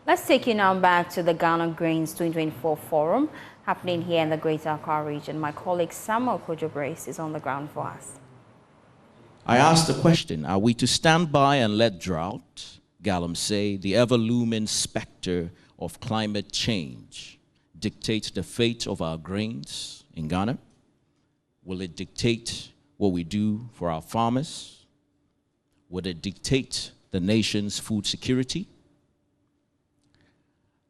Let's take you now back to the Ghana Grains 2024 Forum happening here in the Greater Accra region. My colleague Samuel Kojo-Brace is on the ground for us. I asked the question, are we to stand by and let drought, Galamsey, the ever-looming specter of climate change, dictate the fate of our grains in Ghana? Will it dictate what we do for our farmers? Will it dictate the nation's food security?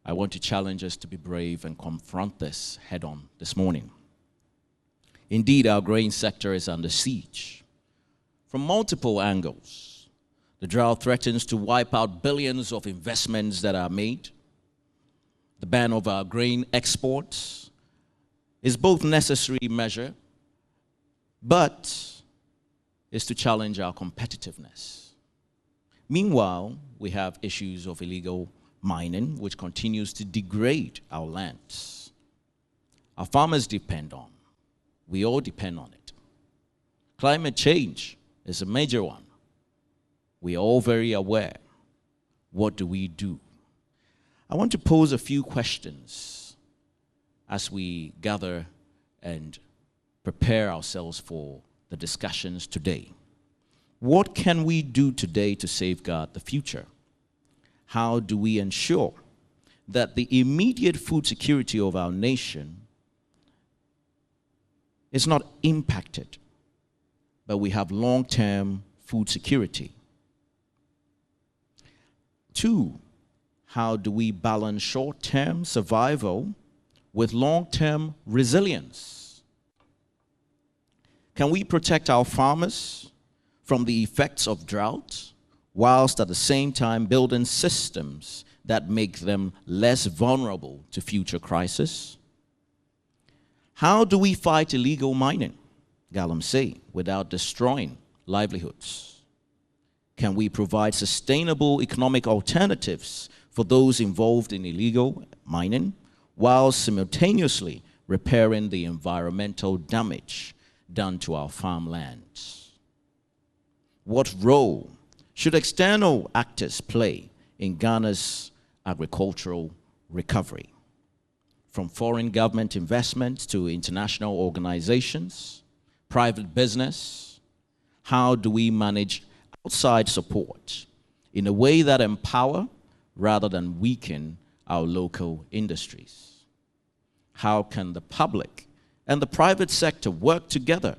I want to challenge us to be brave and confront this head-on this morning. Indeed, our grain sector is under siege from multiple angles. The drought threatens to wipe out billions of investments that are made. The ban of our grain exports is both necessary measure, but is to challenge our competitiveness. Meanwhile, we have issues of illegal mining, which continues to degrade our lands. Our farmers depend on, we all depend on it. Climate change is a major one. We are all very aware. What do we do? I want to pose a few questions as we gather and prepare ourselves for the discussions today. What can we do today to safeguard the future? How do we ensure that the immediate food security of our nation is not impacted, but we have long-term food security? 2, how do we balance short-term survival with long-term resilience? Can we protect our farmers from the effects of drought, whilst at the same time building systems that make them less vulnerable to future crises? How do we fight illegal mining, Galamsey, without destroying livelihoods? Can we provide sustainable economic alternatives for those involved in illegal mining, while simultaneously repairing the environmental damage done to our farmlands? What role should external actors play in Ghana's agricultural recovery? From foreign government investments to international organizations, private business, how do we manage outside support in a way that empower rather than weaken our local industries? How can the public and the private sector work together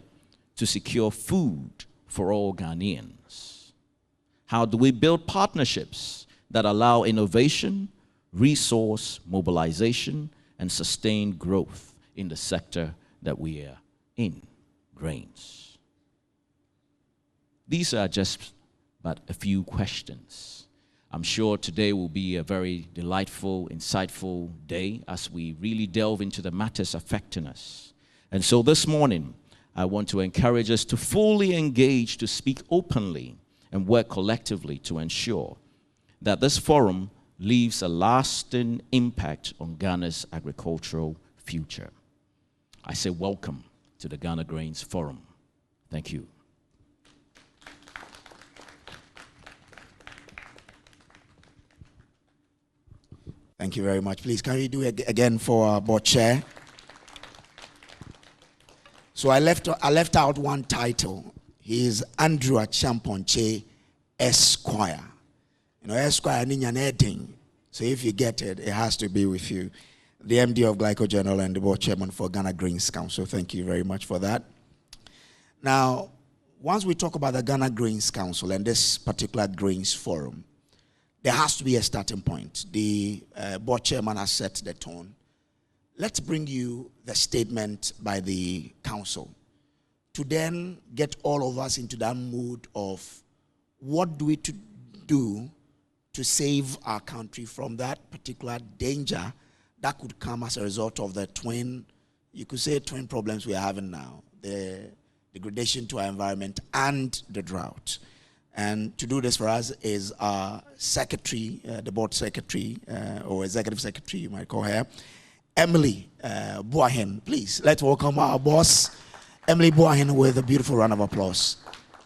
to secure food for all Ghanaians? How do we build partnerships that allow innovation, resource mobilization, and sustained growth in the sector that we are in, grains? These are just but a few questions. I'm sure today will be a very delightful, insightful day as we really delve into the matters affecting us. And so this morning, I want to encourage us to fully engage, to speak openly, and work collectively to ensure that this forum leaves a lasting impact on Ghana's agricultural future. I say welcome to the Ghana Grains Forum. Thank you. Thank you very much. Please, can we do it again for our board chair? So I left out one title. He is Andrew Achampong Esquire. You know, Esquire Ninyan Edding. So if you get it, it has to be with you. The MD of Glycogenol and the board chairman for Ghana Grains Council. Thank you very much for that. Now, once we talk about the Ghana Grains Council and this particular Grains Forum, there has to be a starting point. The board chairman has set the tone. Let's bring you the statement by the council to then get all of us into that mood of what do we do to save our country from that particular danger that could come as a result of the twin problems we are having now, the degradation to our environment and the drought. And to do this for us is our secretary, the board secretary, or executive secretary, you might call her, Emily Boahen. Please, let's welcome our boss, Emily Boahen, with a beautiful round of applause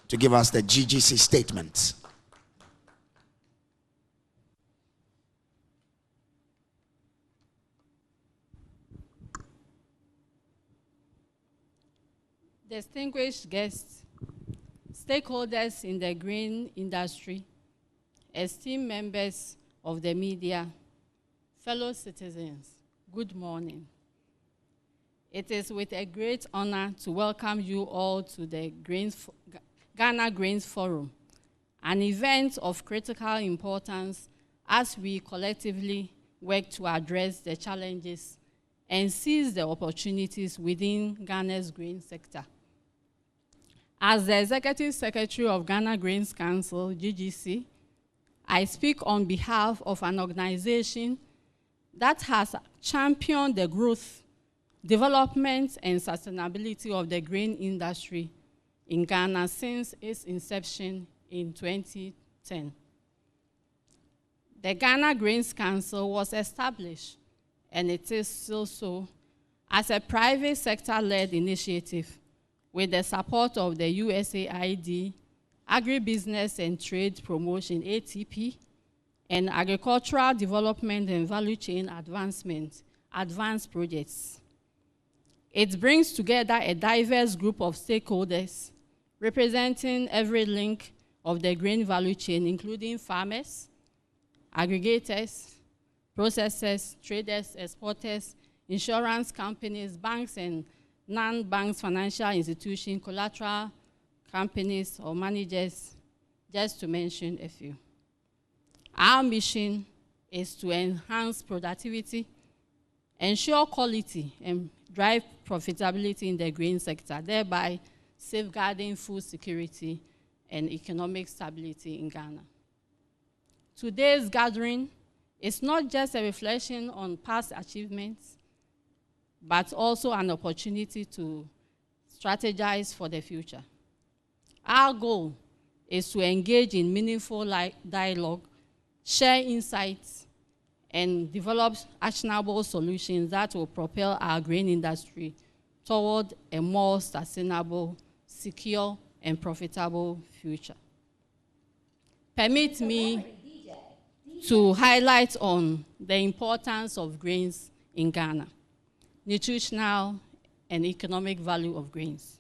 to give us the GGC statement. Distinguished guests, stakeholders in the grain industry, esteemed members of the media, fellow citizens, good morning. It is with a great honor to welcome you all to the Ghana Grains Forum, an event of critical importance as we collectively work to address the challenges and seize the opportunities within Ghana's grain sector. As the Executive Secretary of Ghana Grains Council, GGC, I speak on behalf of an organization that has championed the growth, development, and sustainability of the grain industry in Ghana since its inception in 2010. The Ghana Grains Council was established, and it is still so, as a private sector-led initiative with the support of the USAID, Agribusiness and Trade Promotion, ATP, and Agricultural Development and Value Chain Advancement, advanced projects. It brings together a diverse group of stakeholders representing every link of the grain value chain, including farmers, aggregators, processors, traders, exporters, insurance companies, banks and non-banks financial institutions, collateral companies or managers, just to mention a few. Our mission is to enhance productivity, ensure quality, and drive profitability in the grain sector, thereby safeguarding food security and economic stability in Ghana. Today's gathering is not just a reflection on past achievements, but also an opportunity to strategize for the future. Our goal is to engage in meaningful dialogue, share insights, and develop actionable solutions that will propel our grain industry toward a more sustainable, secure, and profitable future. Permit me to highlight on the importance of grains in Ghana, nutritional and economic value of grains.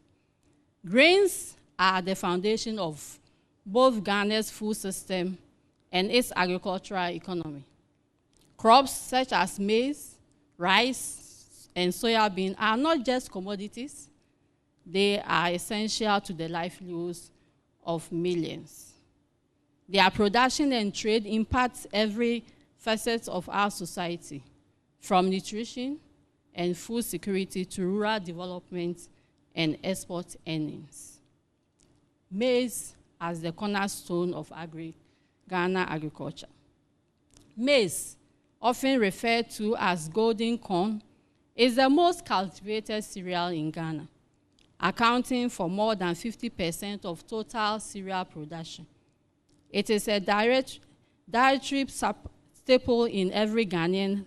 Grains are the foundation of both Ghana's food system and its agricultural economy. Crops such as maize, rice, and soya bean are not just commodities, they are essential to the livelihoods of millions. Their production and trade impacts every facet of our society, from nutrition and food security to rural development and export earnings. Maize as the cornerstone of Ghana agriculture. Maize, often referred to as golden corn, is the most cultivated cereal in Ghana, accounting for more than 50% of total cereal production. It is a dietary staple in every Ghanaian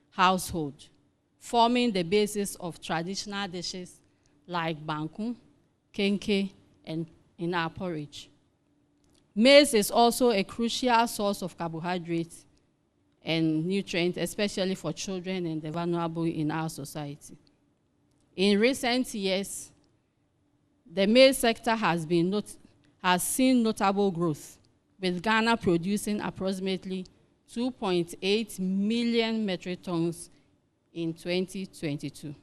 household, forming the basis of traditional dishes like banku, kenke, and in our porridge. Maize is also a crucial source of carbohydrates and nutrients, especially for children and the vulnerable in our society. In recent years, the maize sector has seen notable growth, with Ghana producing approximately 2.8 million metric tons in 2022.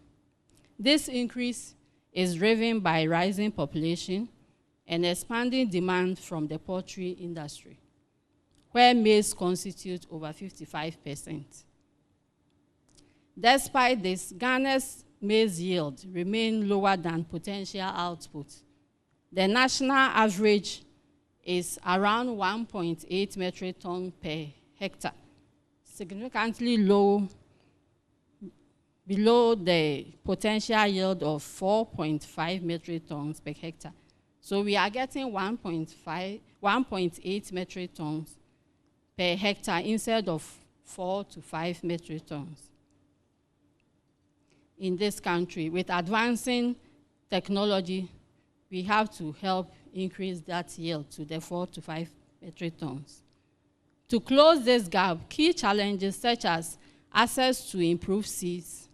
This increase is driven by rising population and expanding demand from the poultry industry, where maize constitutes over 55%. Despite this, Ghana's maize yield remains lower than potential output. The national average is around 1.8 metric tons per hectare, significantly below the potential yield of 4.5 metric tons per hectare. So we are getting 1.8 metric tons per hectare instead of 4 to 5 metric tons. In this country, with advancing technology, we have to help increase that yield to the 4 to 5 metric tons. To close this gap, key challenges such as access to improved seeds,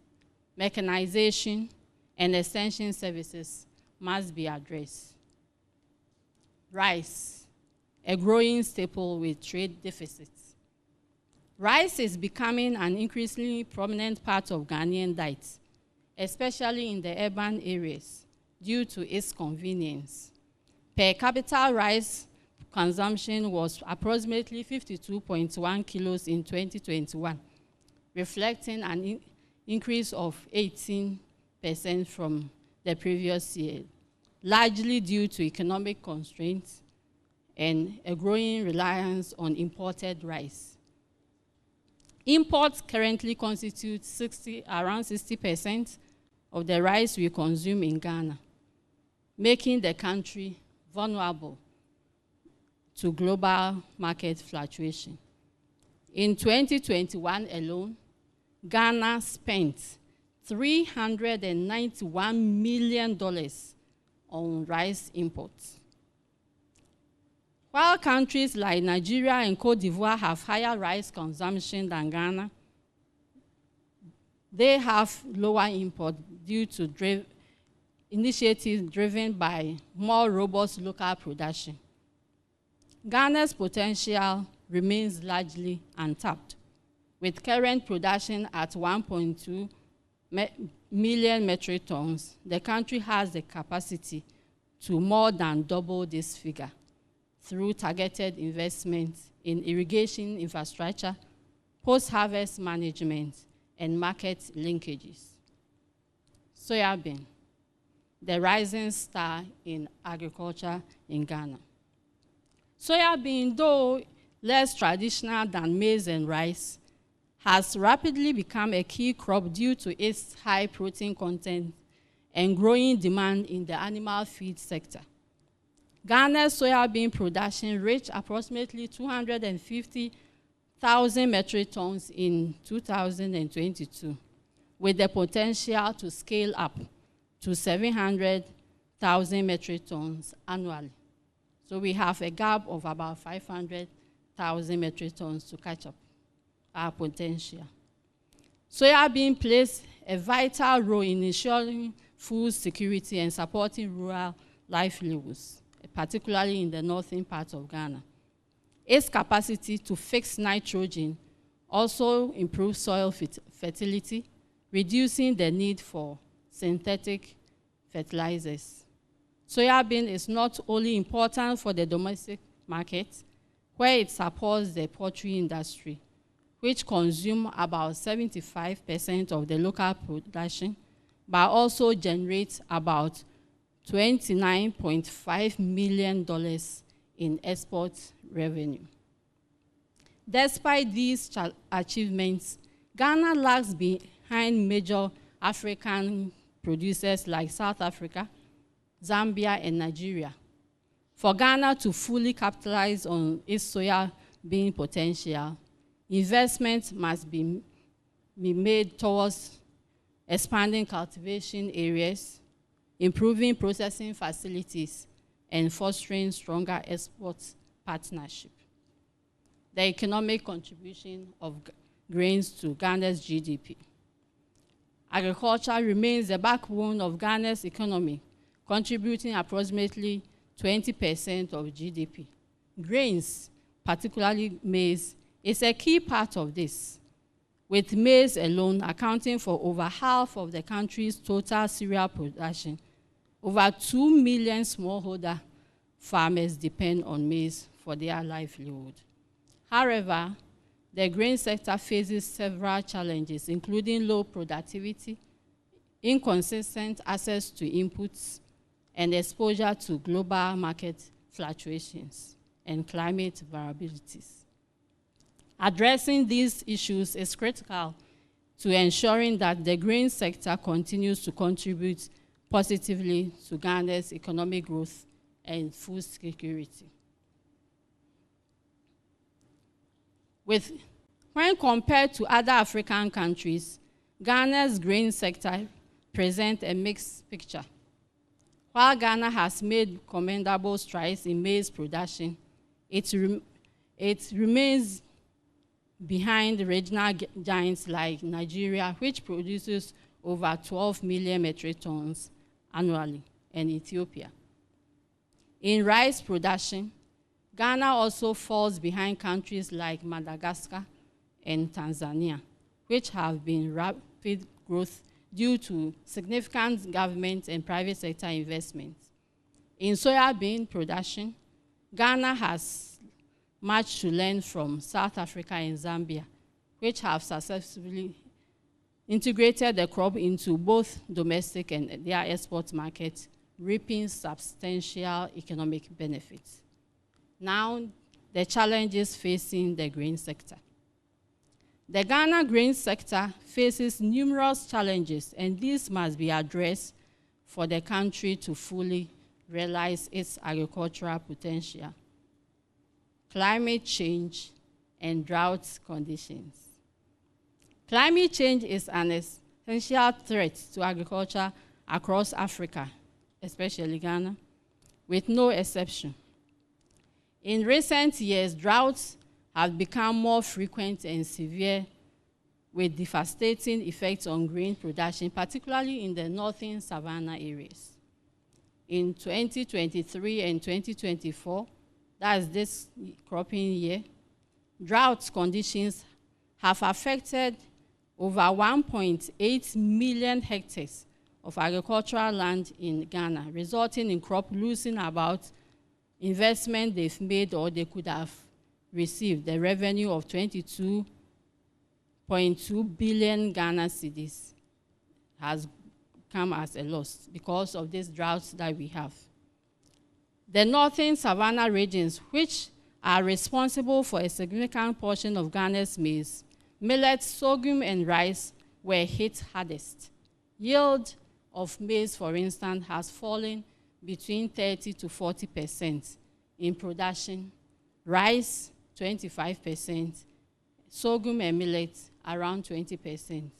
mechanization, and extension services must be addressed. Rice, a growing staple with trade deficits. Rice is becoming an increasingly prominent part of Ghanaian diet, especially in the urban areas, due to its convenience. Per capita rice consumption was approximately 52.1 kilos in 2021, reflecting an increase of 18% from the previous year, largely due to economic constraints and a growing reliance on imported rice. Imports currently constitute around 60% of the rice we consume in Ghana, making the country vulnerable to global market fluctuation. In 2021 alone, Ghana spent $391 million on rice imports. While countries like Nigeria and Cote d'Ivoire have higher rice consumption than Ghana, they have lower import due to initiatives driven by more robust local production. Ghana's potential remains largely untapped. With current production at 1.2 million metric tons, the country has the capacity to more than double this figure through targeted investments in irrigation infrastructure, post-harvest management, and market linkages. Soybean, the rising star in agriculture in Ghana. Soybean, though less traditional than maize and rice, has rapidly become a key crop due to its high protein content and growing demand in the animal feed sector. Ghana's soybean production reached approximately 250,000 metric tons in 2022, with the potential to scale up to 700,000 metric tons annually. So we have a gap of about 500,000 metric tons to catch up our potential. Soybean plays a vital role in ensuring food security and supporting rural livelihoods, particularly in the northern part of Ghana. Its capacity to fix nitrogen also improves soil fertility, reducing the need for synthetic fertilizers. Soybean is not only important for the domestic market, where it supports the poultry industry, which consume about 75% of the local production, but also generates about $29.5 million in export revenue. Despite these achievements, Ghana lags behind major African producers like South Africa, Zambia, and Nigeria. For Ghana to fully capitalize on its soybean potential, investment must be made towards expanding cultivation areas, improving processing facilities, and fostering stronger export partnership. The economic contribution of grains to Ghana's GDP. Agriculture remains the backbone of Ghana's economy, contributing approximately 20% of GDP. Grains, particularly maize, is a key part of this, with maize alone accounting for over half of the country's total cereal production. Over 2 million smallholder farmers depend on maize for their livelihood. However, the grain sector faces several challenges, including low productivity, inconsistent access to inputs, and exposure to global market fluctuations and climate variabilities. Addressing these issues is critical to ensuring that the grain sector continues to contribute positively to Ghana's economic growth and food security. When compared to other African countries, Ghana's grain sector presents a mixed picture. While Ghana has made commendable strides in maize production, it remains behind regional giants like Nigeria, which produces over 12 million metric tons annually, and Ethiopia. In rice production, Ghana also falls behind countries like Madagascar and Tanzania, which have been rapid growth due to significant government and private sector investments. In soybean production, Ghana has much to learn from South Africa and Zambia, which have successfully integrated the crop into both domestic and their export markets, reaping substantial economic benefits. Now, the challenges facing the grain sector. The Ghana grain sector faces numerous challenges, and these must be addressed for the country to fully realize its agricultural potential. Climate change and drought conditions. Climate change is an essential threat to agriculture across Africa, especially Ghana, with no exception. In recent years, droughts have become more frequent and severe, with devastating effects on grain production, particularly in the northern savanna areas. In 2023 and 2024, that's this cropping year, drought conditions have affected over 1.8 million hectares of agricultural land in Ghana, resulting in crop losing about investment they've made or they could have received, the revenue of 22.2 billion Ghana cedis has come as a loss because of this drought that we have. The northern savanna regions, which are responsible for a significant portion of Ghana's maize, millet, sorghum, and rice, were hit hardest. Yield of maize, for instance, has fallen between 30 to 40% in production, rice 25%, sorghum and millet around 20%.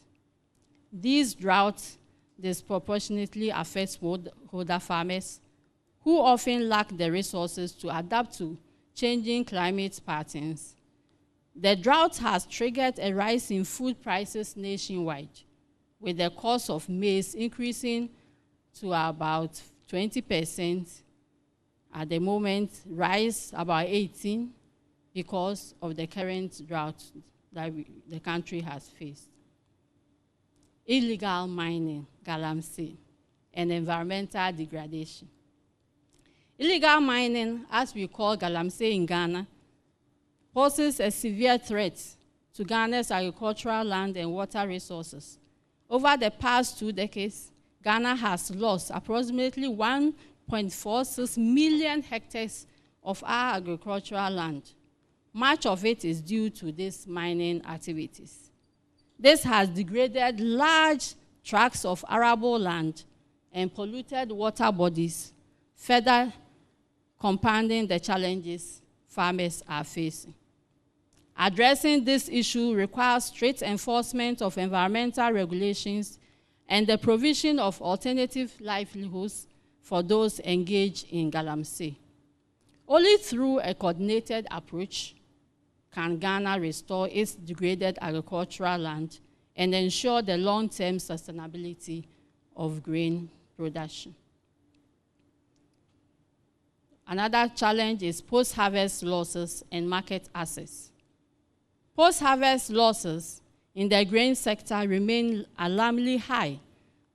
These droughts disproportionately affect smallholder farmers who often lack the resources to adapt to changing climate patterns. The drought has triggered a rise in food prices nationwide, with the cost of maize increasing to about 20% at the moment, rice about 18% because of the current drought that the country has faced. Illegal mining, galamsey, and environmental degradation. Illegal mining, as we call galamsey in Ghana, poses a severe threat to Ghana's agricultural land and water resources. Over the past 2 decades, Ghana has lost approximately 1.46 million hectares of our agricultural land. Much of it is due to these mining activities. This has degraded large tracts of arable land and polluted water bodies, further compounding the challenges farmers are facing. Addressing this issue requires strict enforcement of environmental regulations and the provision of alternative livelihoods for those engaged in galamsey. Only through a coordinated approach can Ghana restore its degraded agricultural land and ensure the long-term sustainability of grain production. Another challenge is post-harvest losses and market access. Post-harvest losses in the grain sector remain alarmingly high,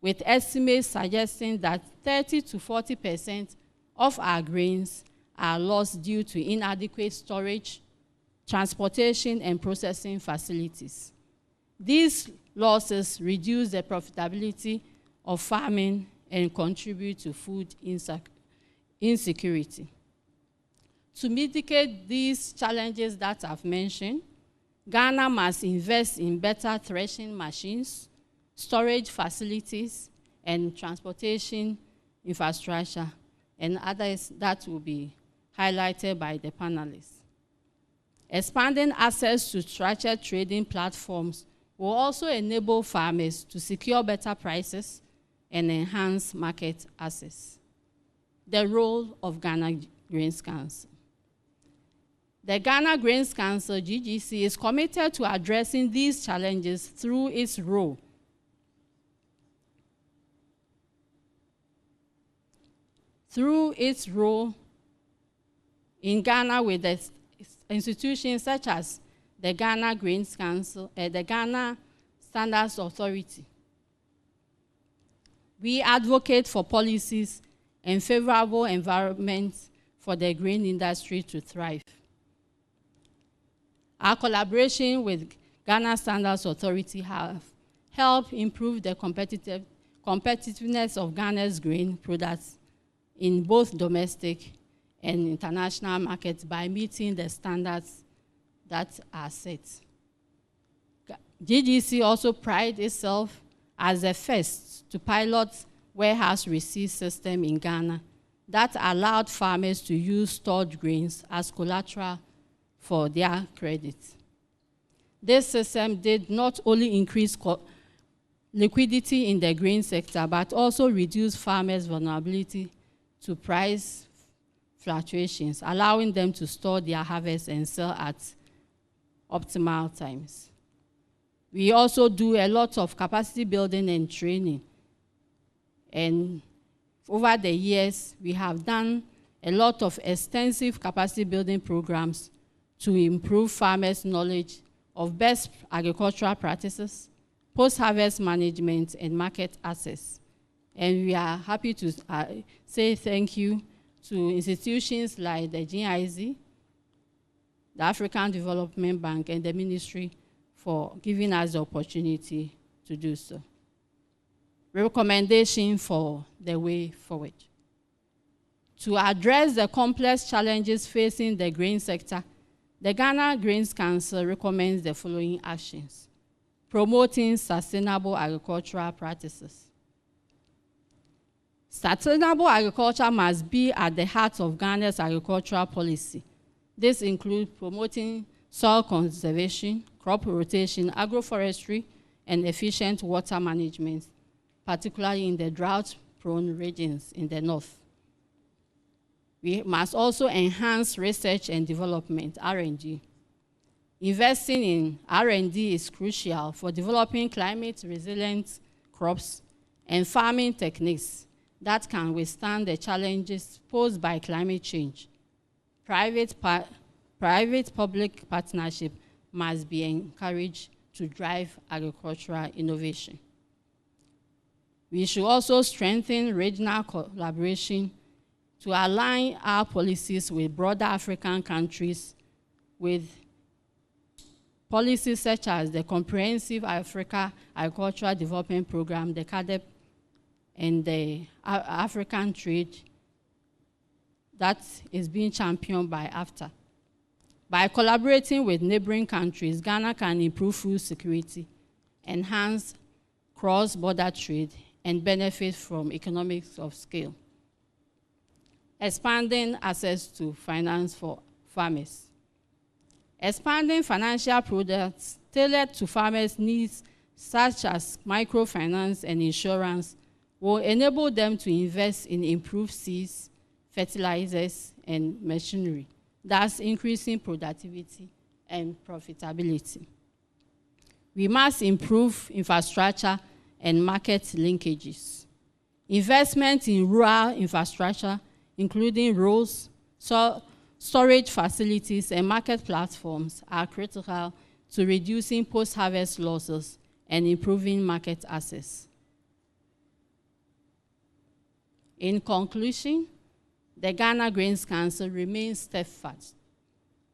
with estimates suggesting that 30 to 40% of our grains are lost due to inadequate storage, transportation, and processing facilities. These losses reduce the profitability of farming and contribute to food insecurity. To mitigate these challenges that I've mentioned, Ghana must invest in better threshing machines, storage facilities, and transportation infrastructure, and others that will be highlighted by the panelists. Expanding access to structured trading platforms will also enable farmers to secure better prices and enhance market access. The role of Ghana Grains Council. The Ghana Grains Council, GGC, is committed to addressing these challenges through its role through its role in Ghana with the institutions such as the Ghana Grains Council, the Ghana Standards Authority. We advocate for policies and favorable environments for the grain industry to thrive. Our collaboration with Ghana Standards Authority have helped improve the competitiveness of Ghana's grain products in both domestic and international markets by meeting the standards that are set. GGC also prides itself as the first to pilot warehouse receipt system in Ghana that allowed farmers to use stored grains as collateral for their credit. This system did not only increase liquidity in the grain sector, but also reduce farmers' vulnerability to price fluctuations, allowing them to store their harvest and sell at optimal times. We also do a lot of capacity building and training. And over the years, we have done a lot of extensive capacity building programs to improve farmers' knowledge of best agricultural practices, post-harvest management, and market access. And we are happy to say thank you to institutions like the GIZ, the African Development Bank, and the Ministry for giving us the opportunity to do so. Recommendation for the way forward. To address the complex challenges facing the grain sector, the Ghana Grains Council recommends the following actions: promoting sustainable agricultural practices. Sustainable agriculture must be at the heart of Ghana's agricultural policy. This includes promoting soil conservation, crop rotation, agroforestry, and efficient water management, particularly in the drought-prone regions in the north. We must also enhance research and development, R&D. Investing in R&D is crucial for developing climate-resilient crops and farming techniques that can withstand the challenges posed by climate change. Private-public partnership must be encouraged to drive agricultural innovation. We should also strengthen regional collaboration to align our policies with broader African countries with policies such as the Comprehensive Africa Agricultural Development Program, the CADEP, and the African trade that is being championed by AFTA. By collaborating with neighboring countries, Ghana can improve food security, enhance cross-border trade, and benefit from economics of scale. Expanding access to finance for farmers. Expanding financial products tailored to farmers' needs, such as microfinance and insurance, will enable them to invest in improved seeds, fertilizers, and machinery, thus increasing productivity and profitability. We must improve infrastructure and market linkages. Investment in rural infrastructure, including roads, storage facilities, and market platforms, are critical to reducing post-harvest losses and improving market access. In conclusion, the Ghana Grains Council remains steadfast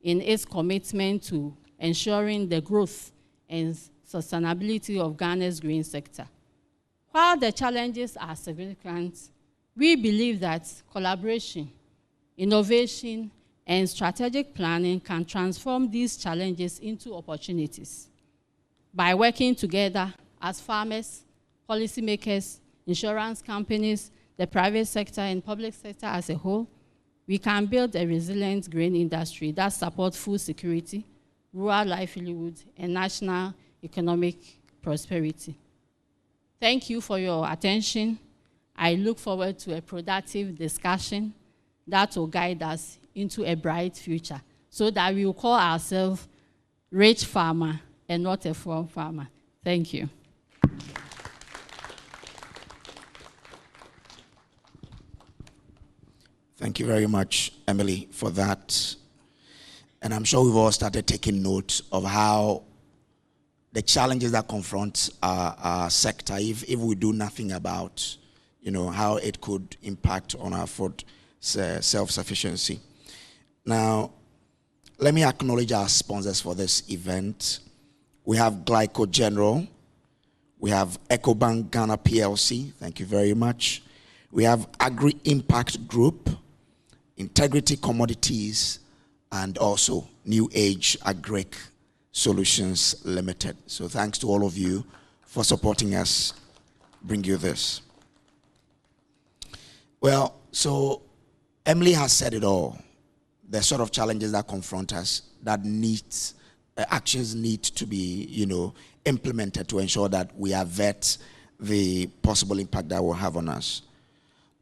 in its commitment to ensuring the growth and sustainability of Ghana's grain sector. While the challenges are significant, we believe that collaboration, innovation, and strategic planning can transform these challenges into opportunities. By working together as farmers, policymakers, insurance companies, the private sector, and public sector as a whole, we can build a resilient grain industry that supports food security, rural livelihood, and national economic prosperity. Thank you for your attention. I look forward to a productive discussion that will guide us into a bright future so that we will call ourselves rich farmer and not a poor farmer. Thank you. Thank you very much, Emily, for that. And I'm sure we've all started taking note of how the challenges that confront our sector, if we do nothing about, how it could impact on our food self-sufficiency. Now, let me acknowledge our sponsors for this event. We have Glyco General. We have EcoBank Ghana PLC. Thank you very much. We have Agri Impact Group, Integrity Commodities, and also New Age Agric Solutions Limited. So thanks to all of you for supporting us bring you this. Well, so Emily has said it all. The sort of challenges that confront us, that actions need to be, implemented to ensure that we avert the possible impact that will have on us.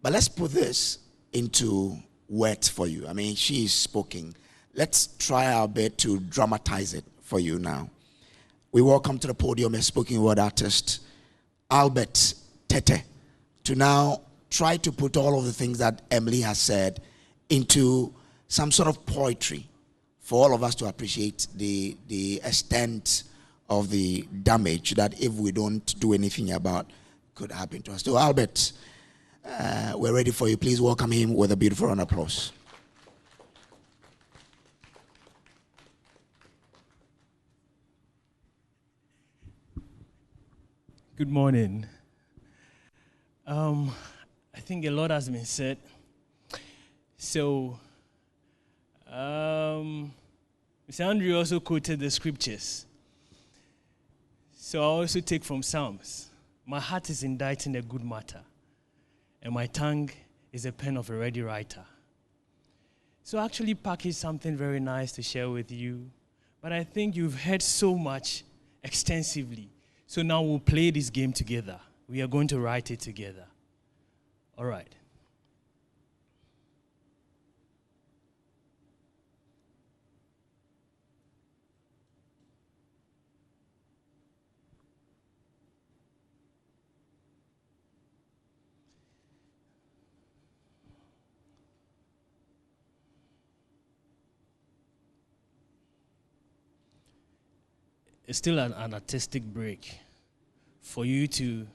But let's put this into words for you. I mean, she is speaking. Let's try our best to dramatize it for you now. We welcome to the podium a spoken word artist, Albert Tete, to now try to put all of the things that Emily has said into some sort of poetry for all of us to appreciate the extent of the damage that, if we don't do anything about, could happen to us. So Albert, we're ready for you. Please welcome him with a beautiful round of applause. Good morning. I think a lot has been said. So, Mr. Andrew also quoted the scriptures. So I also take from Psalms. My heart is inditing a good matter, and my tongue is a pen of a ready writer. So I actually packaged something very nice to share with you, but I think you've heard so much extensively. So now we'll play this game together. We are going to write it together. All right. It's still an artistic break for you to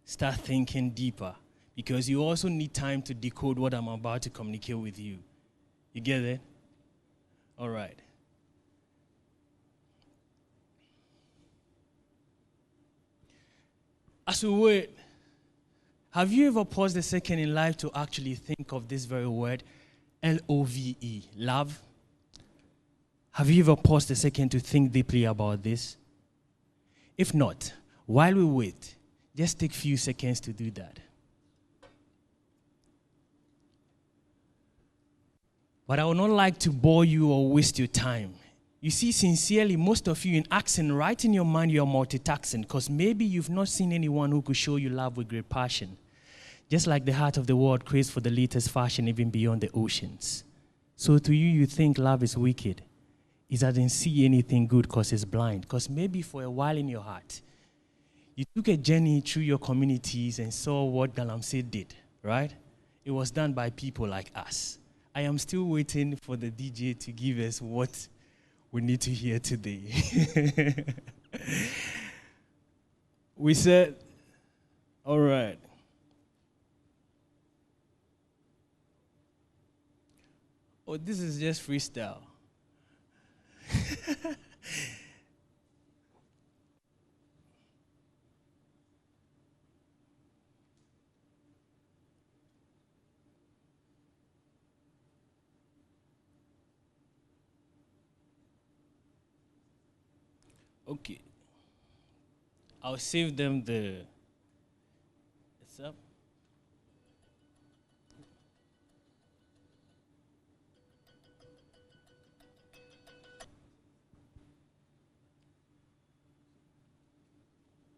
start thinking deeper, because you also need time to decode what I'm about to communicate with you. You get it? All right. As we wait, have you ever paused a second in life to actually think of this very word, L-O-V-E, love? Have you ever paused a second to think deeply about this? If not, while we wait, just take a few seconds to do that. But I would not like to bore you or waste your time. You see, sincerely, most of you in accent, right in your mind, you're multitasking, because maybe you've not seen anyone who could show you love with great passion. Just like the heart of the world craves for the latest fashion, even beyond the oceans. So to you, you think love is wicked. It doesn't see anything good because it's blind. Because maybe for a while in your heart, you took a journey through your communities and saw what Galamsey did, right? It was done by people like us. I am still waiting for the DJ to give us what we need to hear today. We said, all right. Oh, this is just freestyle. Okay. I'll save them the. What's up?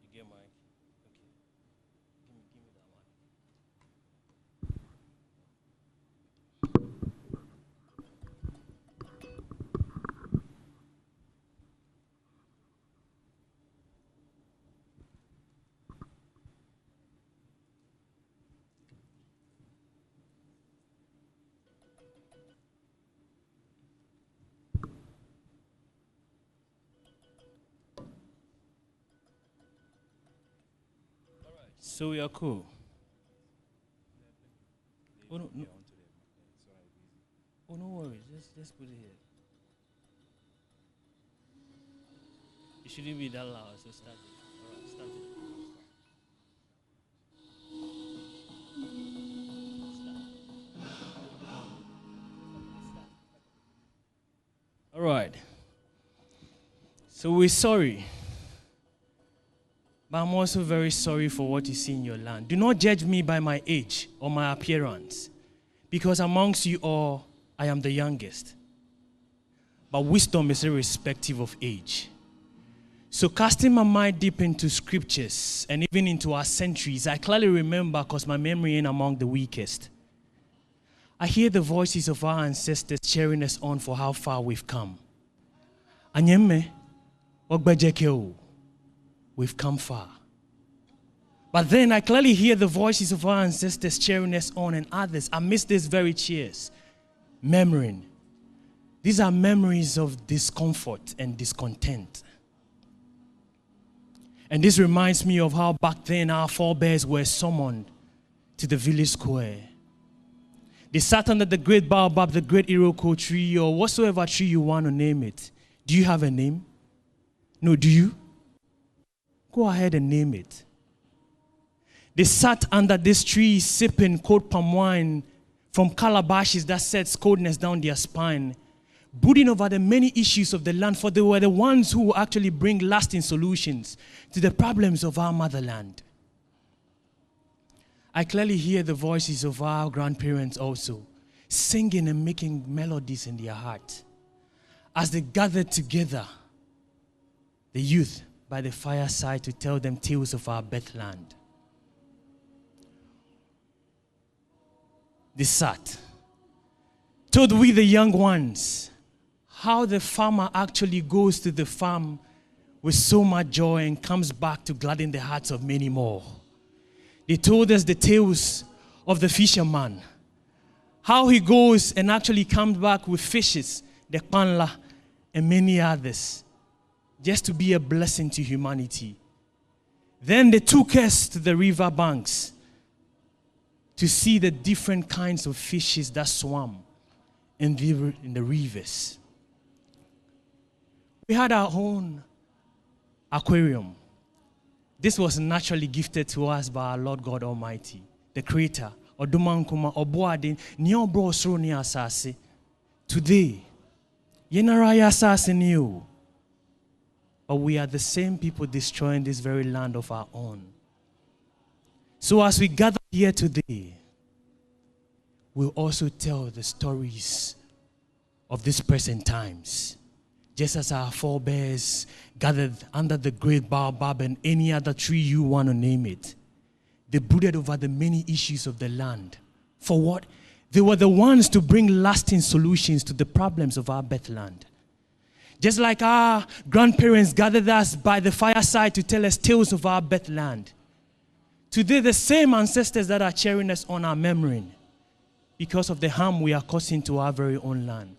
You get my. Okay. Give me that one. So we are cool. Oh, no, no. Oh, no worries. Let's put it here. It shouldn't be that loud, so start it. All right, start it. All right. So we're sorry. But I'm also very sorry for what you see in your land. Do not judge me by my age or my appearance, because amongst you all, I am the youngest. But wisdom is irrespective of age. So casting my mind deep into scriptures and even into our centuries, I clearly remember, because my memory ain't among the weakest. I hear the voices of our ancestors cheering us on for how far we've come. Anyeme, ogbejekeo. We've come far. But then I clearly hear the voices of our ancestors cheering us on and others amidst these very cheers, murmuring. These are memories of discomfort and discontent. And this reminds me of how back then our forebears were summoned to the village square. They sat under the great baobab, the great Iroko tree, or whatsoever tree you want to name it. Do you have a name? No, do you? Go ahead and name it. They sat under this tree sipping cold palm wine from calabashes that sets coldness down their spine, brooding over the many issues of the land, for they were the ones who actually bring lasting solutions to the problems of our motherland. I clearly hear the voices of our grandparents also, singing and making melodies in their heart as they gathered together, the youth by the fireside, to tell them tales of our birthland. They sat, told we the young ones how the farmer actually goes to the farm with so much joy and comes back to gladden the hearts of many more. They told us the tales of the fisherman, how he goes and actually comes back with fishes, the kpanla, and many others, just to be a blessing to humanity. Then they took us to the river banks to see the different kinds of fishes that swam in the rivers. We had our own aquarium. This was naturally gifted to us by our Lord God Almighty, the Creator. Odumankuma oboade ni obro soro ni asase. Today, yenara asase ni o. But we are the same people destroying this very land of our own. So as we gather here today, we'll also tell the stories of these present times. Just as our forebears gathered under the great baobab and any other tree you want to name it, they brooded over the many issues of the land. For what? They were the ones to bring lasting solutions to the problems of our birthland. Just like our grandparents gathered us by the fireside to tell us tales of our birthland. Today, the same ancestors that are cheering us on are murmuring because of the harm we are causing to our very own land.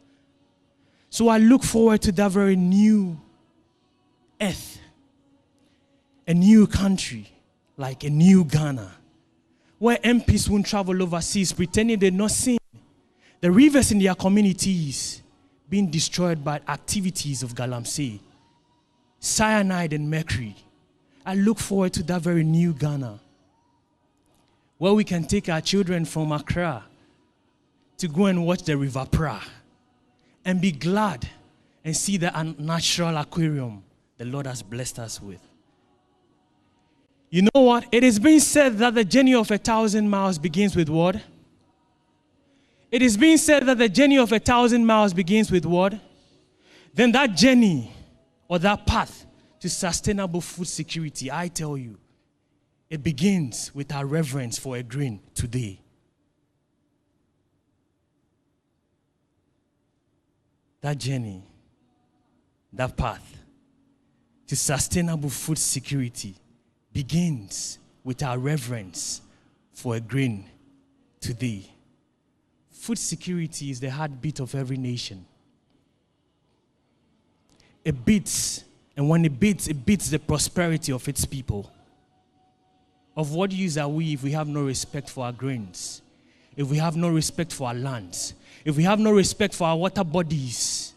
So I look forward to that very new earth, a new country, like a new Ghana, where MPs won't travel overseas pretending they're not seeing the rivers in their communities being destroyed by activities of galamsey, cyanide and mercury. I look forward to that very new Ghana, where we can take our children from Accra to go and watch the River Pra and be glad and see the natural aquarium the Lord has blessed us with. You know what? It is being said that the journey of 1,000 miles begins with what? It is being said that the journey of 1,000 miles begins with what? Then that journey or that path to sustainable food security, I tell you, it begins with our reverence for a grain today. That journey, that path to sustainable food security begins with our reverence for a grain today. Food security is the heartbeat of every nation. It beats, and when it beats the prosperity of its people. Of what use are we if we have no respect for our grains? If we have no respect for our lands? If we have no respect for our water bodies?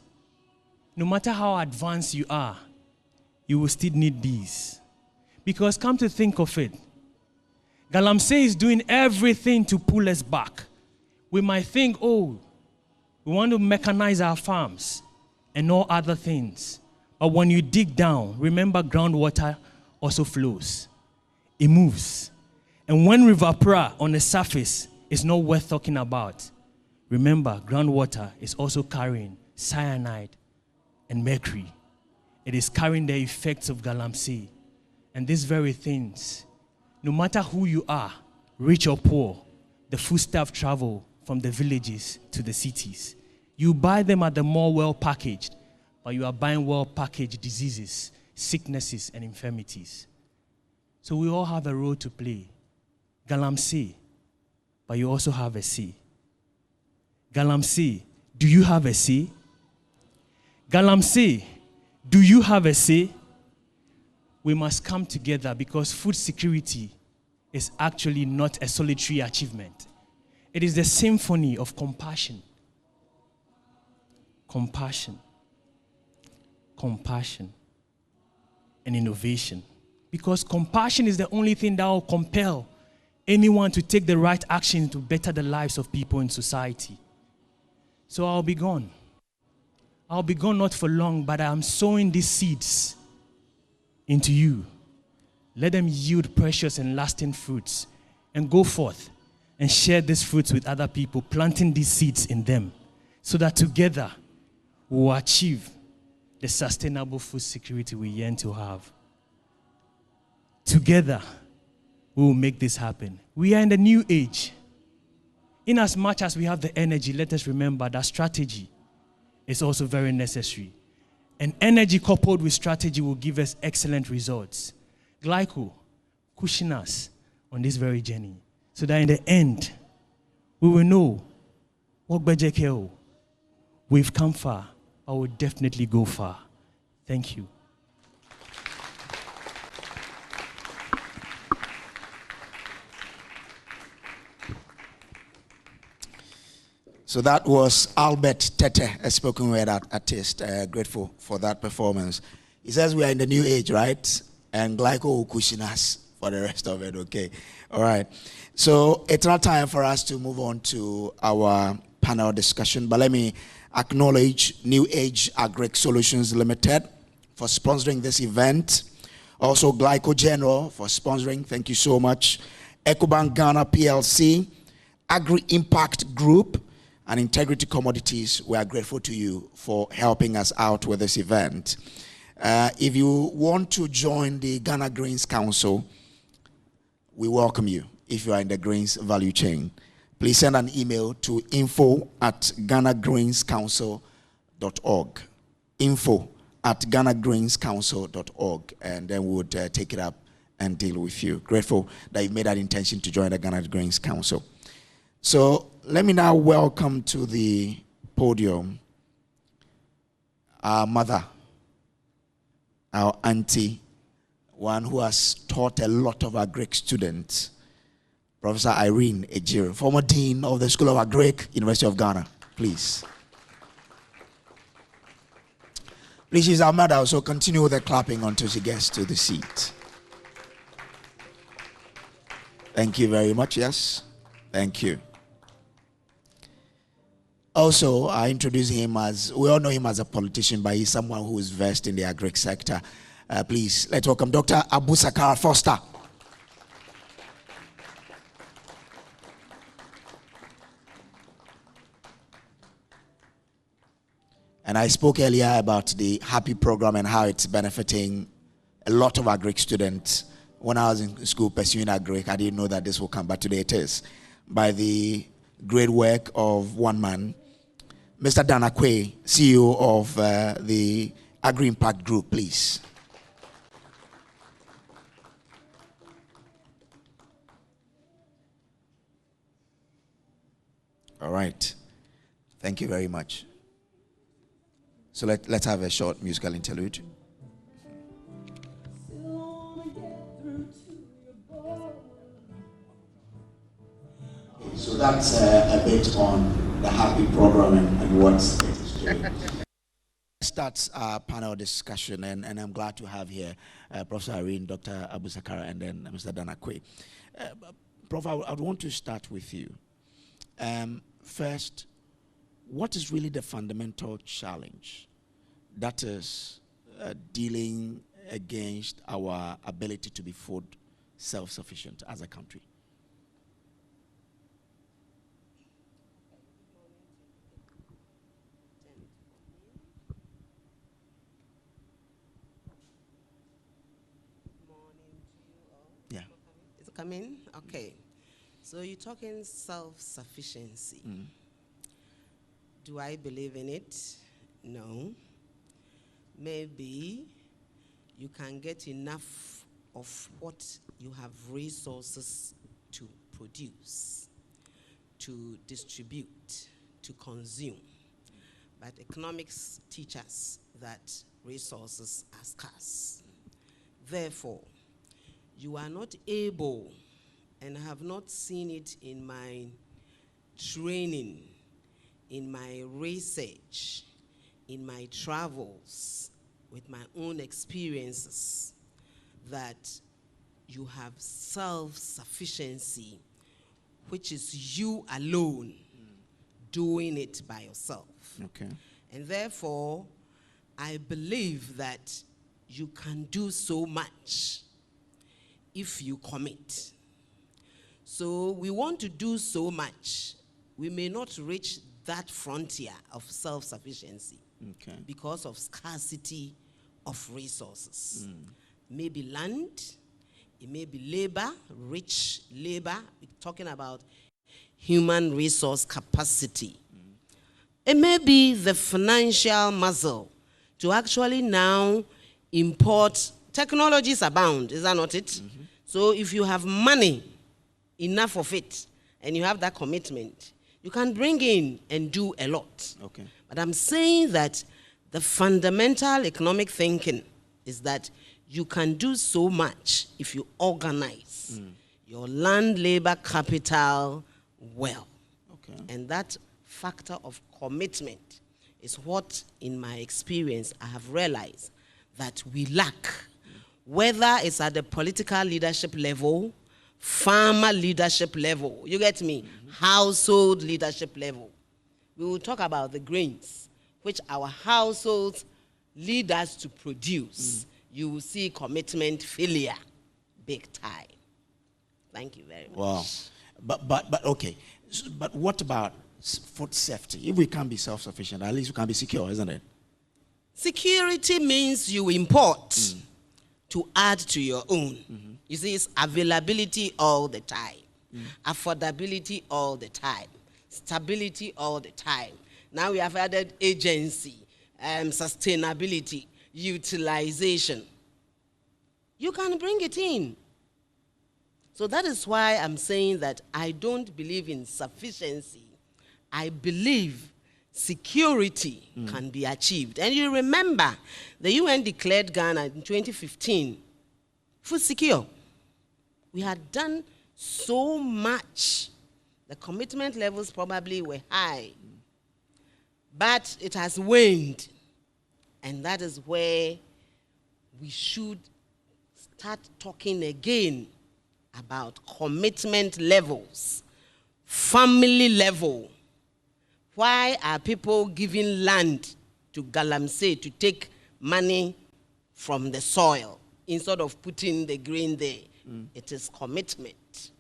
No matter how advanced you are, you will still need these. Because come to think of it, Galamsey is doing everything to pull us back. We might think, oh, we want to mechanize our farms and all other things. But when you dig down, remember groundwater also flows. It moves. And when River Pra on the surface is not worth talking about, remember groundwater is also carrying cyanide and mercury. It is carrying the effects of Galamsey. And these very things, no matter who you are, rich or poor, the foodstuff travel from the villages to the cities. You buy them at the mall well packaged, but you are buying well packaged diseases, sicknesses, and infirmities. So we all have a role to play. Galamsey, but you also have a say. Galamsey, do you have a say? Galamsey, do you have a say? We must come together because food security is actually not a solitary achievement. It is the symphony of compassion. Compassion. Compassion. And innovation. Because compassion is the only thing that will compel anyone to take the right action to better the lives of people in society. So I'll be gone. I'll be gone not for long, but I'm sowing these seeds into you. Let them yield precious and lasting fruits, and go forth and share these fruits with other people, planting these seeds in them, so that together we will achieve the sustainable food security we yearn to have. Together we will make this happen. We are in the new age. In as much as we have the energy, let us remember that strategy is also very necessary. And energy coupled with strategy will give us excellent results. Glyco, cushion us on this very journey, so that in the end, we will know what Bejekeo, we've come far, but we'll definitely go far. Thank you. So that was Albert Tete, a spoken word artist. Grateful for that performance. He says we are in the new age, right? And Glyco will cushion us for the rest of it, okay? All right. So it's not time for us to move on to our panel discussion, but let me acknowledge New Age Agric Solutions Limited for sponsoring this event. Also Glyco General for sponsoring. Thank you so much. Ecobank Ghana PLC, Agri Impact Group, and Integrity Commodities. We are grateful to you for helping us out with this event. If you want to join the Ghana Grains Council, we welcome you. If you are in the grains value chain, please send an email to info@GhanaGrainsCouncil.org. info@GhanaGrainsCouncil.org, and then we would take it up and deal with you. Grateful that you've made that intention to join the Ghana Grains Council. So let me now welcome to the podium our mother, our auntie, one who has taught a lot of our Greek students, Professor Irene Ejiro, former Dean of the School of Agric, University of Ghana. Please. Please, she's our mother, so continue with the clapping until she gets to the seat. Thank you very much, yes. Thank you. Also, I introduce him as, we all know him as a politician, but he's someone who is versed in the agric sector. Please, let's welcome Dr. Abu Sakar Foster. And I spoke earlier about the Happy program and how it's benefiting a lot of agric students. When I was in school pursuing agric, I didn't know that this will come, but today it is. By the great work of one man, Mr. Dan Akwe, CEO of the Agri Impact Group, please. All right. Thank you very much. So let's have a short musical interlude. So that's a bit on the Happy program and what it is doing. Starts our panel discussion, and I'm glad to have here Professor Irene, Dr. Abu Sakara, and then Mr. Danakwe. Prof, I would want to start with you. First, what is really the fundamental challenge that is dealing against our ability to be food self-sufficient as a country? Come in? Okay. So you're talking self-sufficiency. Do I believe in it? No. Maybe you can get enough of what you have resources to produce, to distribute, to consume. But economics teaches that resources are scarce. Therefore, you are not able, and I have not seen it in my training, in my research, in my travels, with my own experiences, that you have self-sufficiency, which is you alone doing it by yourself. Okay. And therefore, I believe that you can do so much if you commit. So we want to do so much. We may not reach that frontier of self-sufficiency because of scarcity of resources. Maybe land, it may be labor, rich labor. We're talking about human resource capacity. It may be the financial muscle to actually now import. Technologies abound, is that not it? So if you have money, enough of it, and you have that commitment, you can bring in and do a lot. Okay. But I'm saying that the fundamental economic thinking is that you can do so much if you organize your land, labor, capital well. Okay. And that factor of commitment is what, in my experience, I have realized that we lack. Whether it's at the political leadership level, farmer leadership level, you get me? Household leadership level. We will talk about the grains, which our households lead us to produce. You will see commitment failure, big time. Thank you very much. Wow. But okay. But what about food safety? If we can't be self-sufficient, at least we can be secure, isn't it? Security means you import to add to your own. You see, it's availability all the time, affordability all the time, stability all the time. Now we have added agency, sustainability, utilization. You can bring it in. So that is why I'm saying that I don't believe in sufficiency. I believe security can be achieved. And you remember, the UN declared Ghana in 2015 food secure. We had done so much. The commitment levels probably were high. But it has waned. And that is where we should start talking again about commitment levels, family level. Why are people giving land to Galamsey to take money from the soil instead of putting the grain there? It is commitment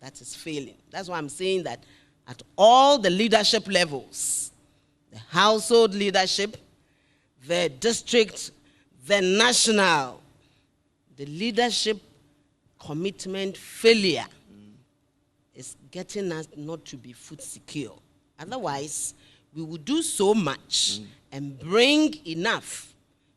that is failing. That's why I'm saying that at all the leadership levels, the household leadership, the district, the national, the leadership commitment failure is getting us not to be food secure. Otherwise, we will do so much and bring enough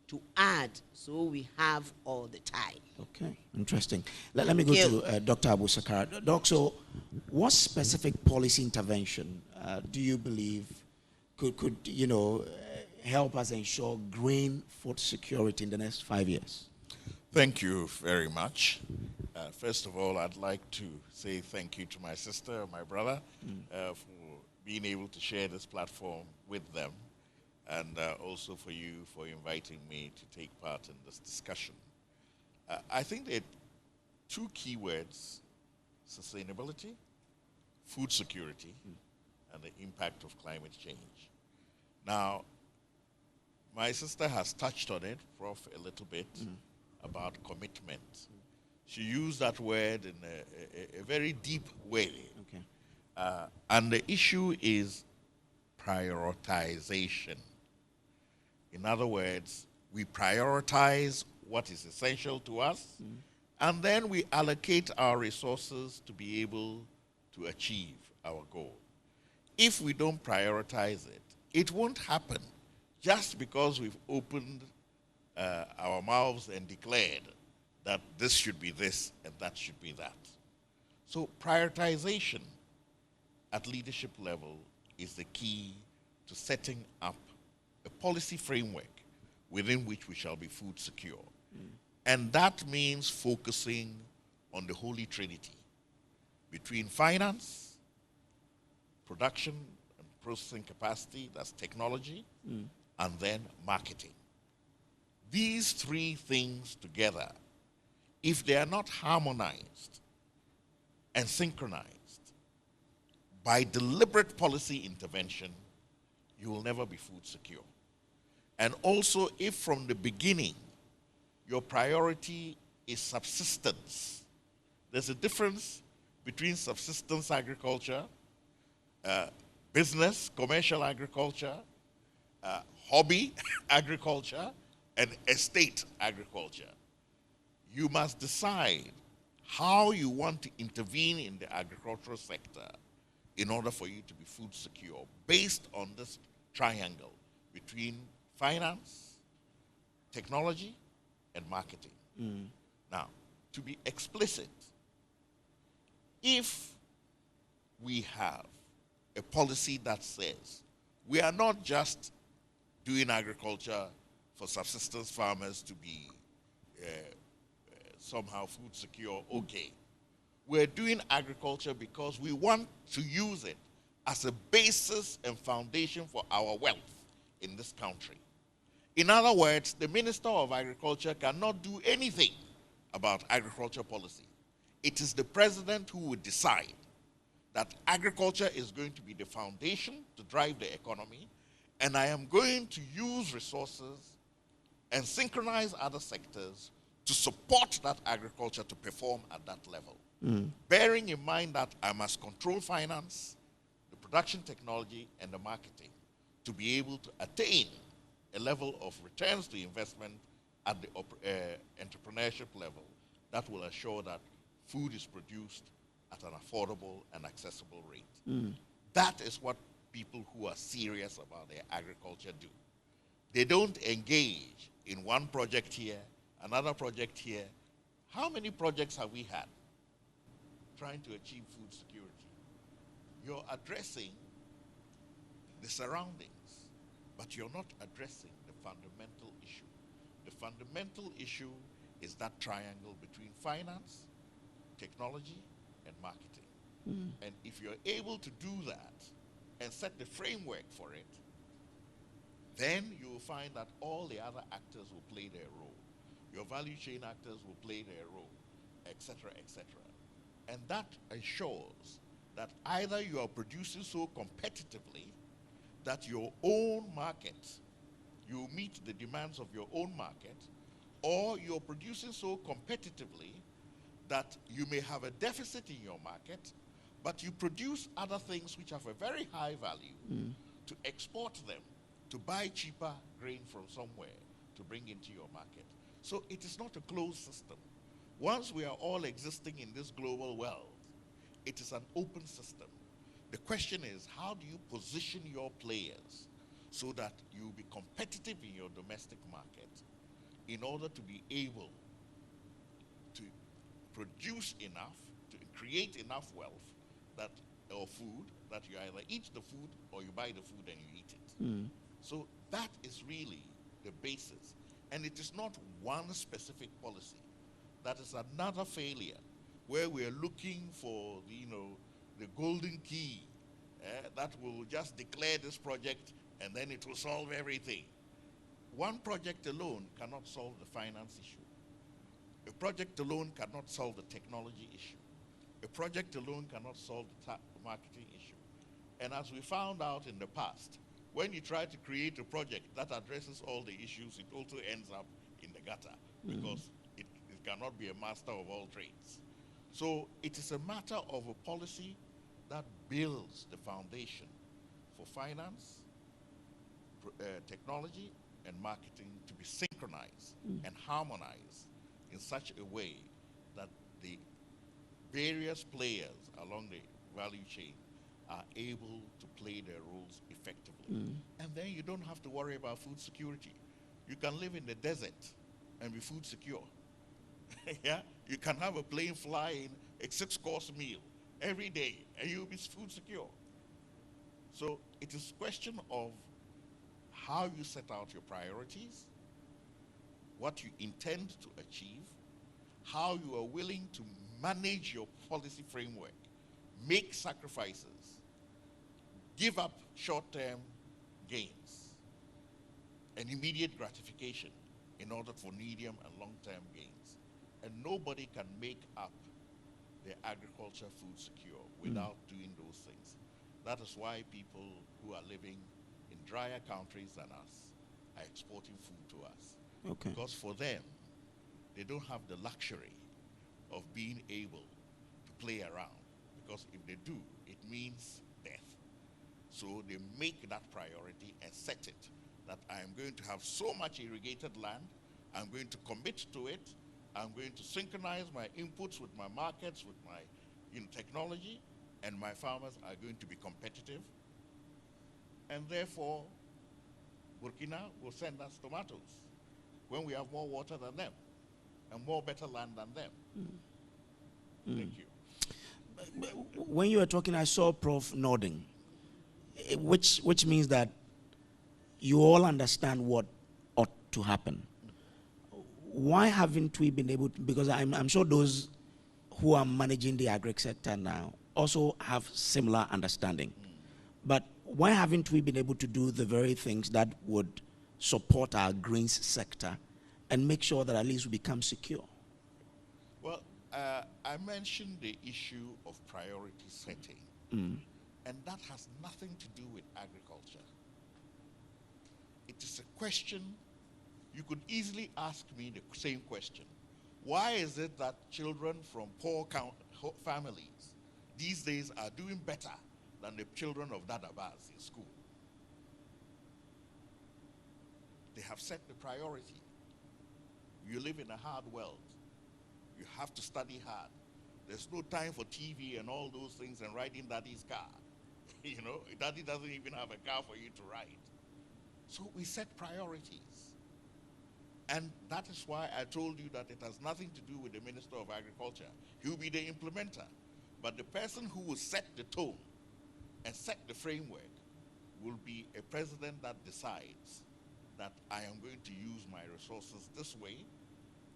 to add so we have all the time. Okay, interesting. Let me go to Dr. Abu Sakara. Doc, so what specific policy intervention do you believe could help us ensure grain food security in the next 5 years? Thank you very much. First of all, I'd like to say thank you to my sister, my brother, for being able to share this platform with them, and also for you for inviting me to take part in this discussion. I think there are two key words: sustainability, food security, and the impact of climate change. Now, my sister has touched on it, Prof, a little bit, about commitment. She used that word in a very deep way. Okay. And the issue is prioritization. In other words, we prioritize what is essential to us, and then we allocate our resources to be able to achieve our goal. If we don't prioritize it, it won't happen just because we've opened our mouths and declared that this should be this and that should be that. So prioritization at leadership level is the key to setting up a policy framework within which we shall be food secure. And that means focusing on the Holy Trinity between finance, production and processing capacity, that's technology, and then marketing. These three things together, if they are not harmonized and synchronized by deliberate policy intervention, you will never be food secure. And also, if from the beginning your priority is subsistence, there's a difference between subsistence agriculture, business, commercial agriculture, hobby agriculture, and estate agriculture. You must decide how you want to intervene in the agricultural sector in order for you to be food secure, based on this triangle between finance, technology, and marketing. Now, to be explicit, if we have a policy that says we are not just doing agriculture for subsistence farmers to be somehow food secure, okay. We're doing agriculture because we want to use it as a basis and foundation for our wealth in this country. In other words, the Minister of Agriculture cannot do anything about agriculture policy. It is the President who would decide that agriculture is going to be the foundation to drive the economy, and I am going to use resources and synchronize other sectors to support that agriculture to perform at that level. Bearing in mind that I must control finance, the production technology, and the marketing to be able to attain a level of returns to investment at the entrepreneurship level that will assure that food is produced at an affordable and accessible rate. That is what people who are serious about their agriculture do. They don't engage in one project here, another project here. How many projects have we had trying to achieve food security? You're addressing the surroundings, but you're not addressing the fundamental issue. The fundamental issue is that triangle between finance, technology, and marketing. And if you're able to do that and set the framework for it, then you will find that all the other actors will play their role. Your value chain actors will play their role, etc., etc. And that ensures that either you are producing so competitively that your own market, you meet the demands of your own market, or you're producing so competitively that you may have a deficit in your market, but you produce other things which have a very high value to export them, to buy cheaper grain from somewhere to bring into your market. So it is not a closed system. Once we are all existing in this global world, it is an open system. The question is, how do you position your players so that you will be competitive in your domestic market in order to be able to produce enough, to create enough wealth that, or food, that you either eat the food or you buy the food and you eat it. So that is really the basis. And it is not one specific policy. That is another failure where we are looking for the golden key that will just declare this project and then it will solve everything. One project alone cannot solve the finance issue. A project alone cannot solve the technology issue. A project alone cannot solve the marketing issue. And as we found out in the past, when you try to create a project that addresses all the issues, it also ends up in the gutter because it cannot be a master of all trades. So it is a matter of a policy that builds the foundation for finance, technology, and marketing to be synchronized and harmonized in such a way that the various players along the value chain are able to play their roles effectively. And then you don't have to worry about food security. You can live in the desert and be food secure. Yeah? You can have a plane flying a 6-course meal every day and you'll be food secure. So it is a question of how you set out your priorities, what you intend to achieve, how you are willing to manage your policy framework, make sacrifices, give up short-term gains and immediate gratification in order for medium and long-term gains. And nobody can make up their agriculture food secure without doing those things. That is why people who are living in drier countries than us are exporting food to us. Okay. Because for them, they don't have the luxury of being able to play around. Because if they do, it means death. So they make that priority and set it, that I am going to have so much irrigated land, I'm going to commit to it, I'm going to synchronize my inputs with my markets, with my technology, and my farmers are going to be competitive. And therefore, Burkina will send us tomatoes when we have more water than them and more better land than them. Thank you. When you were talking, I saw Prof nodding, which means that you all understand what ought to happen. Why haven't we been able to, because I'm sure those who are managing the agri sector now also have similar understanding. But why haven't we been able to do the very things that would support our grains sector and make sure that at least we become secure? Well, I mentioned the issue of priority setting, and that has nothing to do with agriculture. It is a question, you could easily ask me the same question. Why is it that children from poor families these days are doing better than the children of Dadabas in school? They have set the priority. You live in a hard world. You have to study hard. There's no time for TV and all those things and riding daddy's car. Daddy doesn't even have a car for you to ride. So we set priorities. And that is why I told you that it has nothing to do with the Minister of Agriculture. He will be the implementer. But the person who will set the tone and set the framework will be a president that decides that I am going to use my resources this way,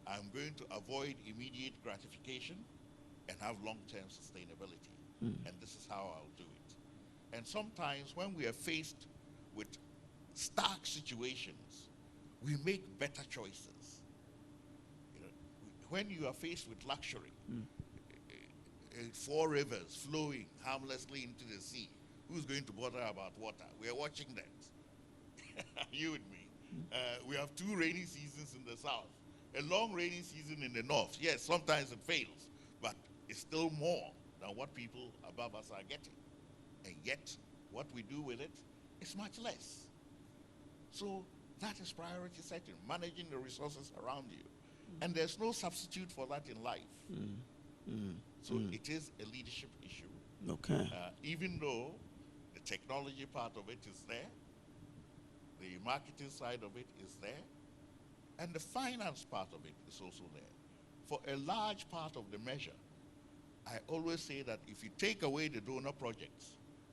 I'm going to avoid immediate gratification and have long-term sustainability. And this is how I'll do it. And sometimes when we are faced with stark situations, we make better choices. When you are faced with luxury, 4 rivers flowing harmlessly into the sea, who's going to bother about water? We are watching that. You and me. We have 2 rainy seasons in the south, a long rainy season in the north. Yes, sometimes it fails, but it's still more than what people above us are getting. And yet, what we do with it is much less. So that is priority setting, managing the resources around you. And there's no substitute for that in life. So it is a leadership issue. Okay. Even though the technology part of it is there, the marketing side of it is there, and the finance part of it is also there. For a large part of the measure, I always say that if you take away the donor projects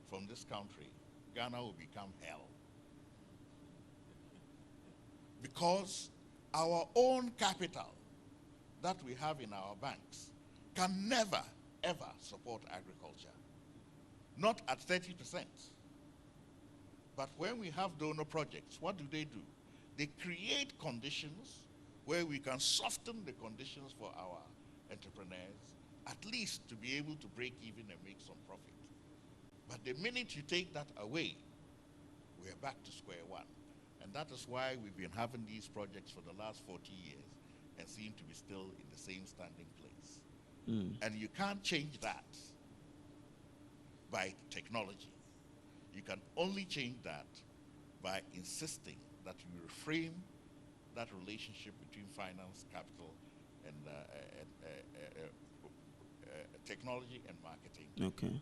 from this country, Ghana will become hell. Because our own capital that we have in our banks can never, ever support agriculture. Not at 30%. But when we have donor projects, what do? They create conditions where we can soften the conditions for our entrepreneurs, at least to be able to break even and make some profit. But the minute you take that away, we're back to square one. And that is why we've been having these projects for the last 40 years and seem to be still in the same standing place. And you can't change that by technology. You can only change that by insisting that you reframe that relationship between finance, capital, and technology and marketing,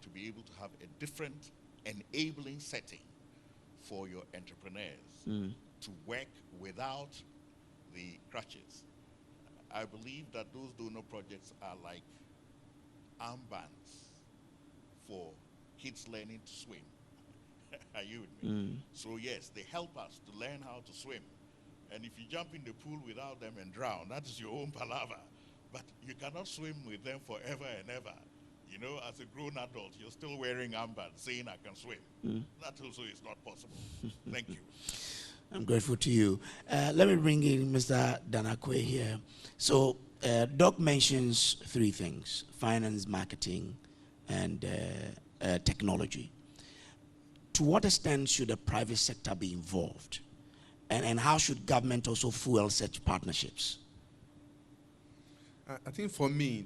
to be able to have a different enabling setting for your entrepreneurs to work without the crutches. I believe that those donor projects are like armbands for kids learning to swim. Are you with me? So yes, they help us to learn how to swim. And if you jump in the pool without them and drown, that is your own palaver. But you cannot swim with them forever and ever. You know, as a grown adult, you're still wearing armbands saying I can swim. That also is not possible. Thank you. I'm grateful to you. Let me bring in Mr. Danakwe here. So, Doc mentions three things: finance, marketing, and technology. To what extent should the private sector be involved? And how should government also fuel such partnerships? I think for me,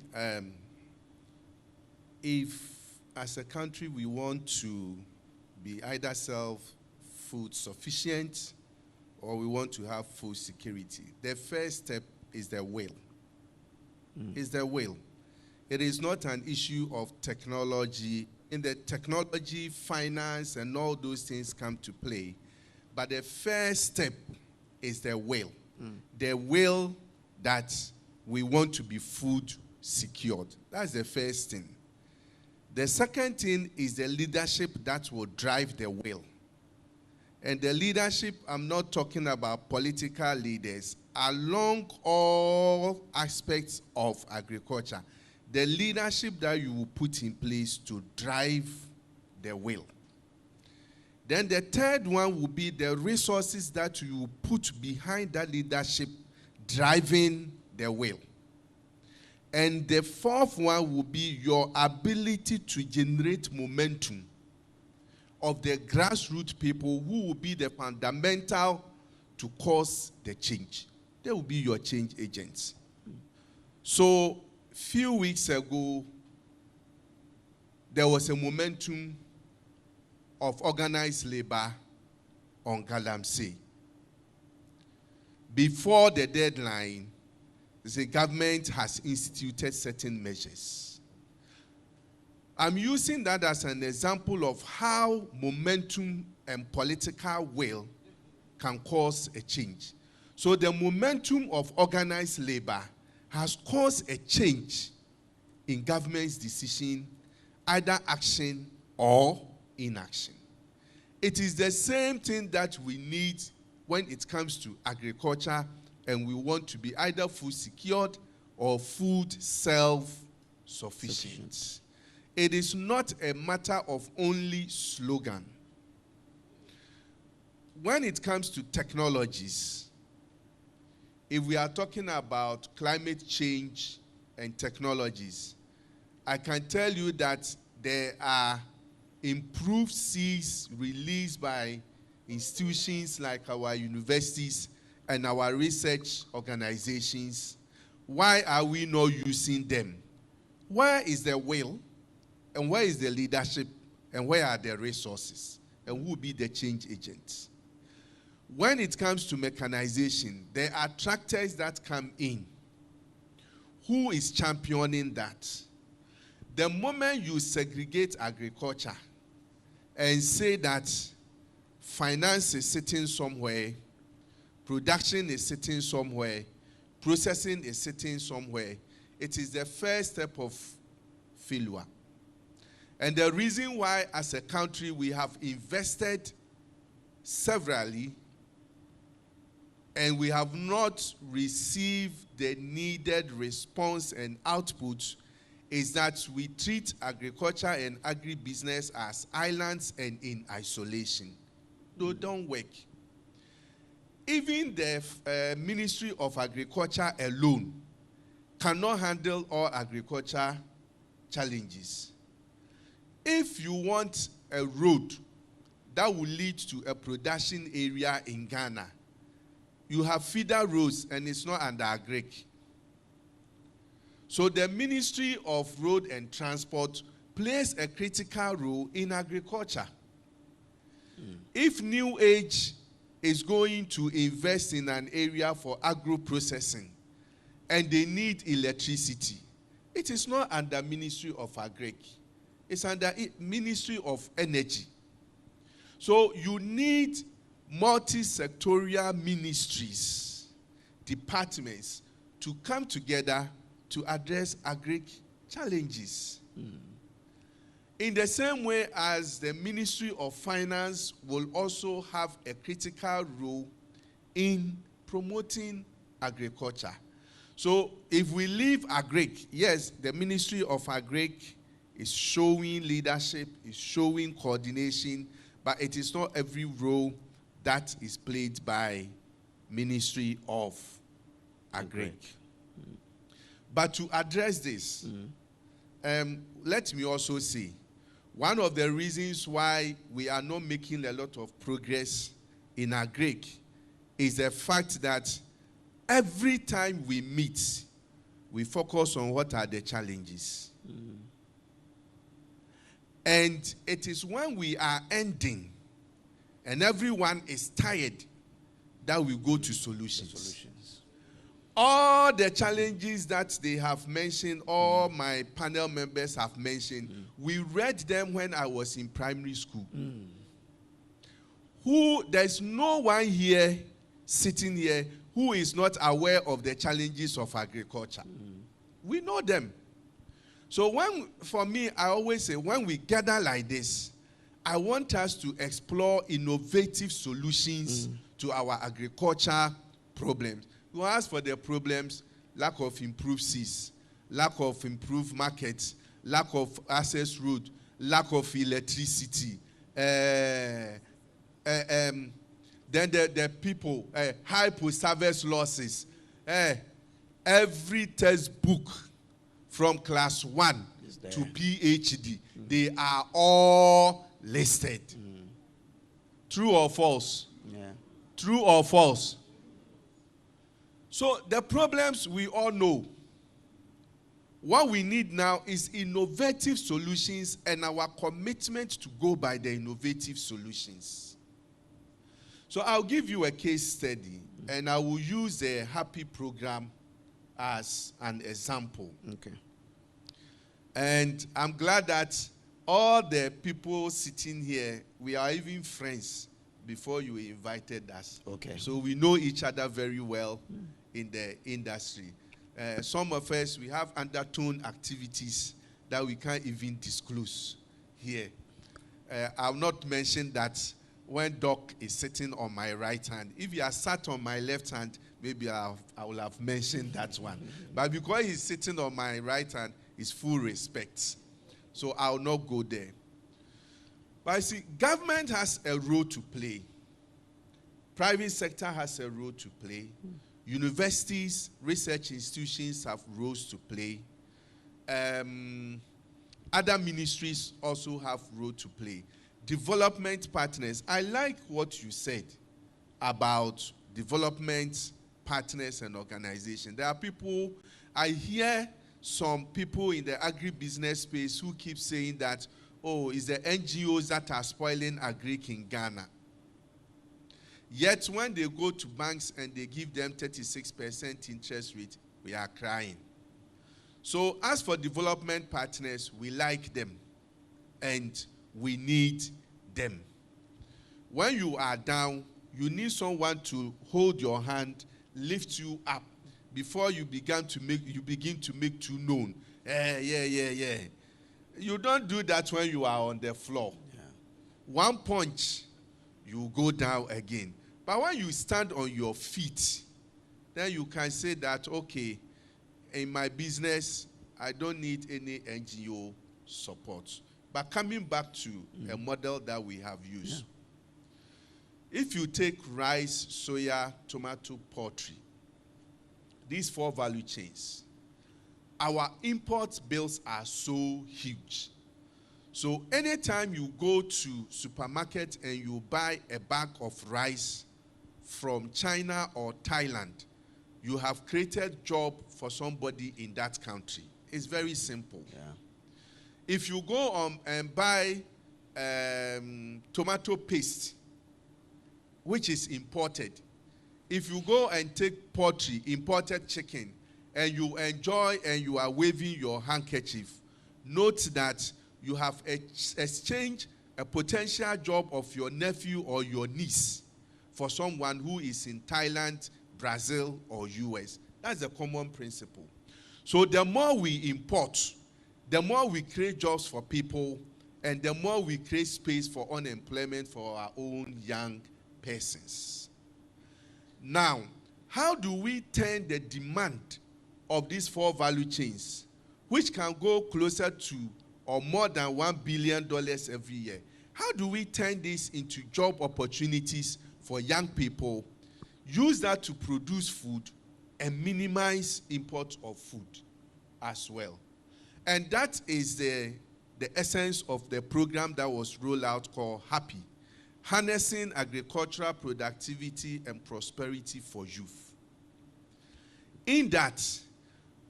if as a country we want to be either self-food sufficient or we want to have food security, the first step is the will. Is the will. It is not an issue of technology. In the technology, finance, and all those things come to play. But the first step is the will. The will that we want to be food secured. That's the first thing. The second thing is the leadership that will drive the will. And the leadership, I'm not talking about political leaders. Along all aspects of agriculture, the leadership that you will put in place to drive the will. Then the third one will be the resources that you put behind that leadership driving the will. And the fourth one will be your ability to generate momentum of the grassroots people who will be the fundamental to cause the change. They will be your change agents. So, few weeks ago, there was a momentum of organized labor on Galamsey. Before the deadline, the government has instituted certain measures. I'm using that as an example of how momentum and political will can cause a change. So the momentum of organized labor has caused a change in government's decision, either action or inaction. It is the same thing that we need when it comes to agriculture, and we want to be either food secured or food self-sufficient. It is not a matter of only slogan. When it comes to technologies, if we are talking about climate change and technologies, I can tell you that there are improved seeds released by institutions like our universities and our research organizations. Why are we not using them? Where is the will? And where is the leadership? And where are the resources? And who will be the change agents? When it comes to mechanization, there are tractors that come in. Who is championing that? The moment you segregate agriculture and say that finance is sitting somewhere, production is sitting somewhere, processing is sitting somewhere, it is the first step of failure. And the reason why, as a country, we have invested severally and we have not received the needed response and output is that we treat agriculture and agribusiness as islands and in isolation. They don't work. Even the Ministry of Agriculture alone cannot handle all agriculture challenges. If you want a road that will lead to a production area in Ghana, you have feeder roads and it's not under agric. So the Ministry of Road and Transport plays a critical role in agriculture. If New Age is going to invest in an area for agro-processing and they need electricity, it is not under Ministry of Agric. It's under Ministry of Energy. So you need multi-sectorial ministries, departments to come together to address agric challenges. In the same way as the Ministry of Finance will also have a critical role in promoting agriculture. So if we leave agric, yes, the Ministry of Agric is showing leadership, is showing coordination, but it is not every role that is played by Ministry of Agric. But to address this, let me also say, one of the reasons why we are not making a lot of progress in agric is the fact that every time we meet, we focus on what are the challenges. And it is when we are ending and everyone is tired that we go to solutions. All the challenges that they have mentioned, all my panel members have mentioned, we read them when I was in primary school. There's no one here, sitting here, who is not aware of the challenges of agriculture. We know them. So for me, I always say, when we gather like this, I want us to explore innovative solutions to our agriculture problems. You ask for the problems: lack of improved seas, lack of improved markets, lack of access road, lack of electricity. Then the people, high post-harvest losses. Every textbook from class 1 to PhD, they are all listed. True or false? Yeah. True or false? So the problems we all know. What we need now is innovative solutions and our commitment to go by the innovative solutions. So I'll give you a case study and I will use the Happy program as an example. Okay. And I'm glad that all the people sitting here, we are even friends before you invited us. Okay. So we know each other very well in the industry. Some of us, we have undertone activities that we can't even disclose here. I'll not mention that when Doc is sitting on my right hand. If he has sat on my left hand, maybe I will have mentioned that one. But because he's sitting on my right hand, it's full respect. So I'll not go there. But I see, government has a role to play. Private sector has a role to play. Universities, research institutions have roles to play. Other ministries also have role to play. Development partners. I like what you said about development partners and organizations. There are people, I hear some people in the agribusiness space who keep saying that, oh, it's the NGOs that are spoiling agric in Ghana. Yet when they go to banks and they give them 36% interest rate, we are crying. So as for development partners, we like them and we need them. When you are down, you need someone to hold your hand, lift you up before you begin to make too known. Yeah. You don't do that when you are on the floor. Yeah. One punch, you go down again. But when you stand on your feet, then you can say that, okay, in my business, I don't need any NGO support. But coming back to a model that we have used. If you take rice, soya, tomato, poultry, these 4 value chains, our import bills are so huge. So anytime you go to supermarket and you buy a bag of rice from China or Thailand, you have created job for somebody in that country. It's very simple. Yeah. If you go and buy tomato paste, which is imported, if you go and take poultry, imported chicken, and you enjoy and you are waving your handkerchief, note that you have exchanged a potential job of your nephew or your niece for someone who is in Thailand, Brazil, or US. That's a common principle. So the more we import, the more we create jobs for people, and the more we create space for unemployment for our own young persons. Now, how do we turn the demand of these 4 value chains, which can go closer to or more than $1 billion every year? How do we turn this into job opportunities for young people, use that to produce food, and minimize import of food as well? And that is the essence of the program that was rolled out called HAPPY, Harnessing Agricultural Productivity and Prosperity for Youth. In that,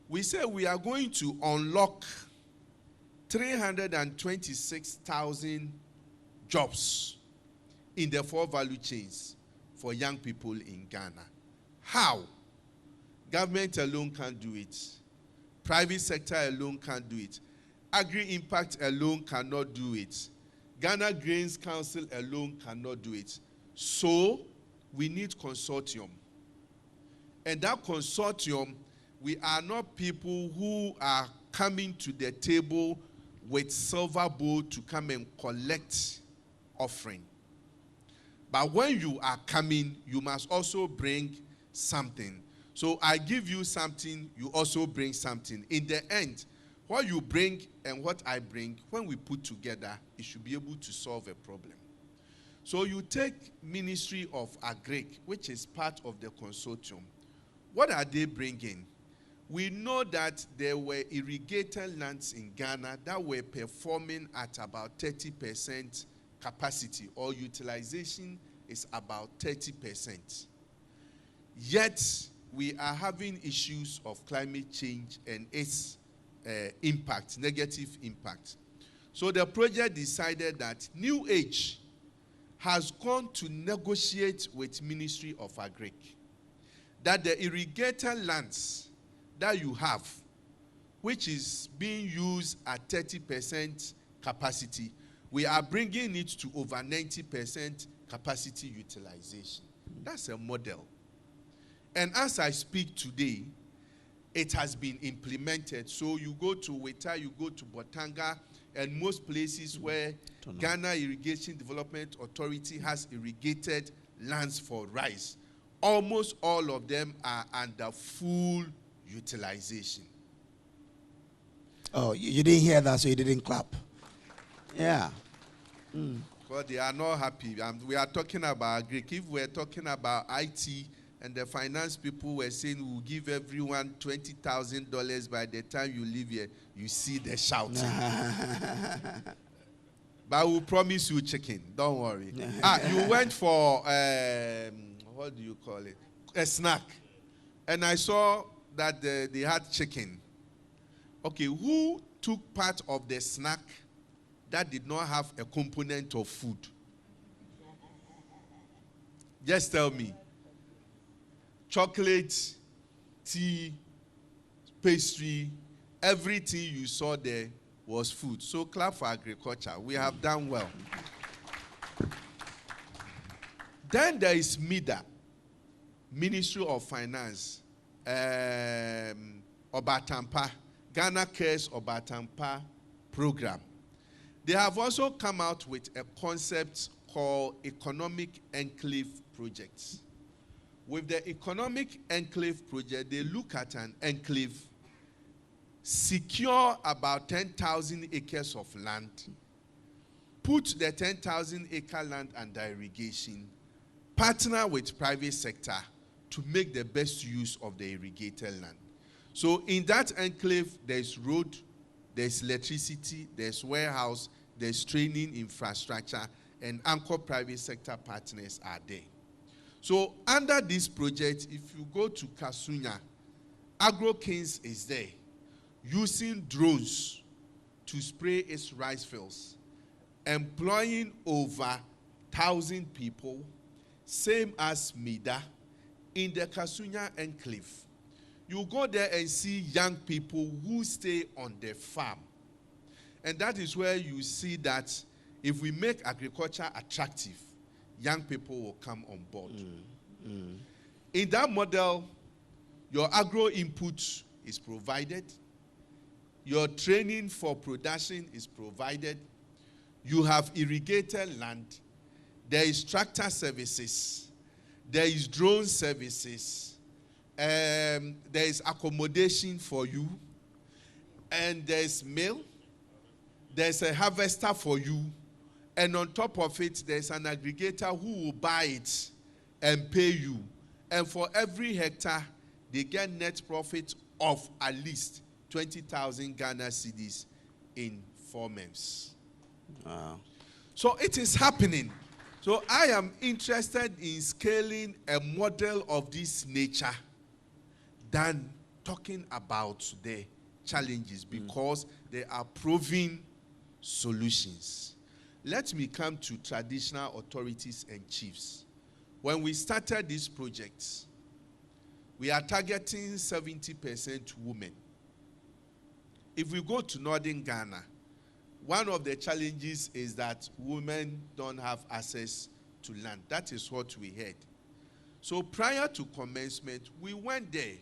we say we are going to unlock 326,000 jobs in the 4 value chains for young people in Ghana. How? Government alone can't do it. Private sector alone can't do it. Agri-Impact alone cannot do it. Ghana Grains Council alone cannot do it. So, we need consortium. And that consortium, we are not people who are coming to the table with silver bowl to come and collect offering. But when you are coming, you must also bring something. So I give you something, you also bring something. In the end, what you bring and what I bring, when we put together, it should be able to solve a problem. So you take Ministry of Agric, which is part of the consortium. What are they bringing? We know that there were irrigated lands in Ghana that were performing at about 30% capacity, or utilization is about 30%. Yet, we are having issues of climate change and its impact, negative impact. So the project decided that New Age has gone to negotiate with Ministry of Agric that the irrigated lands that you have, which is being used at 30% capacity, we are bringing it to over 90% capacity utilization. That's a model. And as I speak today, it has been implemented. So you go to Weta, you go to Botanga, and most places where Ghana Irrigation Development Authority has irrigated lands for rice, almost all of them are under full utilization. Oh, you didn't hear that, so you didn't clap. Yeah. Because they are not happy. We are talking about Greek. If we're talking about IT, and the finance people were saying we'll give everyone $20,000 by the time you leave here, you see the shouting. But we'll promise you chicken. Don't worry. You went for, what do you call it? A snack. And I saw that they had chicken. Okay, who took part of the snack that did not have a component of food? Just tell me. Chocolate, tea, pastry, everything you saw there was food. So clap for agriculture. We have done well. Then there is MIDA, Ministry of Finance, Obatampa, Ghana Cares Obatampa program. They have also come out with a concept called Economic Enclave Projects. With the Economic Enclave Project, they look at an enclave secure about 10,000 acres of land, put the 10,000 acre land under irrigation, partner with private sector to make the best use of the irrigated land. So in that enclave, there's road, there's electricity, there's warehouse, there's training infrastructure, and anchor private sector partners are there. So under this project, if you go to Kasunya, AgroKings is there, using drones to spray its rice fields, employing over 1,000 people, same as Mida, in the Kasunya enclave. You go there and see young people who stay on the farm. And that is where you see that if we make agriculture attractive, young people will come on board. In that model, your agro input is provided, your training for production is provided, you have irrigated land, there is tractor services, there is drone services, there is accommodation for you, and there's meal, there's a harvester for you, and on top of it, there's an aggregator who will buy it and pay you. And for every hectare, they get net profit of at least 20,000 Ghana cedis in 4 months. Wow. So it is happening. So I am interested in scaling a model of this nature than talking about the challenges, because they are proven solutions. Let me come to traditional authorities and chiefs. When we started this project, we are targeting 70% women. If we go to northern Ghana, one of the challenges is that women don't have access to land. That is what we heard. So prior to commencement, we went there.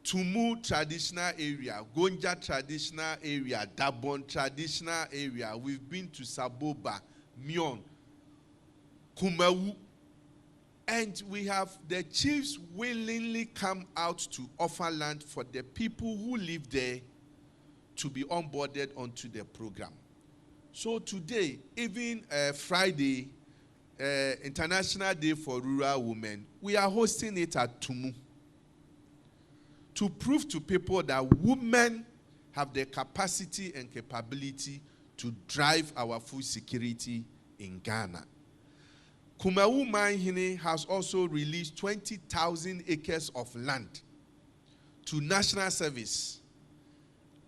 Tumu traditional area, Gonja traditional area, Dabon traditional area. We've been to Saboba, Mion, Kumawu. And we have the chiefs willingly come out to offer land for the people who live there to be onboarded onto the program. So today, even Friday, International Day for Rural Women, we are hosting it at Tumu to prove to people that women have the capacity and capability to drive our food security in Ghana. Kumawu Manhine has also released 20,000 acres of land to national service,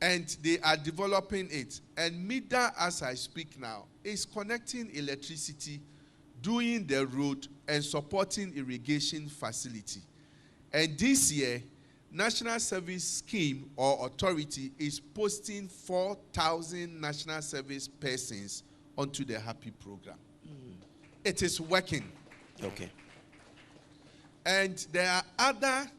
and they are developing it. And Mida, as I speak now, is connecting electricity, doing the road, and supporting irrigation facility. And this year, National Service Scheme or Authority is posting 4,000 national service persons onto the HAPPY program. It is working. Okay. And there are other,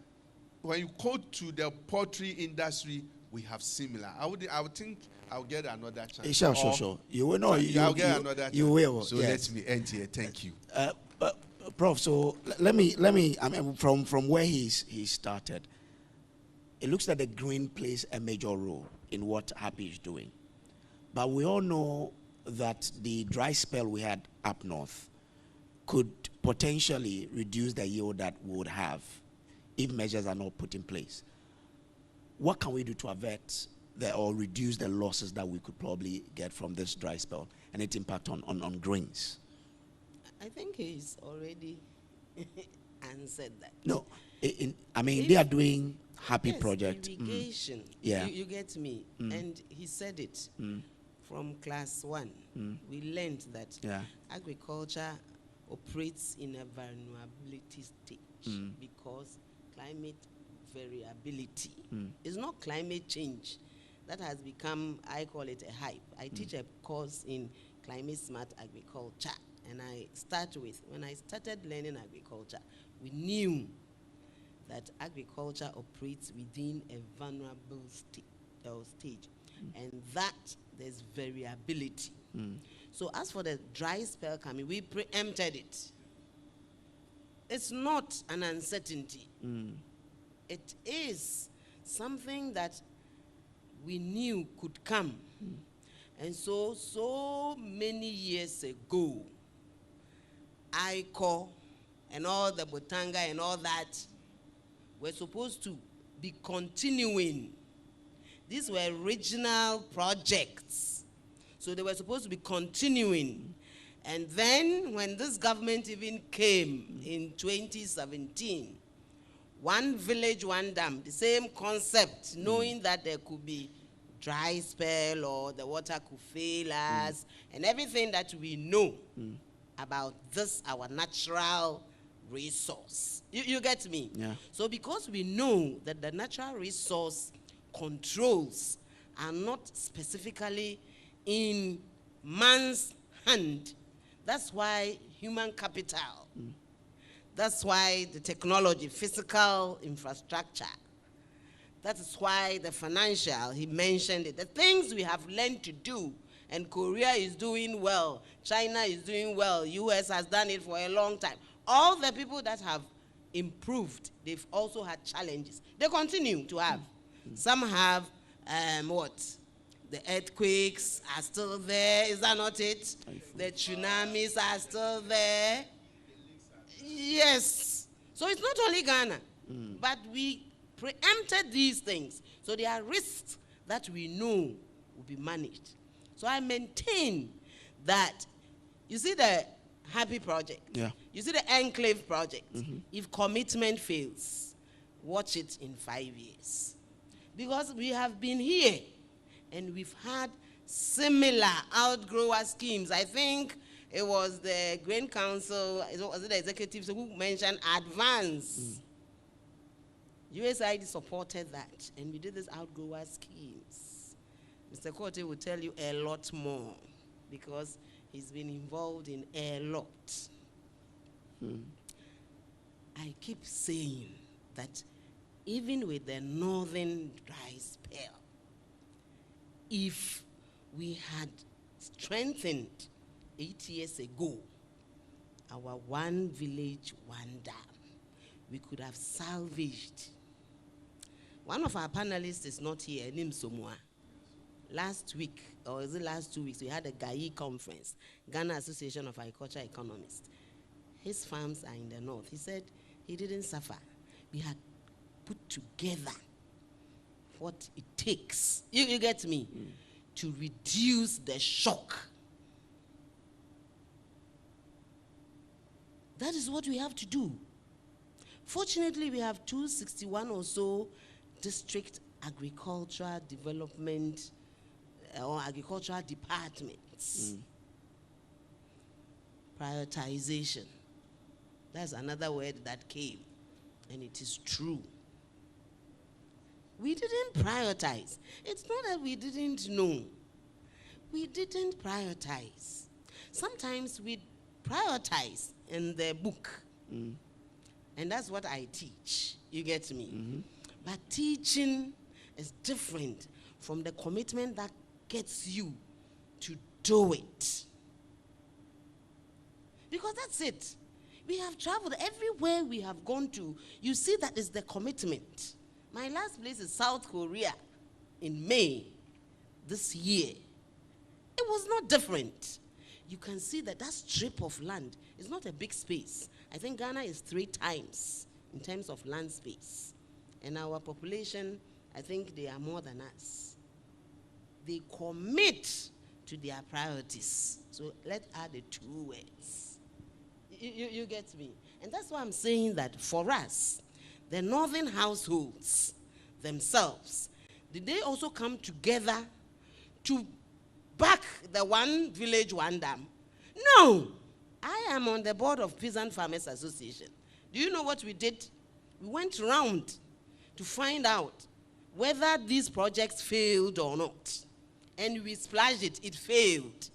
when you go to the poultry industry, we have similar. I would think I'll get another chance. Sure. You will know. I'll get another chance. You will. So yes. let me end here. Thank you. Prof, so let me, I mean, from where he started, it looks like the green plays a major role in what HAPPY is doing. But we all know that the dry spell we had up north could potentially reduce the yield that we would have if measures are not put in place. What can we do to avert or reduce the losses that we could probably get from this dry spell and its impact on grains? I think he's already answered that. No, I mean, they are doing HAPPY yes, project. Irrigation. Yeah. You get me. And he said it from class 1. We learned that agriculture operates in a vulnerability stage because climate variability. It's not climate change. That has become, I call it a hype. I teach a course in climate smart agriculture. And I start with, when I started learning agriculture, we knew that agriculture operates within a vulnerable stage. And that there's variability. So as for the dry spell coming, we preempted it. It's not an uncertainty. It is something that we knew could come. And so many years ago, ICO and all the Botanga and all that were supposed to be continuing. These were regional projects. So they were supposed to be continuing. And then when this government even came in 2017, one village, one dam, the same concept, knowing that there could be dry spell or the water could fail us, and everything that we know about this, our natural resource. You get me? Yeah. So because we know that the natural resource controls are not specifically in man's hand, that's why human capital, that's why the technology, physical infrastructure, that is why the financial, he mentioned it, the things we have learned to do, and Korea is doing well, China is doing well, US has done it for a long time. All the people that have improved, they've also had challenges. They continue to have. Some have, the earthquakes are still there, is that not it? The tsunamis are still there. Yes. So it's not only Ghana, but we preempted these things. So there are risks that we know will be managed. So I maintain that, you see the Happy Project, you see the Enclave Project, if commitment fails, watch it in 5 years. Because we have been here and we've had similar outgrower schemes. I think it was the Grain Council, was it the executives who mentioned advance. USAID supported that, and we did these outgrower schemes. Mr. Korte will tell you a lot more because he's been involved in a lot. I keep saying that even with the northern dry spell, if we had strengthened 8 years ago our one village, one dam, we could have salvaged. One of our panelists is not here, Nim Somwa. Last week, or is it last 2 weeks, we had a GAI conference, Ghana Association of Agricultural Economists. His farms are in the north. He said he didn't suffer. We had put together what it takes, you get me, to reduce the shock. That is what we have to do. Fortunately, we have 261 or so district agricultural development or agricultural departments. Prioritization. That's another word that came, and it is true. We didn't prioritize. It's not that we didn't know. We didn't prioritize. Sometimes we prioritize in the book. And that's what I teach. You get me? But teaching is different from the commitment that gets you to do it. Because that's it. We have traveled everywhere we have gone to. You see that is the commitment. My last place is South Korea in May this year. It was not different. You can see that that strip of land is not a big space. I think Ghana is 3 times in terms of land space. And our population, I think they are more than us. They commit to their priorities. So let's add the 2 words. You get me? And that's why I'm saying that for us, the northern households themselves, did they also come together to back the one village, one dam? No. I am on the board of Peasant Farmers Association. Do you know what we did? We went around to find out whether these projects failed or not. And we splashed it. It failed.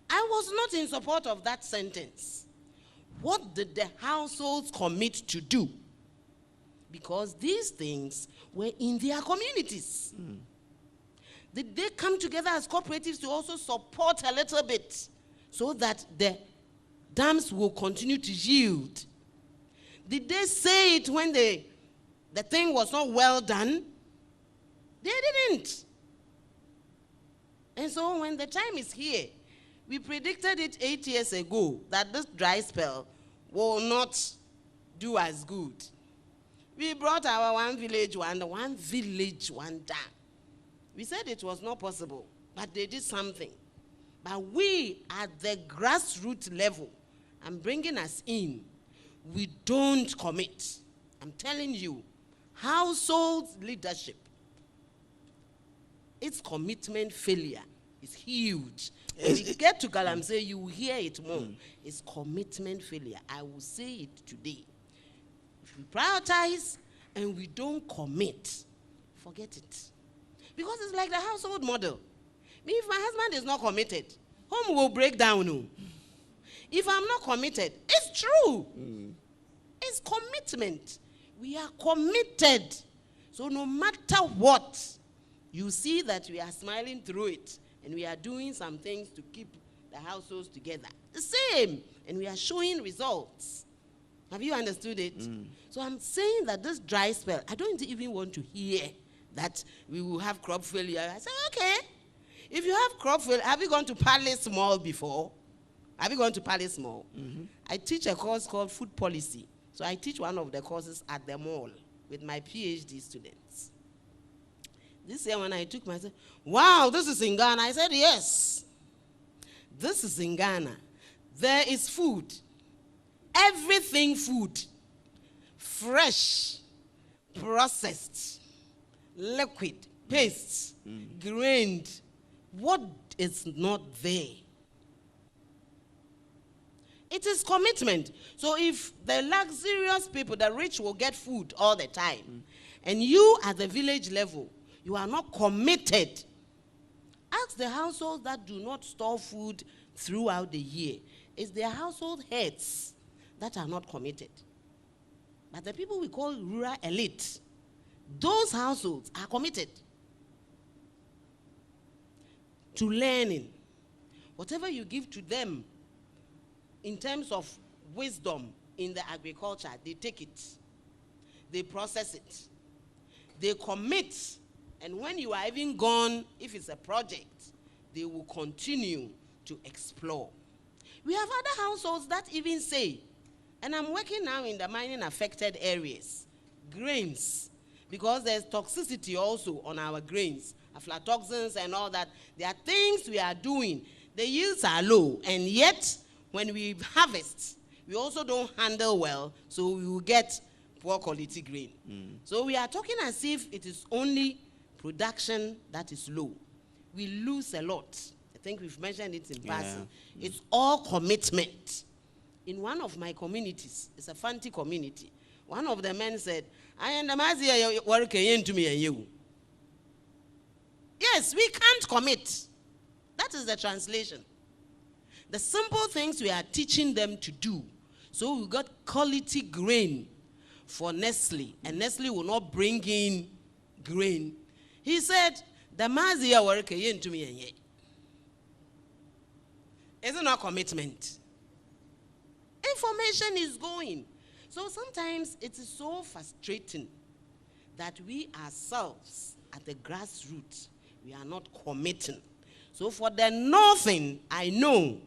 I was not in support of that sentence. What did the households commit to do? Because these things were in their communities. Did they come together as cooperatives to also support a little bit so that the dams will continue to yield? Did they say it when the thing was not well done? They didn't. And so when the time is here, we predicted it 8 years ago that this dry spell will not do as good. We brought our one village one down. We said it was not possible, but they did something. But we, at the grassroots level, and bringing us in, we don't commit. I'm telling you, household leadership, its commitment failure is huge. When we get to Galamsey, you will hear it more. It's commitment failure. I will say it today. If we prioritize and we don't commit, forget it. Because it's like the household model. If my husband is not committed, home will break down. No. If I'm not committed, it's true. It's commitment. We are committed. So no matter what, you see that we are smiling through it. And we are doing some things to keep the households together. The same. And we are showing results. Have you understood it? So I'm saying that this dry spell, I don't even want to hear that we will have crop failure. I say, okay. If you have crop failure, have you gone to Palace Mall before? Have you gone to Palace Mall? I teach a course called Food Policy. So I teach one of the courses at the mall with my PhD students. This year when I took myself, wow, this is in Ghana. I said, yes. This is in Ghana. There is food. Everything food. Fresh, processed, liquid, paste, grained. What is not there? It is commitment. So if the luxurious people, the rich will get food all the time, and you at the village level, you are not committed. Ask the households that do not store food throughout the year. It's their household heads that are not committed. But the people we call rural elite, those households are committed to learning. Whatever you give to them in terms of wisdom in the agriculture, they take it. They process it. They commit. And when you are even gone, if it's a project, they will continue to explore. We have other households that even say, and I'm working now in the mining affected areas, grains, because there's toxicity also on our grains, aflatoxins and all that. There are things we are doing. The yields are low, and yet when we harvest, we also don't handle well, so we will get poor quality grain. So we are talking as if it is only production that is low. We lose a lot. I think we've mentioned it in passing. It's all commitment. In one of my communities, it's a Fanti community, one of the men said, I am the Mazia working to me and you. Yes, we can't commit. That is the translation. The simple things we are teaching them to do. So we got quality grain for Nestle, and Nestle will not bring in grain. He said, the Mazia working to me and you. Isn't our commitment? Information is going. So sometimes it is so frustrating that we ourselves at the grassroots, we are not committing. So for the northern, I know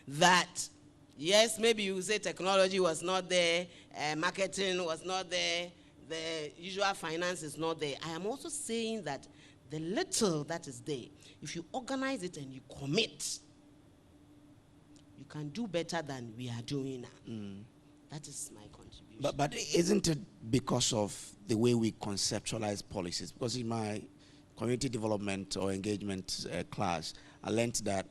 that, yes, maybe you say technology was not there, marketing was not there, the usual finance is not there. I am also saying that the little that is there, if you organize it and you commit, you can do better than we are doing now. That is my contribution. But isn't it because of the way we conceptualize policies? Because in my community development or engagement class, I learned that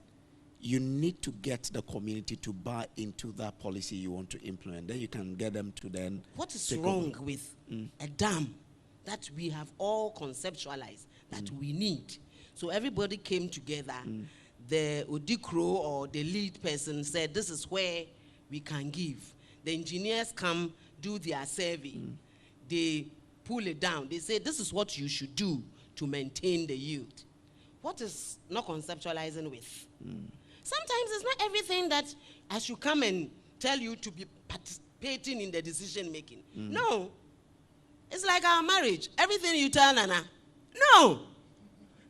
you need to get the community to buy into that policy you want to implement. Then you can get them to then. What is wrong with a dam that we have all conceptualized that we need? So everybody came together. The Odikro or the lead person said, this is where we can give. The engineers come, do their survey. They pull it down. They say, this is what you should do to maintain the yield. What is not conceptualizing with? Sometimes it's not everything that I should come and tell you to be participating in the decision making. No. It's like our marriage. Everything you tell Nana. No.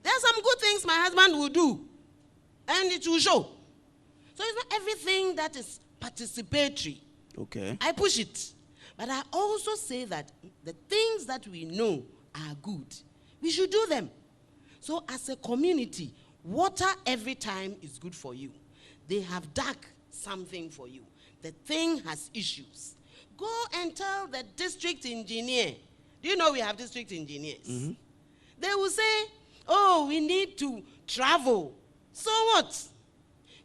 There are some good things my husband will do. And it will show. So it's not everything that is participatory. Okay. I push it. But I also say that the things that we know are good, we should do them. So as a community, water every time is good for you. They have dug something for you. The thing has issues. Go and tell the district engineer. Do you know we have district engineers? Mm-hmm. They will say, oh, we need to travel. So what?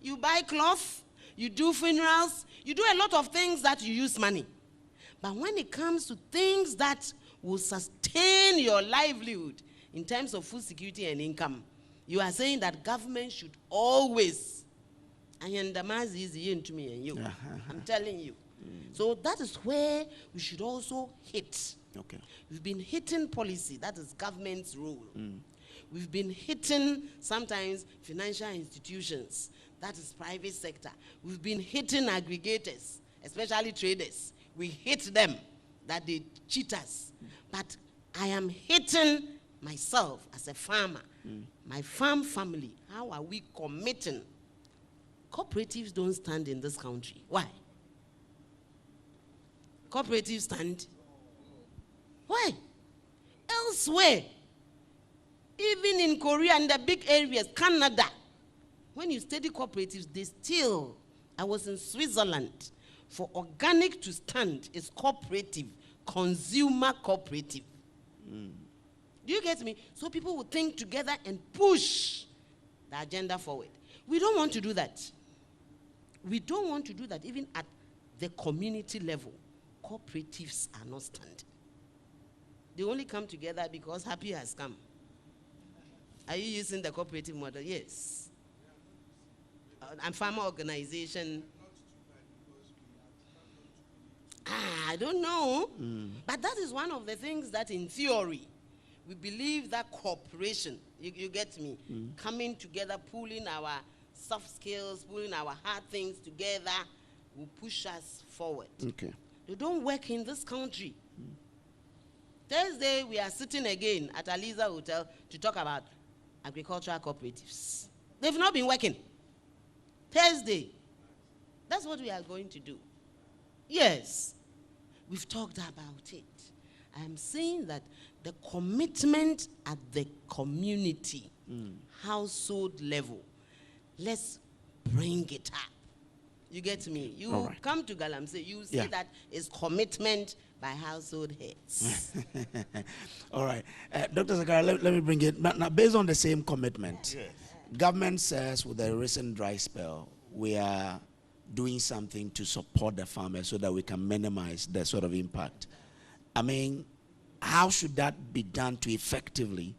You buy cloth, you do funerals, you do a lot of things that you use money. But when it comes to things that will sustain your livelihood in terms of food security and income, you are saying that government should always, I'm telling you. So that is where we should also hit. Okay. We've been hitting policy, that is government's role. We've been hitting sometimes financial institutions, that is private sector. We've been hitting aggregators, especially traders. We hit them, that they cheat us. But I am hitting myself as a farmer, my farm family. How are we committing? Cooperatives don't stand in this country. Why? Cooperatives stand. Why? Elsewhere, even in Korea and the big areas, Canada, when you study cooperatives, they still, I was in Switzerland, for organic to stand is cooperative, consumer cooperative. Do you get me? So people will think together and push the agenda forward. We don't want to do that. We don't want to do that even at the community level. Cooperatives are not standing. They only come together because Happy has come. Are you using the cooperative model? Yes. And farmer organization. I don't know. But that is one of the things that in theory, we believe that cooperation, you get me, coming together, pulling our soft skills, pulling our hard things together, will push us forward. Okay. They don't work in this country. Thursday, we are sitting again at Aliza Hotel to talk about agricultural cooperatives. They've not been working. Thursday. That's what we are going to do. Yes. We've talked about it. I'm saying that the commitment at the community, household level, let's bring it up. You get me? You come to Galamsey, you see that it's commitment by household heads. All right. Dr. Zakaria, let me bring it. Now, based on the same commitment, government says with the recent dry spell, we are doing something to support the farmers so that we can minimize the sort of impact. I mean, how should that be done to effectively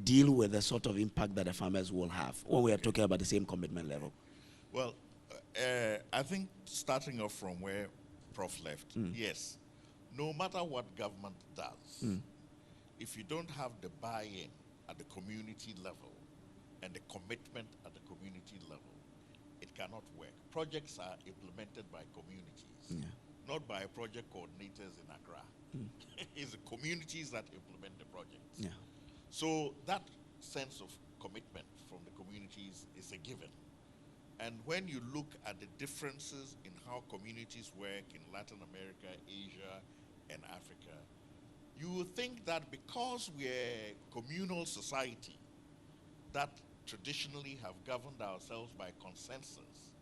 deal with the sort of impact that the farmers will have when we are talking about the same commitment level? Well, I think starting off from where Prof left, yes, no matter what government does, if you don't have the buy-in at the community level and the commitment at the community level, it cannot work. Projects are implemented by communities, not by project coordinators in Accra. It's the communities that implement the projects. So that sense of commitment from the communities is a given. And when you look at the differences in how communities work in Latin America, Asia, and Africa, you will think that because we're a communal society that traditionally have governed ourselves by consensus,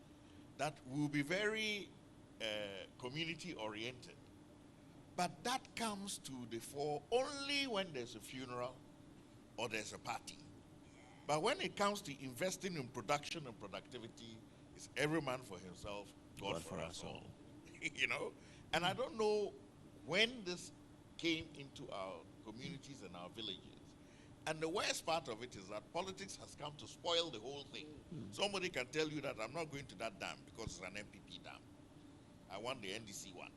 that we'll be very community-oriented. But that comes to the fore only when there's a funeral or there's a party. But when it comes to investing in production and productivity, it's every man for himself, God for us all. You know? And I don't know when this came into our communities and our villages. And the worst part of it is that politics has come to spoil the whole thing. Somebody can tell you that I'm not going to that dam because it's an MPP dam. I want the NDC one.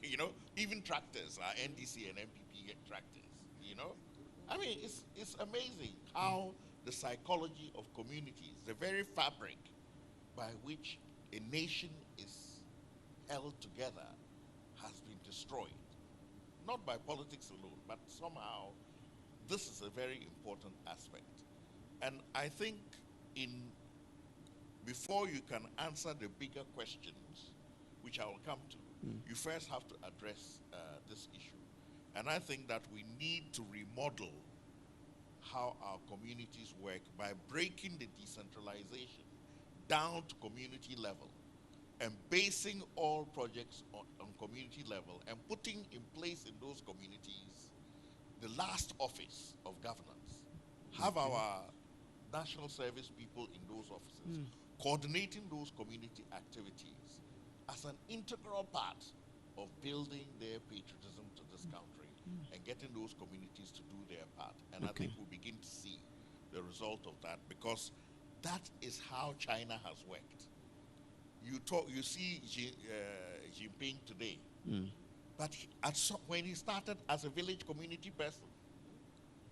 You know, even tractors are NDC and MPP tractors, you know? I mean, it's amazing how the psychology of communities, the very fabric by which a nation is held together, has been destroyed. Not by politics alone, but somehow this is a very important aspect. And I think in before you can answer the bigger questions, which I will come to, you first have to address this issue. And I think that we need to remodel how our communities work by breaking the decentralization down to community level and basing all projects on community level and putting in place in those communities the last office of governance. Have our national service people in those offices, coordinating those community activities as an integral part of building their patriotism to this country and getting those communities to do their part. And I think we'll begin to see the result of that, because that is how China has worked. You see Jinping today, but when he started as a village community person,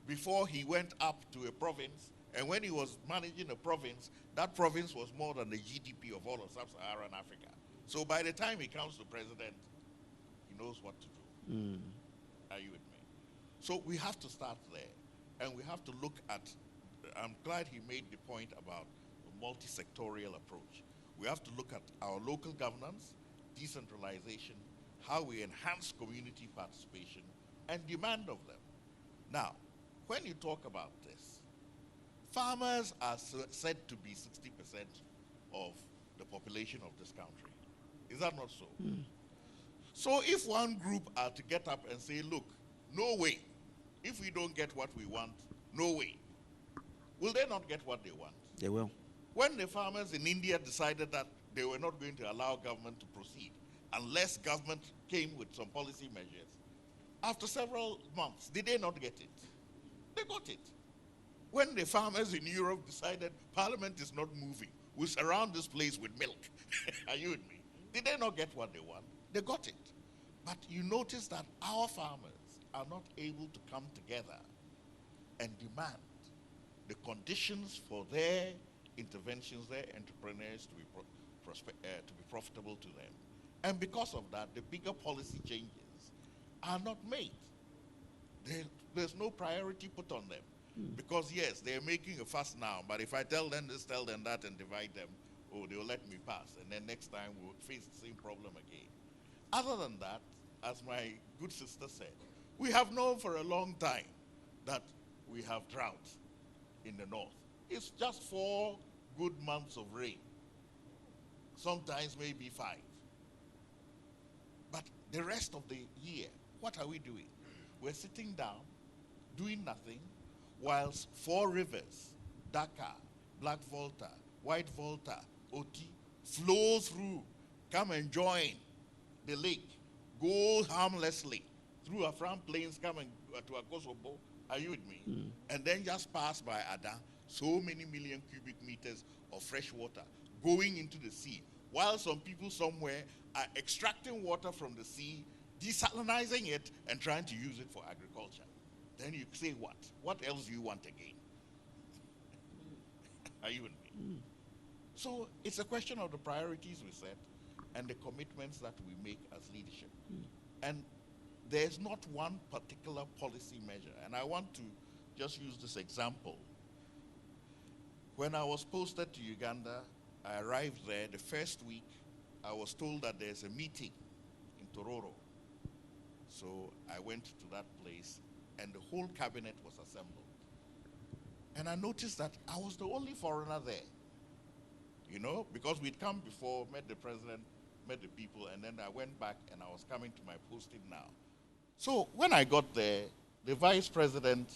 before he went up to a province, and when he was managing a province, that province was more than the GDP of all of sub-Saharan Africa. So by the time he comes to president, he knows what to do. Are you with me? So we have to start there, and we have to look at, I'm glad he made the point about a multi-sectorial approach. We have to look at our local governance, decentralization, how we enhance community participation, and demand of them. Now, when you talk about this, farmers are said to be 60% of the population of this country. Is that not so? So if one group are to get up and say, look, no way, if we don't get what we want, no way, will they not get what they want? They will. When the farmers in India decided that they were not going to allow government to proceed unless government came with some policy measures, after several months, did they not get it? They got it. When the farmers in Europe decided Parliament is not moving, we surround this place with milk. Are you with me? Did they not get what they want? They got it. But you notice that our farmers are not able to come together and demand the conditions for their interventions, their entrepreneurs to be profitable to them. And because of that, the bigger policy changes are not made. There's no priority put on them. Because yes, they're making a fuss now, but if I tell them this, tell them that, and divide them, oh, they'll let me pass. And then next time we'll face the same problem again. Other than that, as my good sister said, we have known for a long time that we have drought in the north. It's just 4 good months of rain. Sometimes maybe 5. But the rest of the year, what are we doing? We're sitting down, doing nothing, whilst 4 rivers, Dakar, Black Volta, White Volta, Oti, flow through, come and join the lake, go harmlessly through Afram Plains, come and to Akosobo. Are you with me? And then just pass by Ada, so many million cubic meters of fresh water going into the sea, while some people somewhere are extracting water from the sea, desalinizing it, and trying to use it for agriculture. Then you say what? What else do you want again? Are you with me? So it's a question of the priorities we set and the commitments that we make as leadership. And there's not one particular policy measure. And I want to just use this example. When I was posted to Uganda, I arrived there the first week. I was told that there's a meeting in Tororo. So I went to that place, and the whole cabinet was assembled. And I noticed that I was the only foreigner there. You know, because we'd come before, met the president, met the people, and then I went back and I was coming to my posting now. So when I got there, the vice president,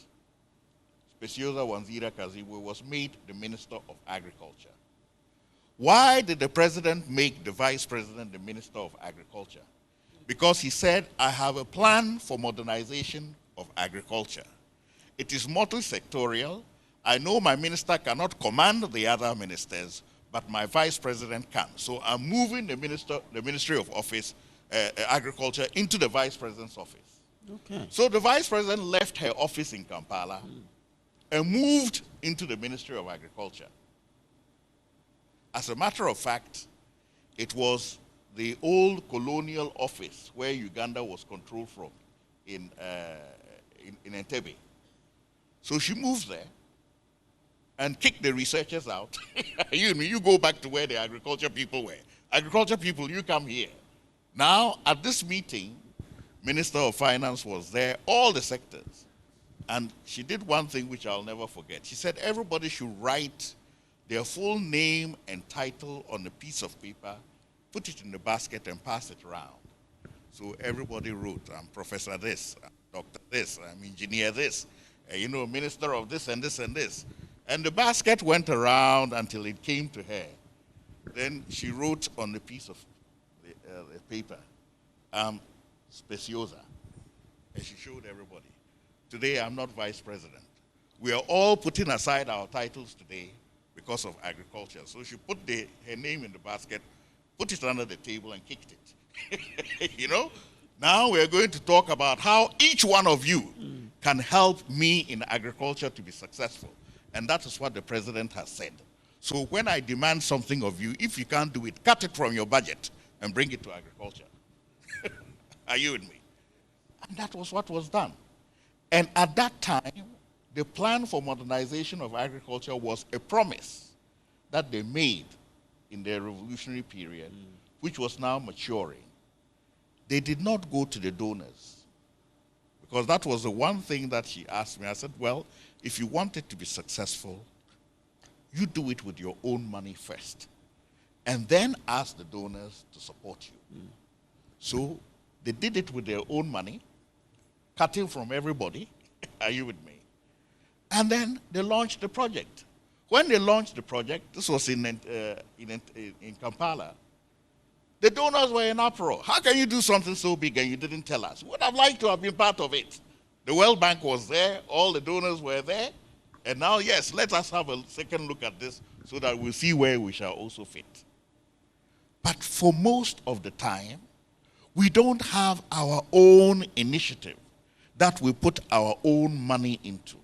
Speciosa Wanzira Kazibwe, was made the Minister of Agriculture. Why did the president make the vice president the Minister of Agriculture? Because he said, I have a plan for modernization of agriculture. It is multi-sectorial. I know my minister cannot command the other ministers, but my vice president can. So I'm moving the Ministry of Agriculture into the vice president's office. Okay. So the vice president left her office in Kampala and moved into the Ministry of Agriculture. As a matter of fact, it was the old colonial office where Uganda was controlled from in Entebbe. So she moved there, and kick the researchers out. You go back to where the agriculture people were. Agriculture people, you come here. Now, at this meeting, Minister of Finance was there, all the sectors. And she did one thing which I'll never forget. She said everybody should write their full name and title on a piece of paper, put it in the basket and pass it around. So everybody wrote, I'm Professor this, I'm Doctor this, I'm Engineer this, Minister of this and this and this. And the basket went around until it came to her. Then she wrote on the piece of the paper, Speciosa. And she showed everybody. Today, I'm not vice president. We are all putting aside our titles today because of agriculture. So she put her name in the basket, put it under the table, and kicked it. Now we're going to talk about how each one of you can help me in agriculture to be successful. And that is what the president has said. So when I demand something of you, if you can't do it, cut it from your budget and bring it to agriculture. Are you with me? And that was what was done. And at that time, the plan for modernization of agriculture was a promise that they made in their revolutionary period, which was now maturing. They did not go to the donors, because that was the one thing that she asked me. I said, well, if you want it to be successful, you do it with your own money first, and then ask the donors to support you. So they did it with their own money, cutting from everybody. Are you with me? And then they launched the project. When they launched the project, this was in Kampala, the donors were in uproar. How can you do something so big and you didn't tell us? We would have liked to have been part of it. The World Bank was there, all the donors were there, and now, yes, let us have a second look at this so that we'll see where we shall also fit. But for most of the time, we don't have our own initiative that we put our own money into.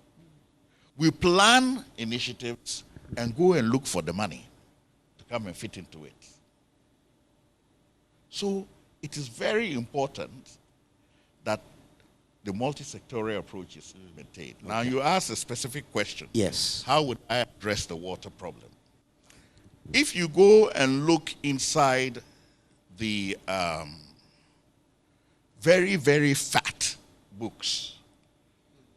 We plan initiatives and go and look for the money to come and fit into it. So it is very important that the multi-sectorial approach is maintained. Okay. Now you ask a specific question. Yes. How would I address the water problem? If you go and look inside the very, very fat books